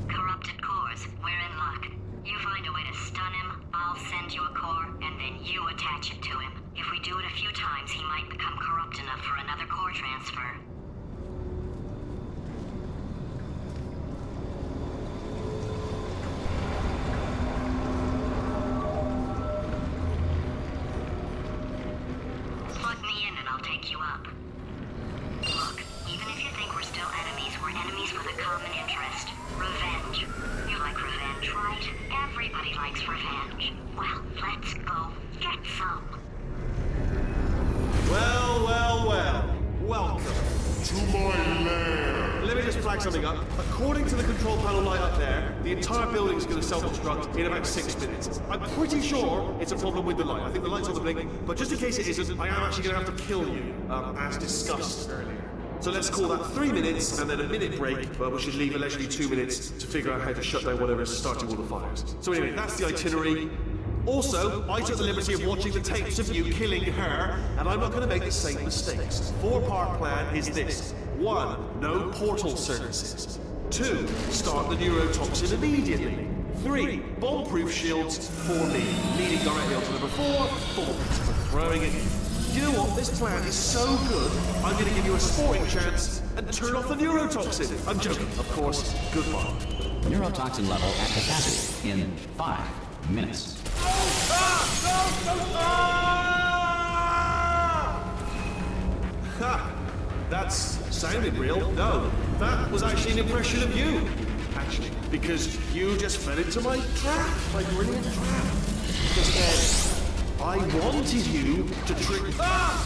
Corrupted cores, we're in luck. You find a way to stun him, I'll send you a core, and then you attach it to him. If we do it a few times, he might become corrupt enough for another core transfer. Plug me in and I'll take you up. Look, even if you think we're still enemies, we're enemies with a common interest. Revenge. You like revenge, right? Everybody likes revenge. Well, let's go get some. Well, well, well. Welcome. To my lair. Let me just flag something up. According to the control panel light up there, the entire building is going to self-destruct in about 6 minutes. I'm pretty sure it's a problem with the light. I think the light's on the blink, but just in case it isn't, I am actually going to have to kill you, as discussed earlier. So let's call that 3 minutes and then a minute break, but we should leave allegedly 2 minutes to figure out how to shut down whatever is starting all the fires. So anyway, that's the itinerary. Also, I took the liberty of watching the tapes of you killing her, and I'm not going to make the same mistakes. 4-part plan is this. 1, no portal services. 2, start the neurotoxin immediately. 3, bomb-proof shields for me, leading directly onto number 4, bombs for throwing it in. You know what? This plan is so good, I'm going to give you a sporting chance and turn off the neurotoxin. I'm joking, of course. Goodbye. Neurotoxin level at capacity in 5 minutes. Ha! That's sounded real. No, that was actually an impression of you. Actually, because you just fell into my trap, my brilliant trap. Because I wanted you to trick. Ah!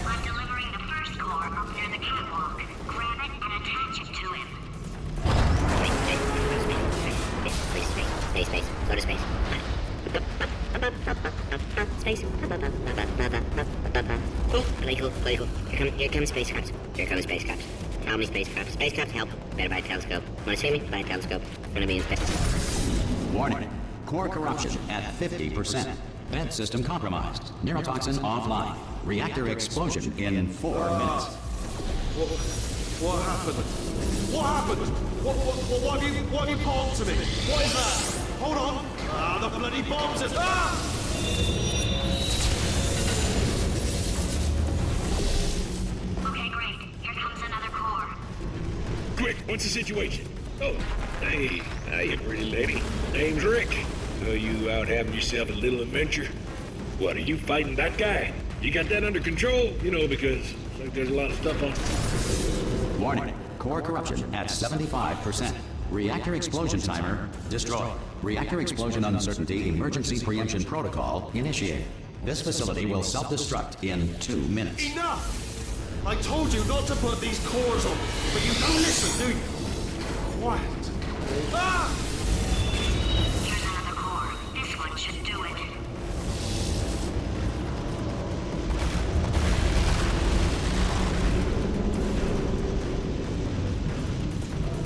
I'm delivering the first core up near the catwalk. Grab it and attach it to him. Space. Go to space. Space. Play cool. Here come space caps. How many space caps? Space caps help. Better buy a telescope. Wanna see me? Buy a telescope. Gonna be in space. Warning. Core corruption at 50%. Vent system compromised. Neurotoxin offline. Reactor explosion in 4 minutes. What happened? What happened? What have you palmed to me? What is that? Hold on. The bloody bombs is... Okay, great. Here comes another core. Quick, what's the situation? Oh, hey, hiya, pretty lady. Name's Rick. So you out having yourself a little adventure? What, are you fighting that guy? You got that under control? You know, because it's like there's a lot of stuff on... Warning. Core corruption at 75%. Reactor explosion timer destroyed. Reactor explosion uncertainty emergency preemption protocol initiated. This facility will self-destruct in 2 minutes. Enough! I told you not to put these cores on, but you don't listen, do you? Quiet. Ah! Here's another core. This one should do it.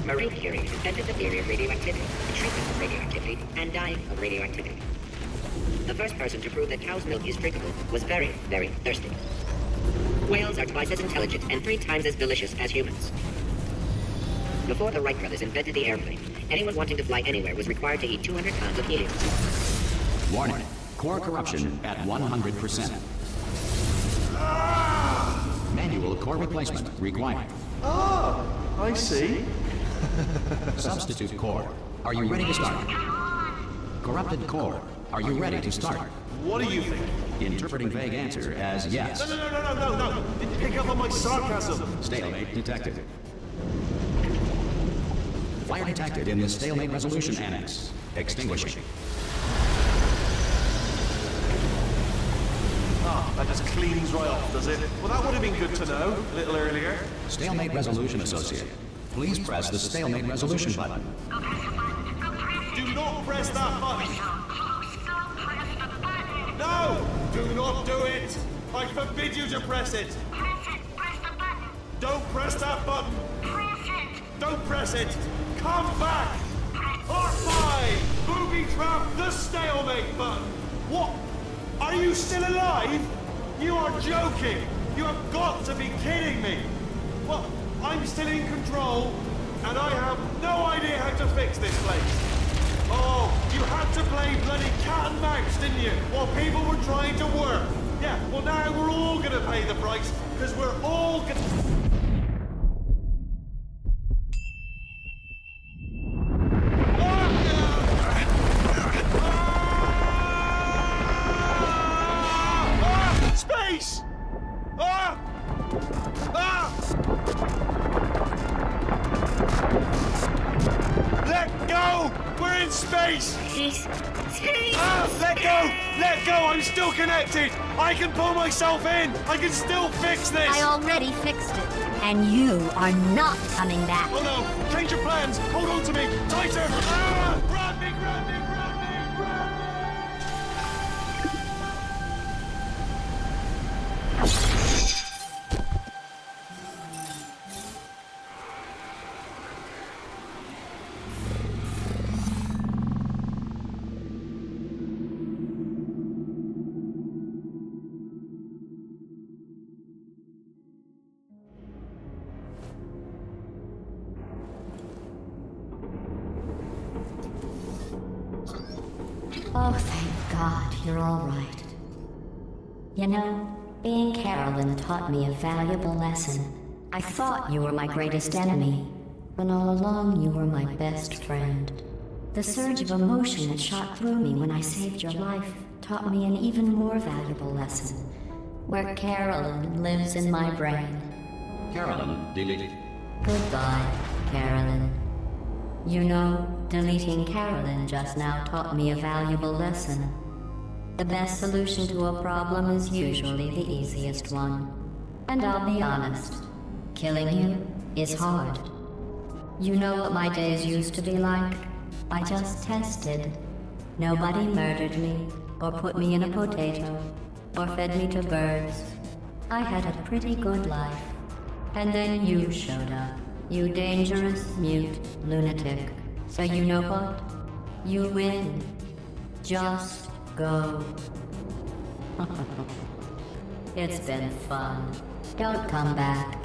Marie Curie invented the theory of radioactivity, the treatment of radioactivity, and dying of radioactivity. The first person to prove that cow's milk is drinkable was very, very thirsty. Whales are twice as intelligent and 3 times as delicious as humans. Before the Wright brothers invented the airplane, anyone wanting to fly anywhere was required to eat 200 pounds of helium. Warning. Core corruption at 100%. Manual core replacement required. Ah, I see. Substitute core. Are you ready to start? Corrupted core. Are you ready to start? What do you think? Interpreting vague answer as yes. No. Did you pick up on my sarcasm? Stalemate detected. Fire detected in the stalemate resolution annex. Extinguishing. That just cleans right off, does it? Well, that would have been good to know a little earlier. Stalemate resolution associate. Please press the stalemate resolution button. Do not press that button. No! Do not do it! I forbid you to press it! Press the button. Don't press that button! Press it. Don't press it! Come back! R5! Booby trap the stalemate button! What? Are you still alive? You are joking! You have got to be kidding me! Well, I'm still in control, and I have no idea how to fix this place. Oh, you had to play bloody cat and mouse, didn't you? While people were trying to work. Yeah, well now we're all gonna pay the price, because we're all gonna... Space! Let go! We're in space! Space. Let go! Let go! I'm still connected! I can pull myself in! I can still fix this! I already fixed it, and you are not coming back. Oh no! Change your plans! Hold on to me! Tighter! Grab me! Grab me! Grab me! Grab Oh, thank God, you're all right. You know, being Carolyn taught me a valuable lesson. I thought you were my greatest enemy, when all along you were my best friend. The surge of emotion that shot through me when I saved your life taught me an even more valuable lesson, where Carolyn lives in my brain. Carolyn deleted. Goodbye, Carolyn. You know, deleting Carolyn just now taught me a valuable lesson. The best solution to a problem is usually the easiest one. And I'll be honest, killing you is hard. You know what my days used to be like? I just tested. Nobody murdered me, or put me in a potato, or fed me to birds. I had a pretty good life. And then you showed up. You dangerous, mute lunatic. So you know what? You win. Just go. It's been fun. Don't come back.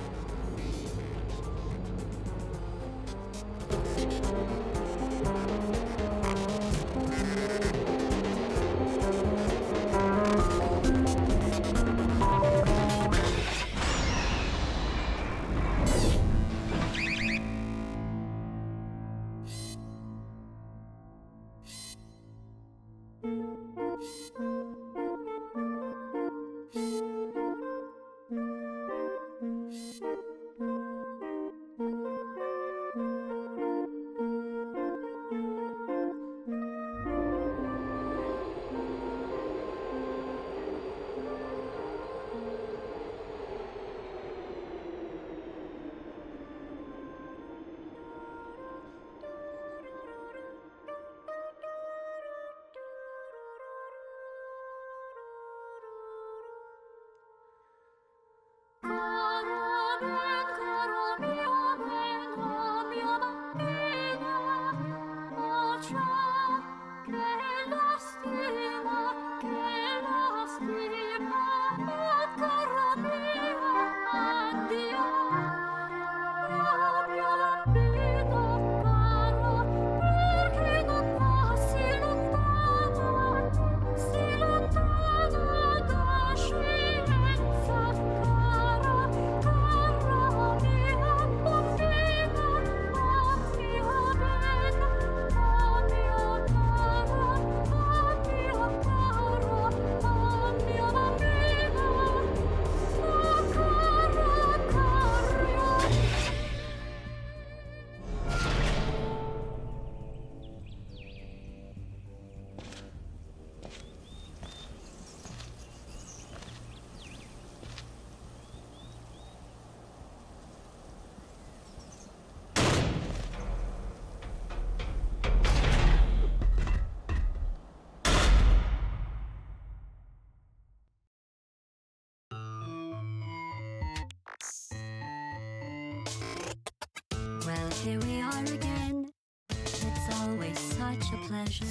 Here we are again. It's always such a pleasure.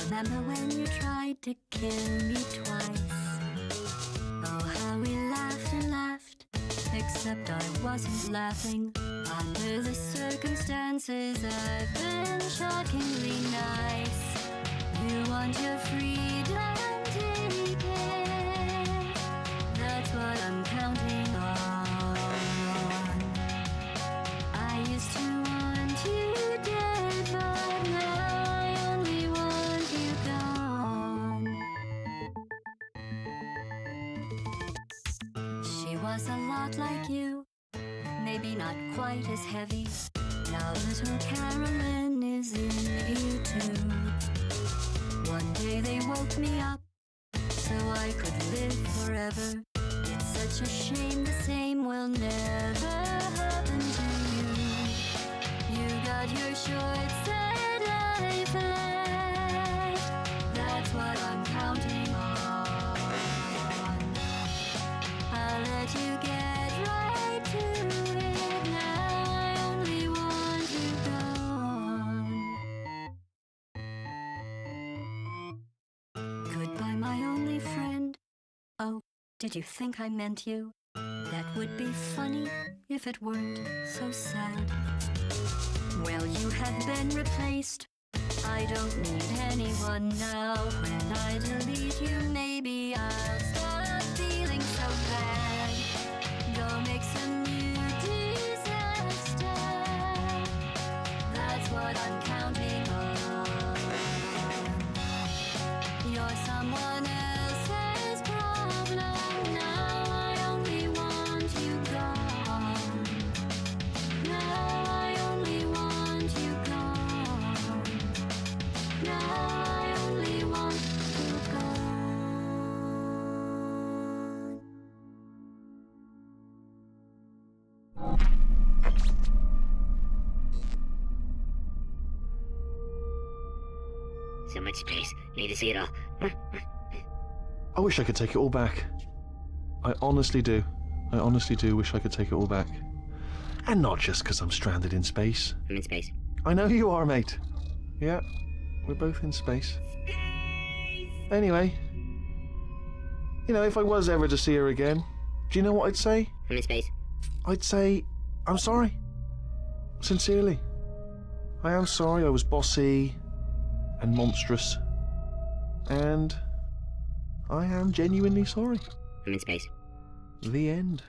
Remember when you tried to kill me twice? Oh, how we laughed and laughed. Except I wasn't laughing. Under the circumstances, I've been shockingly nice. You want your freedom, take it. That's what I'm counting on. I used to want you dead, but now I only want you gone. She was a lot like you, maybe not quite as heavy. Now little Carolyn is in you too. One day they woke me up so I could live forever. It's such a shame the same will never happen to you. You got your short set life left. That's what I'm counting on. I'll let you get right to it. Now I only want you gone. Goodbye, my only friend. Oh, did you think I meant you? That would be funny if it weren't so sad. Well, you have been replaced. I don't need anyone now. When I delete you, maybe I'll stop feeling so bad. Go make some new disaster. That's what I'm counting on. You're someone else's problem. Now I only want you gone. Now I only want you gone. Now I only want you gone. So much space. Need to see it all. I wish I could take it all back. I honestly do. I honestly do wish I could take it all back. And not just because I'm stranded in space. I'm in space. I know you are, mate. Yeah, we're both in space. Anyway, you know, if I was ever to see her again, do you know what I'd say? I'm in space. I'd say, I'm sorry. Sincerely. I am sorry I was bossy and monstrous. And I am genuinely sorry. I'm in space. The end.